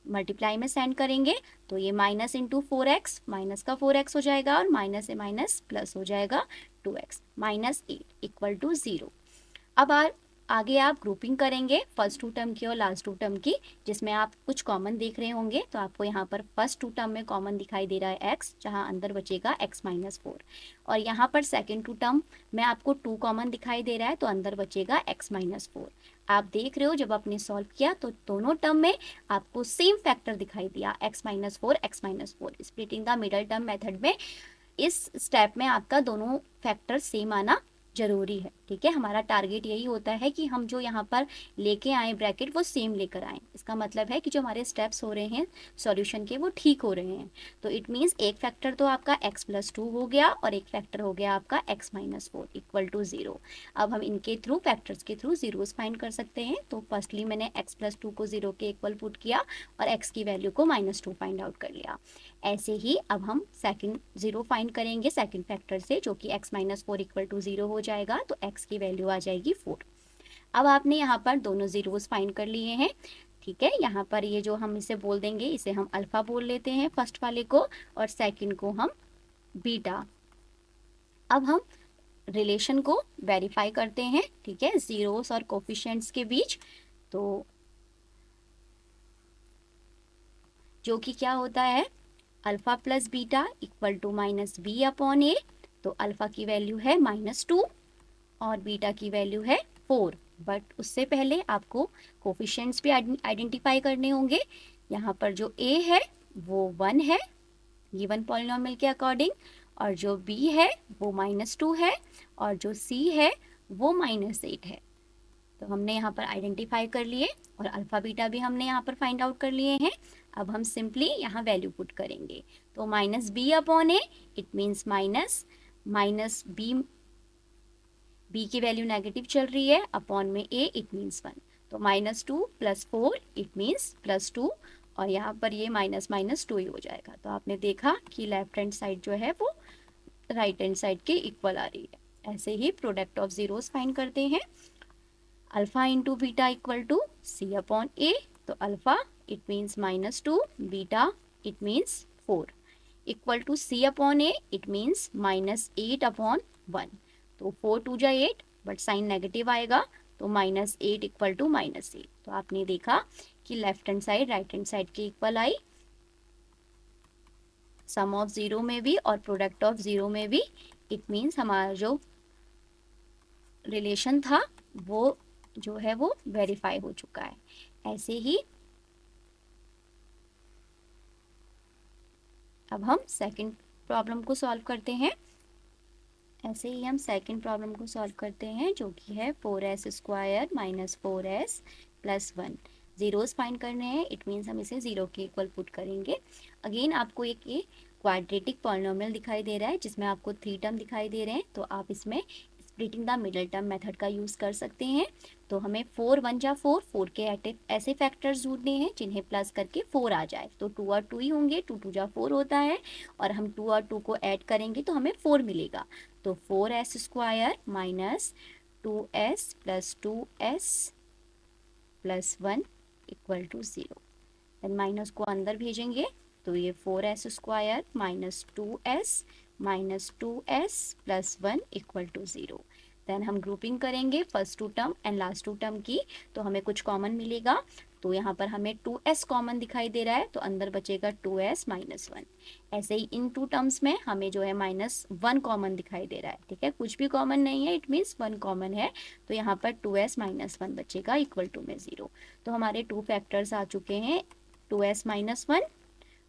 मल्टीप्लाई में सेंड करेंगे तो ये माइनस इंटू 4x, माइनस का 4x हो जाएगा और माइनस से माइनस प्लस हो जाएगा 2x माइनस 8 इक्वल टू 0। अब आगे आप ग्रुपिंग करेंगे फर्स्ट 2 टर्म की और लास्ट 2 टर्म की, जिसमें आप कुछ कॉमन देख रहे होंगे। तो आपको यहाँ पर फर्स्ट 2 टर्म में कॉमन दिखाई दे रहा है x, जहाँ अंदर बचेगा x माइनस 4। और यहाँ पर सेकेंड 2 टर्म में आपको 2 कॉमन दिखाई दे रहा है तो अंदर बचेगा x माइनस 4। आप देख रहे हो जब आपने सॉल्व किया तो दोनों टर्म में आपको सेम फैक्टर दिखाई दिया x minus 4 x minus 4। Splitting the middle term method में इस स्टेप में आपका दोनों फैक्टर सेम आना जरूरी है। ठीक है, हमारा टारगेट यही होता है कि हम जो यहाँ पर लेके आए ब्रैकेट वो सेम लेकर आए। इसका मतलब है कि जो हमारे स्टेप्स हो रहे हैं सॉल्यूशन के वो ठीक हो रहे हैं। तो इट मीन्स एक फैक्टर तो आपका x प्लस 2 हो गया और एक फैक्टर हो गया आपका x माइनस 4 इक्वल टू 0। अब हम इनके थ्रू फैक्टर्स के थ्रू जीरोस फाइंड कर सकते हैं। तो फर्स्टली मैंने x प्लस 2 को 0 के इक्वल पुट किया और x की वैल्यू को माइनस 2 फाइंड आउट कर लिया। ऐसे ही अब हम सेकंड 0 फाइंड करेंगे सेकंड फैक्टर से, जो कि x माइनस 4 इक्वल टू 0 हो जाएगा। तो x की वैल्यू आ जाएगी 4। अब आपने यहाँ पर दोनों जीरोस फाइंड कर लिए हैं। ठीक है, यहाँ पर ये जो हम इसे बोल देंगे इसे हम अल्फा बोल लेते हैं फर्स्ट वाले को और सेकंड को हम बीटा। अब हम रिलेशन को वेरीफाई करते हैं। ठीक है, जीरोस और कोफिशिएंट्स के बीच। तो जो कि क्या होता है alpha plus beta equal to minus B upon A. तो अल्फा की वैल्यू है माइनस 2 और बीटा की वैल्यू है 4। बट उससे पहले आपको कोफिशिएंट्स भी आइडेंटिफाई करने होंगे। यहाँ पर जो a है वो 1 है गिवन पॉलिनोमियल के अकॉर्डिंग, और जो b है वो माइनस 2 है और जो c है वो माइनस 8 है। तो हमने यहाँ पर आइडेंटिफाई कर लिए और अल्फा बीटा भी हमने यहाँ पर फाइंड आउट कर लिए हैं। अब हम सिंपली यहाँ वैल्यू पुट करेंगे। तो minus B upon A it means minus B की वैल्यू नेगेटिव चल रही है अपॉन में ए इट मीन्स 1। तो minus 2 plus 4 it means plus 2 और यहाँ पर ये माइनस माइनस 2 ही हो जाएगा। तो आपने देखा कि लेफ्ट हैंड साइड जो है वो राइट हैंड साइड के इक्वल आ रही है। ऐसे ही प्रोडक्ट ऑफ जीरोस फाइंड करते हैं। Alpha into beta equal to C upon A. तो alpha it means minus 2, beta it means 4 equal to C upon A it means minus 8 upon 1। तो 4 2 जा 8 बट साइन नेगेटिव आएगा तो minus 8 equal to minus 8। तो आपने देखा कि left hand side right hand side के इक्वल आई सम ऑफ जीरो में भी और प्रोडक्ट ऑफ जीरो में भी। इट मीन्स हमारा जो रिलेशन था वो जो है वो वेरीफाई हो चुका है। ऐसे ही अब हम सेकंड प्रॉब्लम को सॉल्व करते हैं। ऐसे ही हम सेकंड प्रॉब्लम को सॉल्व करते हैं, जो कि है 4s square minus 4s plus 1। Zeros find करने हैं। इट मीन्स हम इसे 0 के इक्वल पुट करेंगे। अगेन आपको एक ये क्वाड्रेटिक पॉलिनोमियल दिखाई दे रहा है जिसमें आपको 3 टर्म दिखाई दे रहे हैं, तो आप इसमें splitting the middle term method का यूज़ कर सकते हैं। तो हमें 4 1 जा 4, 4 के ऐसे फैक्टर्स ढूंढने हैं जिन्हें प्लस करके 4 आ जाए। तो 2 और 2 ही होंगे, 2 2 जा 4 होता है, और हम 2 और 2 को ऐड करेंगे तो हमें 4 मिलेगा। तो 4s square minus 2s plus 2s plus 1 equal to 0। Then minus को अंदर भेजेंगे तो ये 4s square minus 2s minus 2s plus 1 equal to 0। Then हम ग्रुपिंग करेंगे first two term and last two term की, तो हमें कुछ कॉमन मिलेगा। तो यहाँ पर हमें 2s कॉमन दिखाई दे रहा है, तो अंदर बचेगा 2s माइनस 1। ऐसे ही इन टू टर्म्स में हमें जो है माइनस 1 कॉमन दिखाई दे रहा है, ठीक है, कुछ भी कॉमन नहीं है, इट मीन्स 1 कॉमन है। तो यहाँ पर 2s माइनस 1 बचेगा इक्वल टू में 0। तो हमारे 2 फैक्टर्स आ चुके हैं, 2s माइनस 1,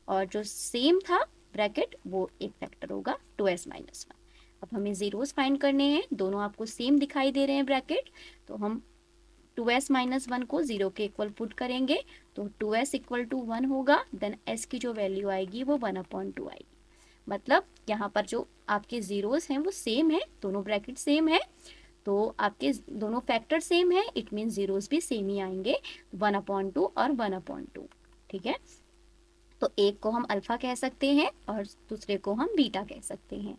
और जो सेम था ब्रैकेट वो एक फैक्टर होगा 2s माइनस 1। अब हमें जीरोस फाइंड करने हैं, दोनों आपको सेम दिखाई दे रहे हैं ब्रैकेट, तो हम 2s माइनस 1 को 0 के इक्वल पुट करेंगे, तो 2s इक्वल टू 1 होगा। देन s की जो वैल्यू आएगी वो 1/2 आएगी। मतलब यहाँ पर जो आपके जीरोस हैं वो सेम है, दोनों ब्रैकेट सेम है, तो आपके दोनों फैक्टर सेम है, इट मीन जीरोस भी सेम ही आएंगे, 1/2 और 1/2, ठीक है। तो एक को हम अल्फा कह सकते हैं और दूसरे को हम बीटा कह सकते हैं।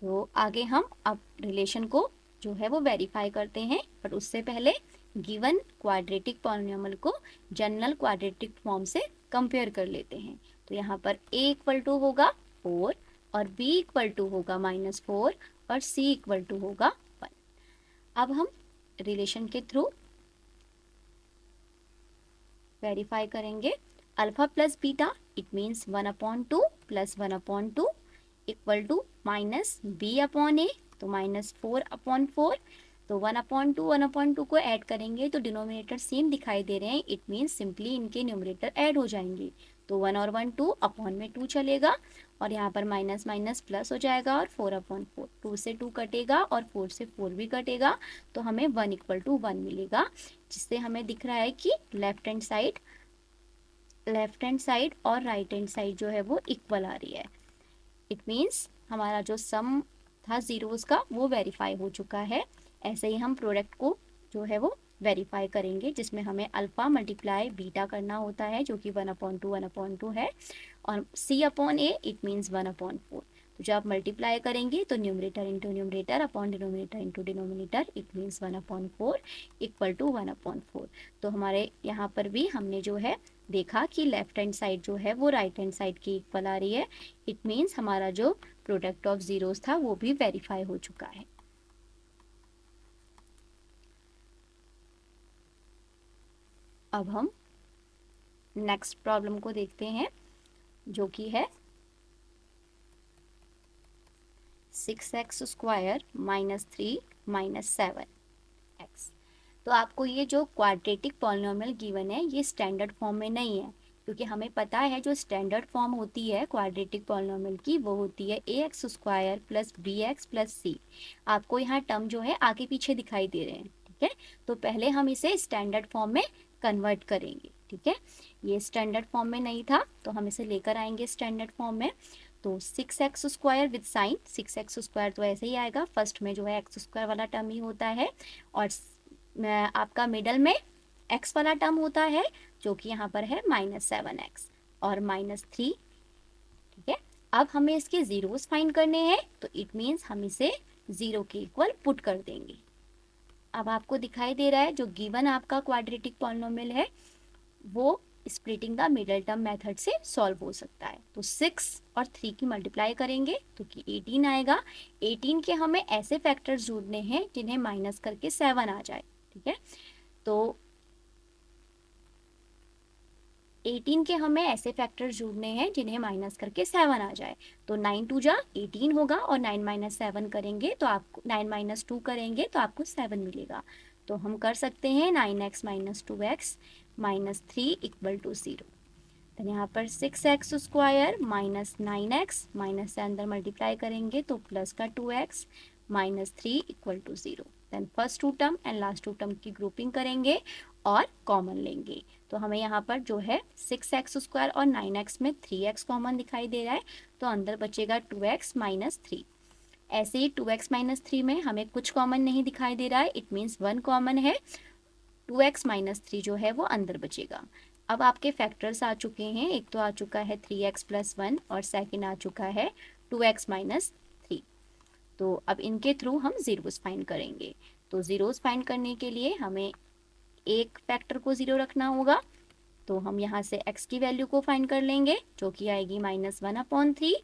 तो आगे हम अब रिलेशन को जो है वो वेरीफाई करते हैं, बट उससे पहले गिवन क्वाड्रेटिक पॉलिनोमियल को जनरल क्वाड्रेटिक फॉर्म से कंपेयर कर लेते हैं। तो यहाँ पर a इक्वल टू होगा 4 और b इक्वल टू होगा -4 और c इक्वल टू होगा 1। अब हम रिलेशन के थ्रू वेरीफाई करेंगे। Alpha plus beta it means 1/2 plus 1/2 equal to minus b/a, तो -4/4। तो 1/2 1/2 को ऐड करेंगे तो डिनोमिनेटर सेम दिखाई दे रहे हैं, इट मीन्स सिंपली इनके न्यूमरेटर ऐड हो जाएंगे। तो 1 और 1 2 अपॉन में 2 चलेगा, और यहाँ पर माइनस माइनस प्लस हो जाएगा, और 4/4, 2 से 2 कटेगा और 4 से 4 भी कटेगा, तो हमें 1 इक्वल टू 1 मिलेगा, जिससे हमें दिख रहा है कि लेफ्ट हैंड साइड और राइट हैंड साइड जो है वो इक्वल आ रही है। इट मीन्स हमारा जो सम था जीरोस का वो वेरीफाई हो चुका है। ऐसे ही हम प्रोडक्ट को जो है वो वेरीफाई करेंगे, जिसमें हमें अल्फा मल्टीप्लाई बीटा करना होता है जो कि 1/2 है, और c/a इट मीन्स 1/4। तो जब आप मल्टीप्लाई करेंगे तो numerator into numerator upon denominator into denominator, it means 1/4 equal to 1/4। तो हमारे यहाँ पर भी हमने जो है देखा कि लेफ्ट हैंड साइड जो है वो राइट हैंड साइड की इक्वल आ रही है, इट मीन्स हमारा जो प्रोडक्ट ऑफ जीरोस था वो भी वेरीफाई हो चुका है। अब हम नेक्स्ट प्रॉब्लम को देखते हैं, जो कि है 6x square minus 3 minus 7x। तो आपको ये जो क्वाड्रेटिक पॉलिनोमियल गिवन है ये स्टैंडर्ड फॉर्म में नहीं है, क्योंकि हमें पता है जो स्टैंडर्ड फॉर्म होती है क्वाड्रेटिक पॉलिनोमियल की वो होती है ax square plus bx plus c। आपको यहाँ टर्म जो है आगे पीछे दिखाई दे रहे हैं, ठीक है। तो पहले हम इसे स्टैंडर्ड फॉर्म में कन्वर्ट करेंगे, ठीक है। ये स्टैंडर्ड फॉर्म में नहीं था तो हम इसे लेकर आएंगे स्टैंडर्ड फॉर्म में। तो 6x square with sign, 6x square तो ऐसे ही आएगा, फर्स्ट में जो है एक्स स्क्वायर वाला टर्म ही होता है, और आपका मिडल में x वाला टर्म होता है जो कि यहाँ पर है -7x और -3, ठीक है। अब हमें इसके जीरोस फाइंड करने हैं, तो इट मीन्स हम इसे 0 के इक्वल पुट कर देंगे। अब आपको दिखाई दे रहा है जो गिवन आपका क्वाड्रेटिक पॉलिनोमियल है वो splitting the middle term method से सॉल्व हो सकता है। तो 6 और 3 की मल्टीप्लाई करेंगे तो कि 18 आएगा। 18 के हमें ऐसे फैक्टर्स ढूंढने हैं जिन्हें माइनस करके 7 आ जाए, ठीक है। तो 18 के हमें ऐसे फैक्टर्स ढूंढने हैं जिन्हें माइनस करके 7 आ जाए। तो 9 2 जा 18 होगा, और 9 माइनस 7 करेंगे तो आपको 9 माइनस 2 करेंगे तो आपको 7 मिलेगा। तो हम कर सकते हैं 9x minus 2x minus 3 equal to 0। तो यहाँ पर 6x square minus 9x minus से अंदर मल्टीप्लाई करेंगे तो प्लस का 2x minus 3 equal to 0। Then first two term and last two term की ग्रुपिंग करेंगे और कॉमन लेंगे। तो हमें यहाँ पर जो है 6x² और 9x में 3x कॉमन दिखाई दे रहा है, तो अंदर बचेगा 2x माइनस 3। ऐसे ही 2x माइनस 3 में हमें कुछ कॉमन नहीं दिखाई दे रहा है, इट मीन्स 1 कॉमन है, 2x माइनस 3 जो है वो अंदर बचेगा। अब आपके फैक्टर्स आ चुके हैं, एक तो आ चुका है 3x प्लस 1 और सेकेंड आ चुका है 2x माइनस 3। तो अब इनके थ्रू हम जीरोस फाइंड करेंगे। तो जीरोस फाइंड करने के लिए हमें एक फैक्टर को जीरो रखना होगा, तो हम यहाँ से x की वैल्यू को फाइंड कर लेंगे जो कि आएगी -1/3।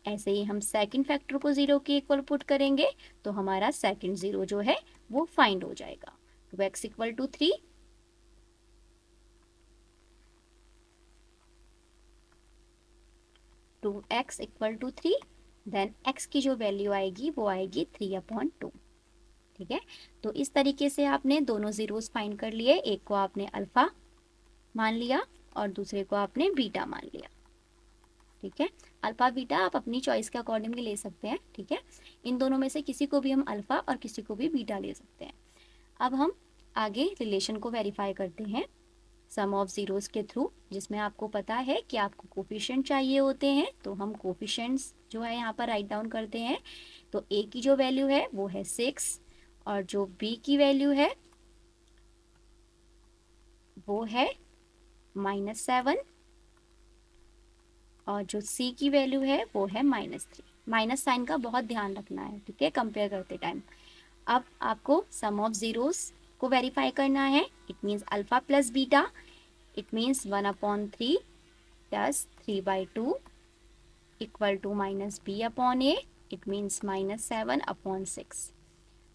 ऐसे ही हम सेकंड फैक्टर को जीरो के इक्वल पुट करेंगे तो हमारा सेकंड जीरो जो है वो फाइंड हो जाएगा। 2x equal to 3, 2x equal to 3, then x की जो वैल्यू आएगी वो आएगी 3/2। ठीक है, तो इस तरीके से आपने दोनों जीरोस फाइंड कर लिए, एक को आपने अल्फा मान लिया और दूसरे को आपने बीटा मान लिया। ठीक है, अल्फा बीटा आप अपनी चॉइस के अकॉर्डिंग ले सकते हैं। ठीक है, इन दोनों में से किसी को भी हम अल्फा और किसी को भी बीटा ले सकते हैं। अब हम आगे रिलेशन को वेरीफाई करते हैं सम ऑफ जीरोस के थ्रू, जिसमें आपको पता है कि आपको कोफिशिएंट चाहिए होते हैं, तो हम कोफिशिएंट्स जो है यहाँ पर राइट डाउन करते हैं। तो a की जो वैल्यू है वो है 6 और जो b की वैल्यू है वो है -7 और जो c की वैल्यू है वो है -3। माइनस साइन का बहुत ध्यान रखना है, ठीक है, कंपेयर करते टाइम। अब आपको सम ऑफ जीरोस को वेरीफाई करना है, it means alpha plus beta, it means 1/3 plus 3/2 equal to -b/a, it means -7/6।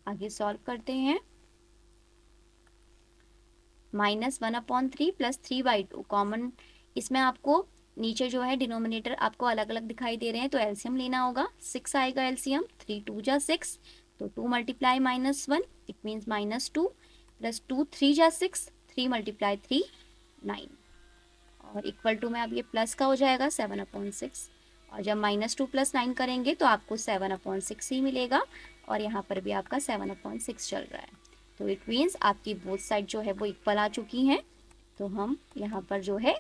आगे सॉल्व करते हैं। -1/3 प्लस 3/2 कॉमन, इसमें आपको नीचे जो है डिनोमिनेटर आपको अलग अलग दिखाई दे रहे हैं, तो एलसीएम लेना होगा। 6 आएगा एलसीएम, 3 2 जा 6, तो 2 मल्टीप्लाई -1 इट मीन्स -2 प्लस 2 3 जा 6, 3 मल्टीप्लाई 3 9 और इक्वल टू में अब ये प्लस का हो जाएगा 7/6। और जब -2 प्लस 9 करेंगे तो आपको 7/6 ही मिलेगा और यहाँ पर भी आपका 7/6 चल रहा है। तो इट मीन्स आपकी बोथ साइड जो है वो इक्वल आ चुकी हैं। तो हम यहाँ पर जो है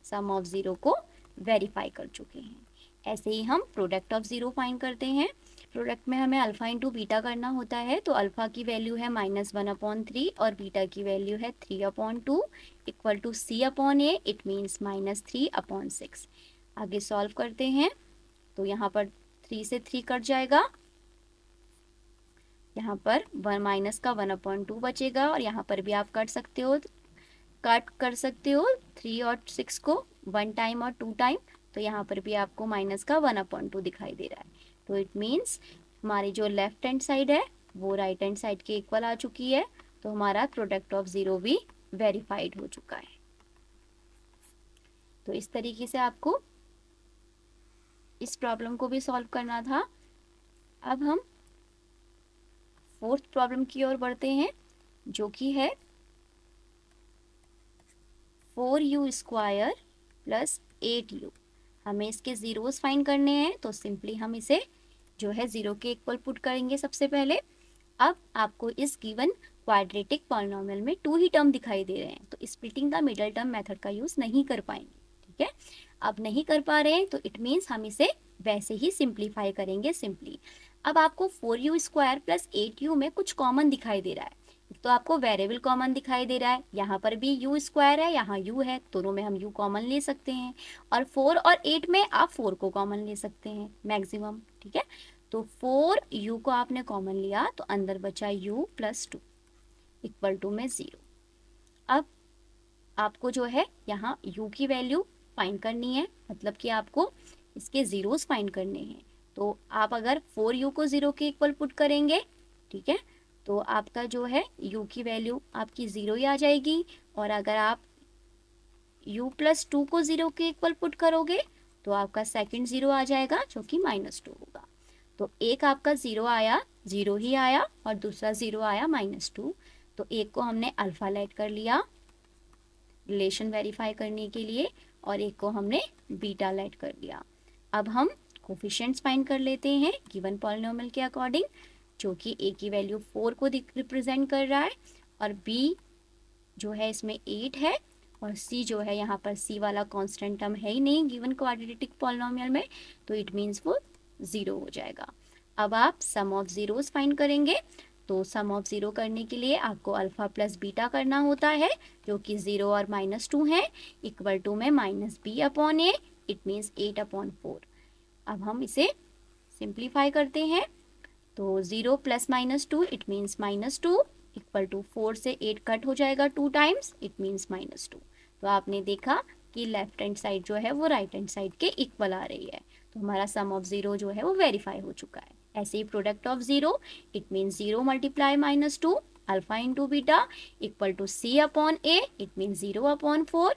सम ऑफ ज़ीरो को वेरीफाई कर चुके हैं। ऐसे ही हम प्रोडक्ट ऑफ ज़ीरो फाइंड करते हैं। प्रोडक्ट में हमें अल्फा इंटू बीटा करना होता है, तो अल्फा की वैल्यू है -1/3 और बीटा की वैल्यू है 3/2 equal to c/a, it means -3/6। आगे सॉल्व करते हैं, तो यहाँ पर 3 से 3 कट जाएगा, यहाँ पर 1 बचेगा और यहाँ पर भी आप कट कर सकते हो 3 और 6 को 1 टाइम और 2 टाइम, तो यहाँ पर भी आपको -1/2 दिखाई दे रहा है। तो इट मीन्स हमारी जो लेफ्ट हैंड साइड है वो राइट हैंड साइड के इक्वल आ चुकी है, तो हमारा प्रोडक्ट ऑफ ज़ीरो भी वेरीफाइड हो चुका है। तो इस तरीके से आपको इस प्रॉब्लम को भी सॉल्व करना था। अब हम फोर्थ प्रॉब्लम की ओर बढ़ते हैं, जो कि है 4u² प्लस 8u। हमें इसके जीरोस फाइंड करने हैं, तो सिंपली हम इसे जो है जीरो के इक्वल पुट करेंगे सबसे पहले। अब आपको इस गिवन क्वाड्रेटिक पॉलिनोमियल में 2 ही टर्म दिखाई दे रहे हैं, तो splitting the middle term method का यूज नहीं कर पाएंगे। ठीक है, अब नहीं कर पा रहे हैं तो इट मीन्स हम इसे वैसे ही सिंप्लीफाई करेंगे सिंपली। अब आपको 4u² प्लस 8u में कुछ कॉमन दिखाई दे रहा है, तो आपको वेरिएबल कॉमन दिखाई दे रहा है, यहाँ पर भी u² है, यहाँ u है, दोनों में हम u कॉमन ले सकते हैं, और 4 और 8 में आप 4 को कॉमन ले सकते हैं मैक्सिमम। ठीक है, तो 4u को आपने कॉमन लिया तो अंदर बचा u प्लस 2 इक्वल टू में 0। अब आपको जो है यहाँ u की वैल्यू फाइंड करनी है, मतलब कि आपको इसके जीरोस फाइंड करने हैं। तो आप अगर 4u को 0 के इक्वल पुट करेंगे, ठीक है, तो आपका जो है u की वैल्यू आपकी 0 ही आ जाएगी, और अगर आप u प्लस 2 को 0 के इक्वल पुट करोगे तो आपका सेकंड 0 आ जाएगा जो कि -2 होगा। तो एक आपका 0 आया, 0 ही आया, और दूसरा 0 आया -2, तो एक को हमने अल्फा लेट कर लिया रिलेशन वेरीफाई करने के लिए, और एक को हमने बीटा लेट कर लिया। अब हम कोफिशिएंट्स फाइंड कर लेते हैं गिवन पॉलिनोमियल के अकॉर्डिंग। जो कि a की वैल्यू 4 को रिप्रेजेंट कर रहा है, और b जो है इसमें 8 है, और c जो है यहाँ पर c वाला कांस्टेंट टर्म है ही नहीं गिवन क्वाड्रेटिक पॉलिनोमियल में, तो इट मीन्स वो 0 हो जाएगा। अब आप सम ऑफ जीरोस फाइंड करेंगे, तो सम ऑफ जीरो करने के लिए आपको अल्फा प्लस बीटा करना होता है, जो कि 0 और -2 है, इक्वल टू में -b/a, इट मीन्स 8/4। अब हम इसे सिंप्लीफाई करते हैं, तो 0 + -2 इट मीन्स -2, इक्वल टू 4 से 8 कट हो जाएगा 2 टाइम्स, इट मीन्स -2। तो आपने देखा कि लेफ्ट हैंड साइड जो है वो राइट हैंड साइड के इक्वल आ रही है, तो हमारा सम ऑफ जीरो जो है वो वेरीफाई हो चुका है। ऐसे ही product of zero, it means 0 × -2 alpha into beta equal to c/a, it means 0/4।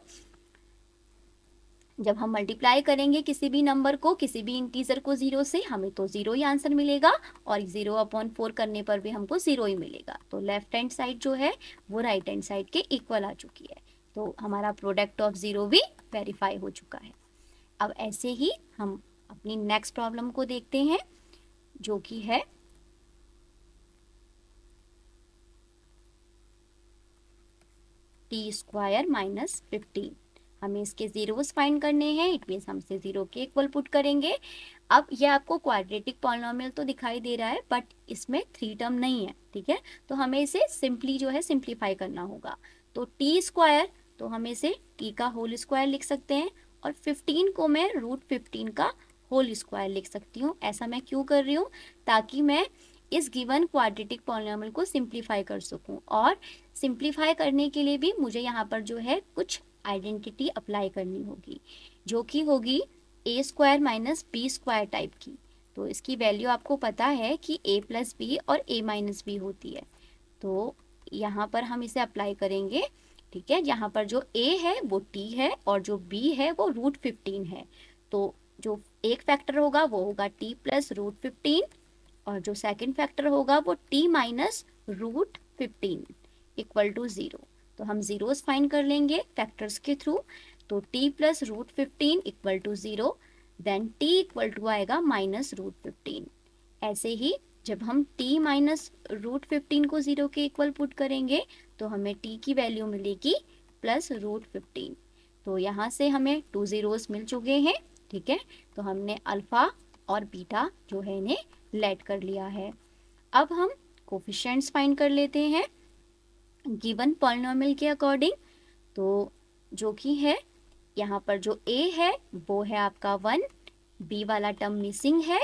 जब हम मल्टीप्लाई करेंगे किसी भी नंबर को, किसी भी इंटीजर को 0 से, हमें तो 0 ही आंसर मिलेगा, और 0/4 करने पर भी हमको 0 ही मिलेगा। तो लेफ्ट हैंड साइड जो है वो राइट हैंड साइड के इक्वल आ चुकी है, तो हमारा प्रोडक्ट ऑफ जीरो भी वेरीफाई हो चुका है। अब ऐसे ही हम अपनी नेक्स्ट प्रॉब्लम को देखते हैं, जो कि है t² - 15। हमें इसके जीरोस फाइंड करने हैं, इट मीन्स हम इसे 0 के इक्वल पुट करेंगे। अब ये आपको क्वाड्रेटिक पॉलिनोमियल तो दिखाई दे रहा है, बट इसमें 3 टर्म नहीं है, ठीक है, तो हमें इसे सिंपली जो है सिंप्लीफाई करना होगा। तो t², तो हम इसे t का होल स्क्वायर लिख सकते हैं, और 15 को मैं √15 का होल स्क्वायर लिख सकती हूँ। ऐसा मैं क्यों कर रही हूँ, ताकि मैं इस गिवन क्वाड्रेटिक पॉलिनोमियल को सिंप्लीफाई कर सकूं, और सिंप्लीफाई करने के लिए भी मुझे यहाँ पर जो है कुछ आइडेंटिटी अप्लाई करनी होगी, जो कि होगी a² - b² टाइप की। तो इसकी वैल्यू आपको पता है कि a + b और a - b होती है, तो यहाँ पर हम इसे अप्लाई करेंगे, ठीक है। यहाँ पर जो a है वो t है, और जो b है वो √15 है, तो जो एक फैक्टर होगा वो होगा t + √15, और जो सेकंड फैक्टर होगा वो t - √15 इक्वल टू 0। तो हम जीरोस फाइंड कर लेंगे फैक्टर्स के थ्रू, तो t + √15 equal to 0, then t equal to आएगा -√15। ऐसे ही जब हम t - √15 को 0 के इक्वल पुट करेंगे, तो हमें t की वैल्यू मिलेगी +√15। तो यहाँ से हमें 2 जीरोस मिल चुके हैं, ठीक है। तो हमने अल्फा और बीटा जो है इन्हें लेट कर लिया है। अब हम कोफिशिएंट्स फाइंड कर लेते हैं गिवन पॉलिनोमियल के अकॉर्डिंग, तो जो कि है यहाँ पर जो a है वो है आपका 1, b वाला टर्म मिसिंग है,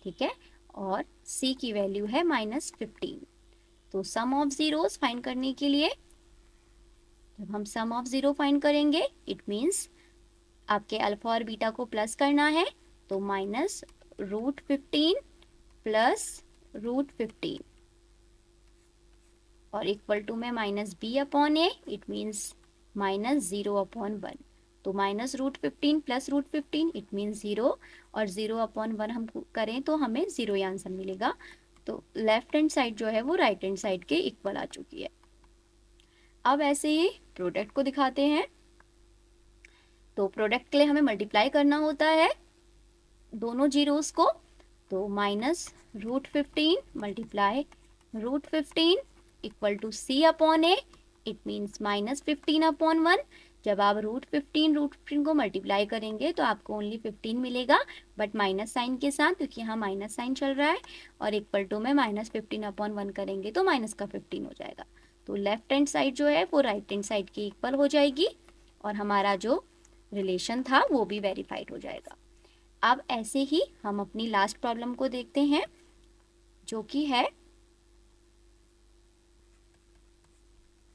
ठीक है, और c की वैल्यू है -15। तो सम ऑफ जीरोस फाइंड करने के लिए जब हम सम ऑफ जीरो फाइंड करेंगे, इट मीन्स आपके अल्फा और बीटा को प्लस करना है, तो -√15 + √15 और इक्वल टू में -b/a, इट मीन्स -0/1। तो -√15 + √15 इट मीन्स 0, और 0/1 हम करें तो हमें 0 ही आंसर मिलेगा। तो लेफ्ट हैंड साइड जो है वो राइट हैंड साइड के इक्वल आ चुकी है। अब ऐसे ही प्रोडक्ट को दिखाते हैं, तो प्रोडक्ट के लिए हमें मल्टीप्लाई करना होता है दोनों जीरोस को, तो -√15 × √15 equal to c/a, it means -15/1। जब आप √15 को मल्टीप्लाई करेंगे तो आपको ओनली 15 मिलेगा, बट माइनस साइन के साथ, क्योंकि यहाँ माइनस साइन चल रहा है, और इक्वल टू में -15/1 करेंगे तो माइनस का 15 हो जाएगा। तो लेफ्ट हैंड साइड जो है वो राइट हैंड साइड के इक्वल हो जाएगी, और हमारा जो रिलेशन था वो भी वेरीफाइड हो जाएगा। अब ऐसे ही हम अपनी लास्ट प्रॉब्लम को देखते हैं, जो कि है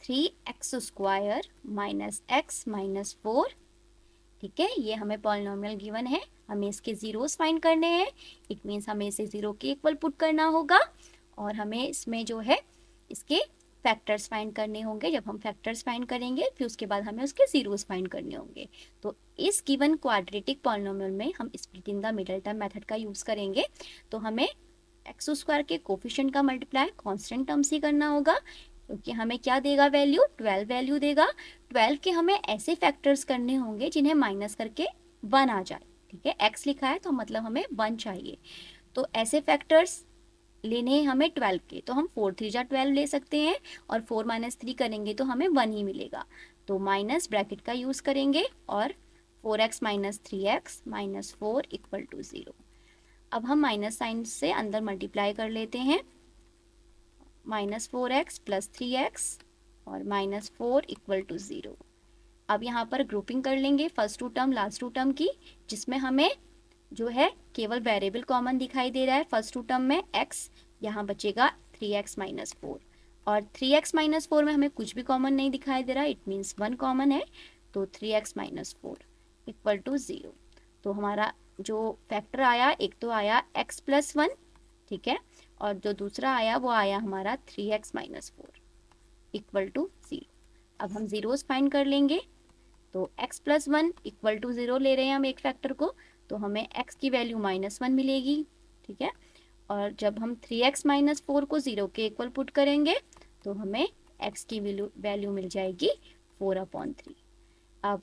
3x² - x - 4, ठीक है। ये हमें पॉलिनोमियल गिवन है, हमें इसके जीरोस फाइंड करने हैं, इट मीन्स हमें इसे 0 के इक्वल पुट करना होगा, और हमें इसमें जो है इसके फैक्टर्स फाइंड करने होंगे। जब हम फैक्टर्स फाइंड करेंगे फिर उसके बाद हमें उसके जीरोस फाइंड करने होंगे। तो इस गिवन क्वाड्रेटिक पॉलिनोमियल में हम split in the middle term method का यूज करेंगे, तो हमें x² के कोफिशिएंट का मल्टीप्लाई कांस्टेंट टर्म से करना होगा, क्योंकि हमें क्या देगा वैल्यू, 12 वैल्यू देगा। 12 के हमें ऐसे फैक्टर्स करने होंगे जिन्हें माइनस करके 1 आ जाए, ठीक है। x लिखा है तो मतलब हमें 1 चाहिए, तो ऐसे फैक्टर्स लेने हैं हमें 12 के, तो हम 4 3 जा 12 ले सकते हैं, और 4 माइनस 3 करेंगे तो हमें 1 ही मिलेगा। तो माइनस ब्रैकेट का यूज़ करेंगे और 4x minus 3x minus 4 equal to 0। अब हम माइनस साइन से अंदर मल्टीप्लाई कर लेते हैं, माइनस 4x प्लस 3x और माइनस 4 इक्वल टू 0। अब यहाँ पर ग्रुपिंग कर लेंगे first two term last two term की, जिसमें हमें जो है केवल वेरिएबल कॉमन दिखाई दे रहा है फर्स्ट टू टर्म में x, यहाँ बचेगा 3x माइनस 4, और 3x माइनस 4 में हमें कुछ भी कॉमन नहीं दिखाई दे रहा, इट मीन्स 1 कॉमन है, तो 3x माइनस 4 इक्वल टू 0। तो हमारा जो फैक्टर आया, एक तो आया x प्लस 1, ठीक है, और जो दूसरा आया वो आया हमारा 3x माइनस 4 इक्वल टू 0। अब हम जीरोस फाइंड कर लेंगे, तो x प्लस 1 इक्वल टू 0 ले रहे हैं हम एक फैक्टर को, तो हमें x की वैल्यू माइनस 1 मिलेगी, ठीक है, और जब हम 3x माइनस 4 को 0 के इक्वल पुट करेंगे तो हमें x की वैल्यू मिल जाएगी 4/3। अब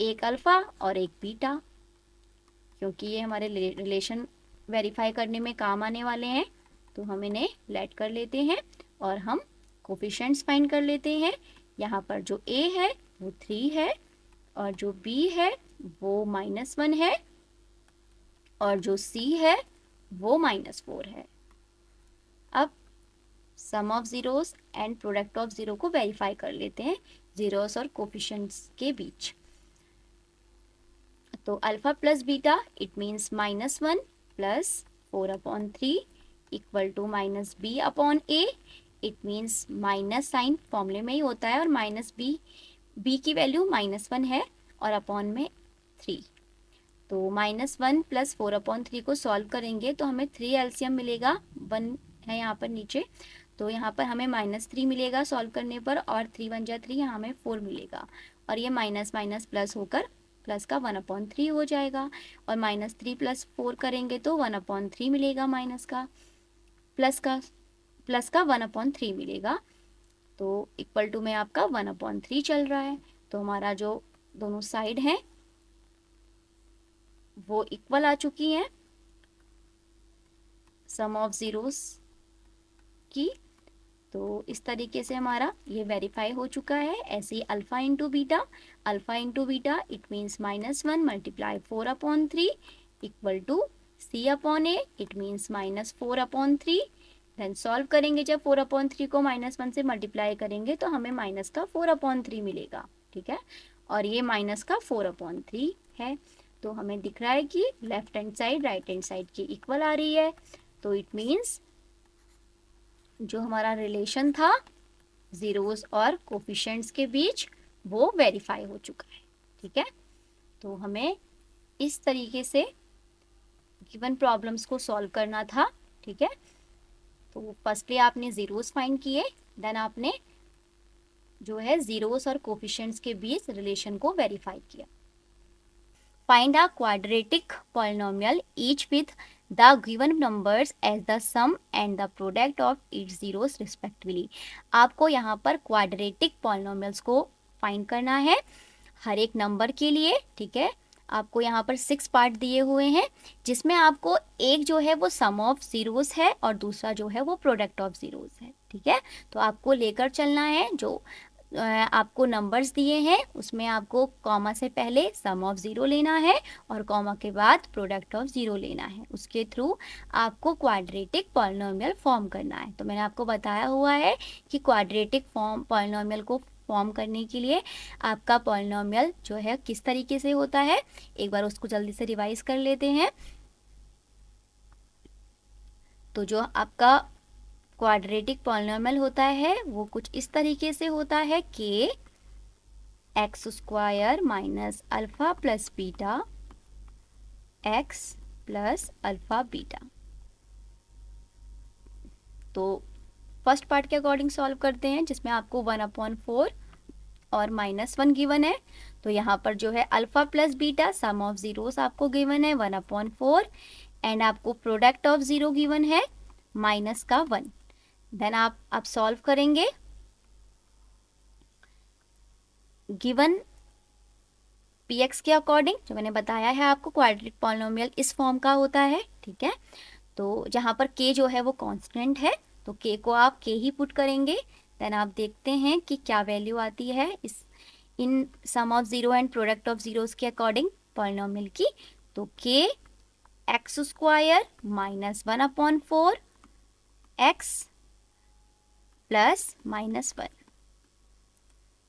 एक अल्फ़ा और एक बीटा, क्योंकि ये हमारे रिलेशन वेरीफाई करने में काम आने वाले हैं, तो हम इन्हें लेट कर लेते हैं और हम कोफिशिएंट्स फाइंड कर लेते हैं। यहाँ पर जो a है वो 3 है, और जो b है वो -1 है, और जो c है वो -4 है। अब sum of zeros and product of zero को वेरीफाई कर लेते हैं जीरोस और कोफिशिएंट्स के बीच। तो alpha plus beta it means -1 plus 4/3 equal to -b/a, it means minus sign फॉर्मूले में ही होता है, और b की वैल्यू -1 है और अपॉन में 3, तो -1 प्लस 4/3 को सॉल्व करेंगे तो हमें 3 एलसीएम मिलेगा, 1 है यहाँ पर नीचे, तो यहाँ पर हमें -3 मिलेगा सॉल्व करने पर, और 3 1 जा 3, यहाँ हमें 4 मिलेगा, और ये माइनस माइनस प्लस होकर प्लस का 1/3 हो जाएगा, और -3 प्लस 4 करेंगे तो 1/3 मिलेगा, माइनस का प्लस का 1/3 मिलेगा, तो इक्वल टू में आपका 1/3 चल रहा है। तो हमारा जो दोनों साइड हैं वो इक्वल आ चुकी हैं सम ऑफ जीरोस की। तो इस तरीके से हमारा ये वेरीफाई हो चुका है। ऐसे ही alpha into beta it means -1 multiply 4/3 equal to c/a, it means -4/3। Then solve करेंगे, जब 4/3 को -1 से मल्टीप्लाई करेंगे तो हमें माइनस का 4/3 मिलेगा, ठीक है, और ये माइनस का 4/3 है। तो हमें दिख रहा है कि left hand side right hand side की इक्वल आ रही है, तो इट मीन्स जो हमारा रिलेशन था जीरोस और कोफिशिएंट्स के बीच वो वेरीफाई हो चुका है, ठीक है। तो हमें इस तरीके से गिवन प्रॉब्लम्स को सॉल्व करना था, ठीक है। तो फर्स्टली आपने जीरोस फाइंड किए, देन आपने जो है जीरोस और कोफिशिएंट्स के बीच रिलेशन को वेरीफाई किया। Find a quadratic polynomial each with the given numbers as the sum and the product of its zeros respectively। आपको यहाँ पर quadratic polynomials को फाइंड करना है हर एक नंबर के लिए, ठीक है। आपको यहाँ पर 6 पार्ट दिए हुए हैं, जिसमें आपको एक जो है वो सम ऑफ जीरोस है और दूसरा जो है वो प्रोडक्ट ऑफ जीरोस है, ठीक है। तो आपको लेकर चलना है, जो आपको नंबर्स दिए हैं उसमें आपको कॉमा से पहले सम ऑफ ज़ीरो लेना है और कॉमा के बाद प्रोडक्ट ऑफ ज़ीरो लेना है, उसके थ्रू आपको क्वाड्रेटिक पॉलिनोमियल फॉर्म करना है। तो मैंने आपको बताया हुआ है कि क्वाड्रेटिक पॉलिनोमियल को फॉर्म करने के लिए आपका पॉलिनोमियल जो है किस तरीके से होता है, एक बार उसको जल्दी से रिवाइज कर लेते हैं। तो जो आपका क्वाड्रेटिक पॉलिनोमियल होता है वो कुछ इस तरीके से होता है कि x² minus alpha plus beta x plus alpha beta. तो फर्स्ट पार्ट के अकॉर्डिंग सॉल्व करते हैं, जिसमें आपको 1/4 और -1 गिवन है। तो यहाँ पर जो है alpha plus beta some of zeros आपको गिवन है 1/4, एंड आपको प्रोडक्ट ऑफ जीरो गिवन है -1। देन आप सॉल्व करेंगे, गिवन px के अकॉर्डिंग, जो मैंने बताया है आपको क्वाड्रेटिक पॉलिनोमियल इस फॉर्म का होता है, ठीक है। तो जहाँ पर k जो है वो कांस्टेंट है, तो k को आप k ही पुट करेंगे। देन आप देखते हैं कि क्या वैल्यू आती है इस इन sum of zero and product of zeros के अकॉर्डिंग पॉलिनोमियल की। तो k x square minus 1/4 x plus -1,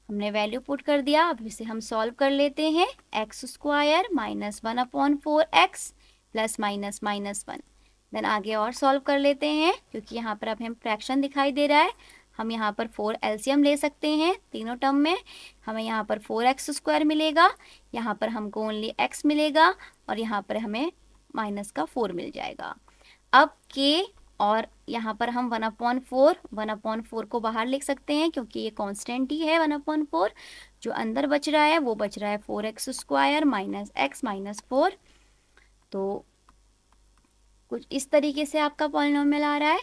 हमने वैल्यू पुट कर दिया। अब इसे हम सॉल्व कर लेते हैं। X square minus 1/4 x plus -1। Then आगे और सॉल्व कर लेते हैं, क्योंकि यहाँ पर अब हमें फ्रैक्शन दिखाई दे रहा है। हम यहाँ पर 4 एलसीएम ले सकते हैं तीनों टर्म में। हमें यहाँ पर 4x² मिलेगा, यहाँ पर हमको ओनली x मिलेगा, और यहाँ पर हमें माइनस का 4 मिल जाएगा। अब k और यहाँ पर हम 1/4 को बाहर लिख सकते हैं, क्योंकि ये कांस्टेंट ही है 1/4। जो अंदर बच रहा है वो बच रहा है 4x² माइनस x माइनस 4। तो कुछ इस तरीके से आपका पॉलिनोमियल आ रहा है।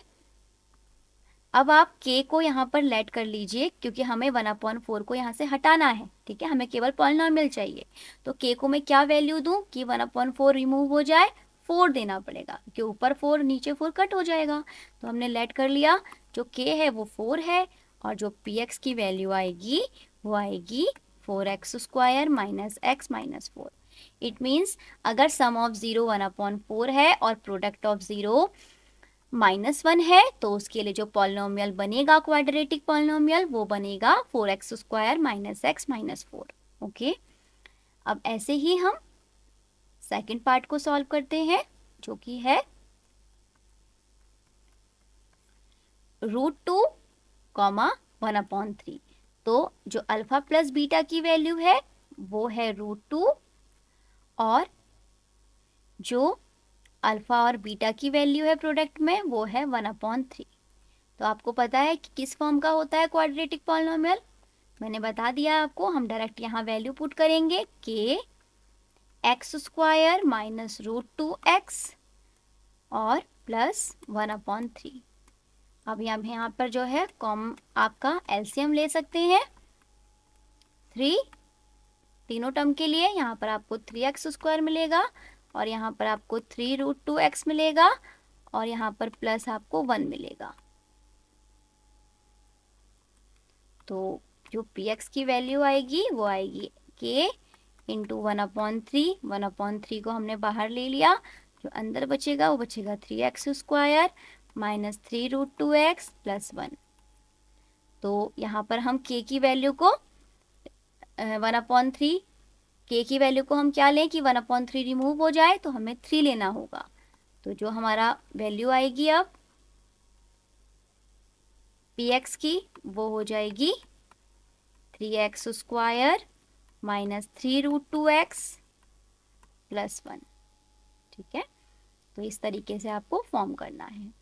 अब आप k को यहाँ पर लेट कर लीजिए, क्योंकि हमें 1/4 को यहाँ से हटाना है। ठीक है, हमें केवल पॉलिनोमियल चाहिए। तो k को मैं क्या वैल्यू दूं कि 1/4 रिमूव हो जाए? 4 देना पड़ेगा, क्योंकि ऊपर 4 नीचे 4 कट हो जाएगा। तो हमने लेट कर लिया, जो k है वो 4 है, और जो px की वैल्यू आएगी वो आएगी 4x² minus x minus 4। It means अगर सम ऑफ ज़ीरो 1/4 है और प्रोडक्ट ऑफ ज़ीरो -1 है, तो उसके लिए जो पॉलिनोमियल बनेगा क्वाड्रेटिक पॉलिनोमियल, वो बनेगा 4x² minus x minus 4। Okay, अब ऐसे ही हम सेकंड पार्ट को सॉल्व करते हैं, जो कि है √2, 1/3। तो जो अल्फा प्लस बीटा की वैल्यू है वो है √2, और जो अल्फा और बीटा की वैल्यू है प्रोडक्ट में वो है 1/3। तो आपको पता है कि किस फॉर्म का होता है क्वाड्रेटिक पॉलिनोमियल, मैंने बता दिया आपको। हम डायरेक्ट यहाँ वैल्यू पुट करेंगे k x² माइनस √2x और प्लस 1/3। अब यहाँ पर जो है कॉम आपका एलसीएम ले सकते हैं 3 तीनों टर्म के लिए। यहाँ पर आपको 3x² मिलेगा, और यहाँ पर आपको 3√2x मिलेगा, और यहाँ पर प्लस आपको 1 मिलेगा। तो जो px की वैल्यू आएगी वो आएगी k इंटू 1/3। 1/3 को हमने बाहर ले लिया, जो अंदर बचेगा वो बचेगा 3x² माइनस 3√2x प्लस 1। तो यहाँ पर हम k की वैल्यू को 1/3, k की वैल्यू को हम क्या लें कि 1/3 रिमूव हो जाए, तो हमें 3 लेना होगा। तो जो हमारा वैल्यू आएगी अब px की वो हो जाएगी 3x² माइनस 3√2x प्लस 1। ठीक है, तो इस तरीके से आपको फॉर्म करना है।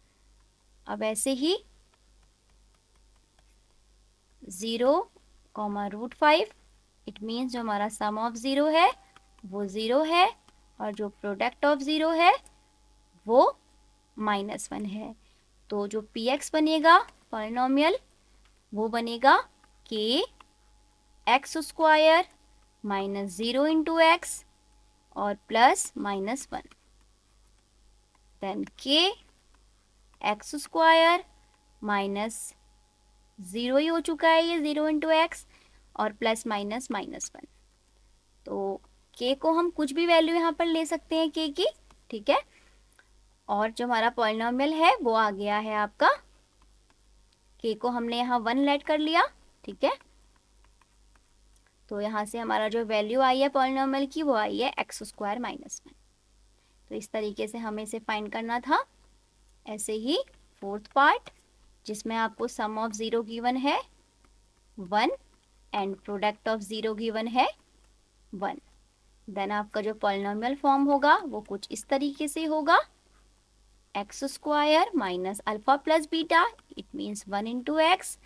अब ऐसे ही 0, √5, इट मीन्स जो हमारा सम ऑफ ज़ीरो है वो 0 है, और जो प्रोडक्ट ऑफ ज़ीरो है वो -1 है। तो जो px बनेगा पॉलिनोमियल वो बनेगा k x² minus 0 into x और plus -1। Then k x² minus 0 ही हो चुका है, ये 0 इंटू x और प्लस -1। तो k को हम कुछ भी वैल्यू यहाँ पर ले सकते हैं k की। ठीक है, और जो हमारा पॉलिनोमियल है वो आ गया है आपका, k को हमने यहाँ 1 लेट कर लिया। ठीक है, तो यहाँ से हमारा जो वैल्यू आई है पॉलिनोमियल की वो आई है x² माइनस 1। तो इस तरीके से हमें इसे फाइंड करना था। ऐसे ही फोर्थ पार्ट, जिसमें आपको सम ऑफ ज़ीरो गिवन है 1 and product of zero given है 1। देन आपका जो पॉलिनोमियल फॉर्म होगा वो कुछ इस तरीके से होगा, x² minus alpha plus beta, it means 1 into x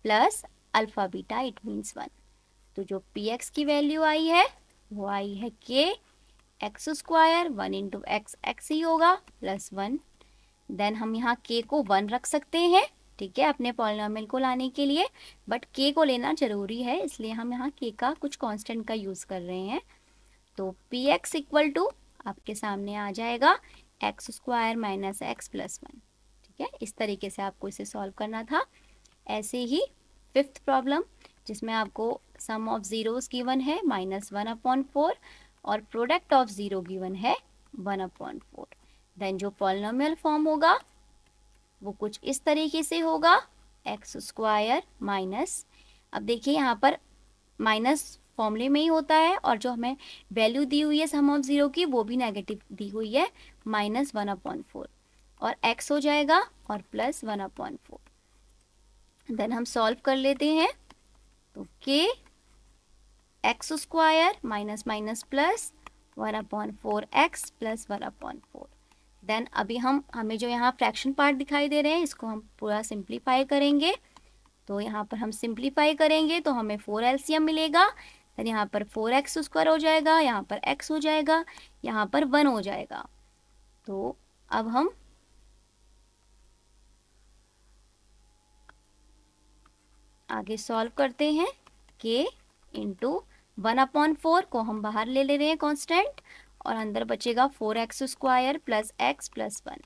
plus alpha beta, it means 1। तो जो px की वैल्यू आई है वो आई है k x² 1 इंटू x ही होगा प्लस 1। देन हम यहाँ k को 1 रख सकते हैं। ठीक है, अपने पॉलिनोमियल को लाने के लिए, बट k को लेना जरूरी है, इसलिए हम यहाँ k का कुछ कांस्टेंट का यूज़ कर रहे हैं। तो px इक्वल टू आपके सामने आ जाएगा x square minus x plus 1। ठीक है, इस तरीके से आपको इसे सॉल्व करना था। ऐसे ही फिफ्थ प्रॉब्लम, जिसमें आपको सम ऑफ जीरोस गिवन है -1/4 और प्रोडक्ट ऑफ जीरो गिवन है 1/4। देन जो पॉलिनोमियल फॉर्म होगा वो कुछ इस तरीके से होगा, एक्स स्क्वायर माइनस, अब देखिए यहाँ पर माइनस फॉर्मूले में ही होता है और जो हमें वैल्यू दी हुई है सम ऑफ जीरो की वो भी नेगेटिव दी हुई है -1/4 और x हो जाएगा और प्लस 1/4। देन हम सॉल्व कर लेते हैं, तो k x square minus minus plus 1/4x plus 1/4। Then अभी हमें जो यहाँ फ्रैक्शन पार्ट दिखाई दे रहे हैं इसको हम पूरा सिंप्लीफाई करेंगे। तो यहाँ पर हम सिंप्लीफाई करेंगे तो हमें 4 एलसीएम मिलेगा। देन यहाँ पर 4x स्क्वायर हो जाएगा, यहाँ पर x हो जाएगा, यहाँ पर 1 हो जाएगा। तो अब हम आगे सॉल्व करते हैं। k इंटू 1/4 को हम बाहर ले रहे हैं कांस्टेंट और अंदर बचेगा 4x square plus x plus 1।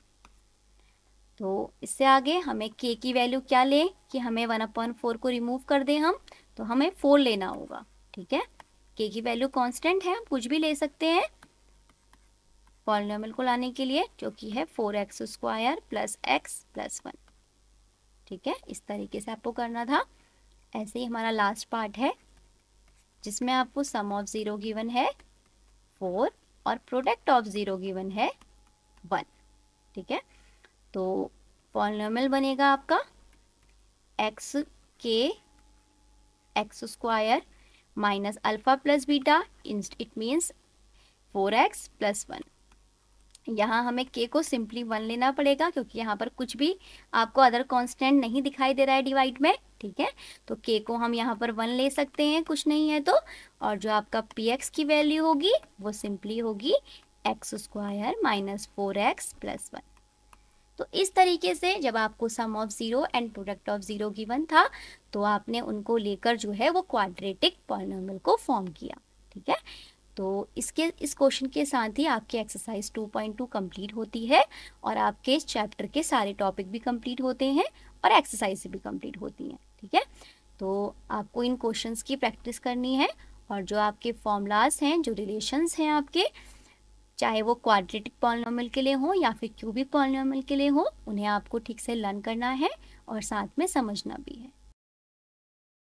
तो इससे आगे हमें k की वैल्यू क्या लें कि हमें 1/4 को रिमूव कर दें हम, तो हमें 4 लेना होगा। ठीक है, k की वैल्यू कांस्टेंट है, हम कुछ भी ले सकते हैं पॉलिनोमियल को लाने के लिए, जो कि है 4x square plus x plus 1। ठीक है, इस तरीके से आपको करना था। ऐसे ही हमारा लास्ट पार्ट है जिसमें आपको सम ऑफ जीरो गिवन है 4 और प्रोडक्ट ऑफ जीरो गिवन है 1। ठीक है, तो पॉलिनोमियल बनेगा आपका एक्स के X square minus alpha plus beta, it means 4x plus 1। यहाँ हमें k को सिंपली 1 लेना पड़ेगा क्योंकि यहाँ पर कुछ भी आपको अदर कांस्टेंट नहीं दिखाई दे रहा है डिवाइड में। ठीक है, तो k को हम यहाँ पर 1 ले सकते हैं, कुछ नहीं है तो, और जो आपका px की वैल्यू होगी वो सिंपली होगी x square minus 4x plus 1। तो इस तरीके से जब आपको sum of zero and product of zero given था तो आपने उनको लेकर जो है वो क्वाड्रेटिक पॉलिनोमियल को फॉर्म किया। ठीक है, तो इस क्वेश्चन के साथ ही आपकी एक्सरसाइज 2.2 कंप्लीट होती है और आपके इस चैप्टर के सारे टॉपिक भी कंप्लीट होते हैं और एक्सरसाइज भी कंप्लीट होती हैं। ठीक है, तो आपको इन क्वेश्चंस की प्रैक्टिस करनी है और जो आपके फॉर्मूलाज हैं, जो रिलेशंस हैं आपके, चाहे वो क्वाड्रेटिक पॉलिनोमियल के लिए हो या फिर क्यूबिक पॉलिनोमियल के लिए हो, उन्हें आपको ठीक से लर्न करना है और साथ में समझना भी है।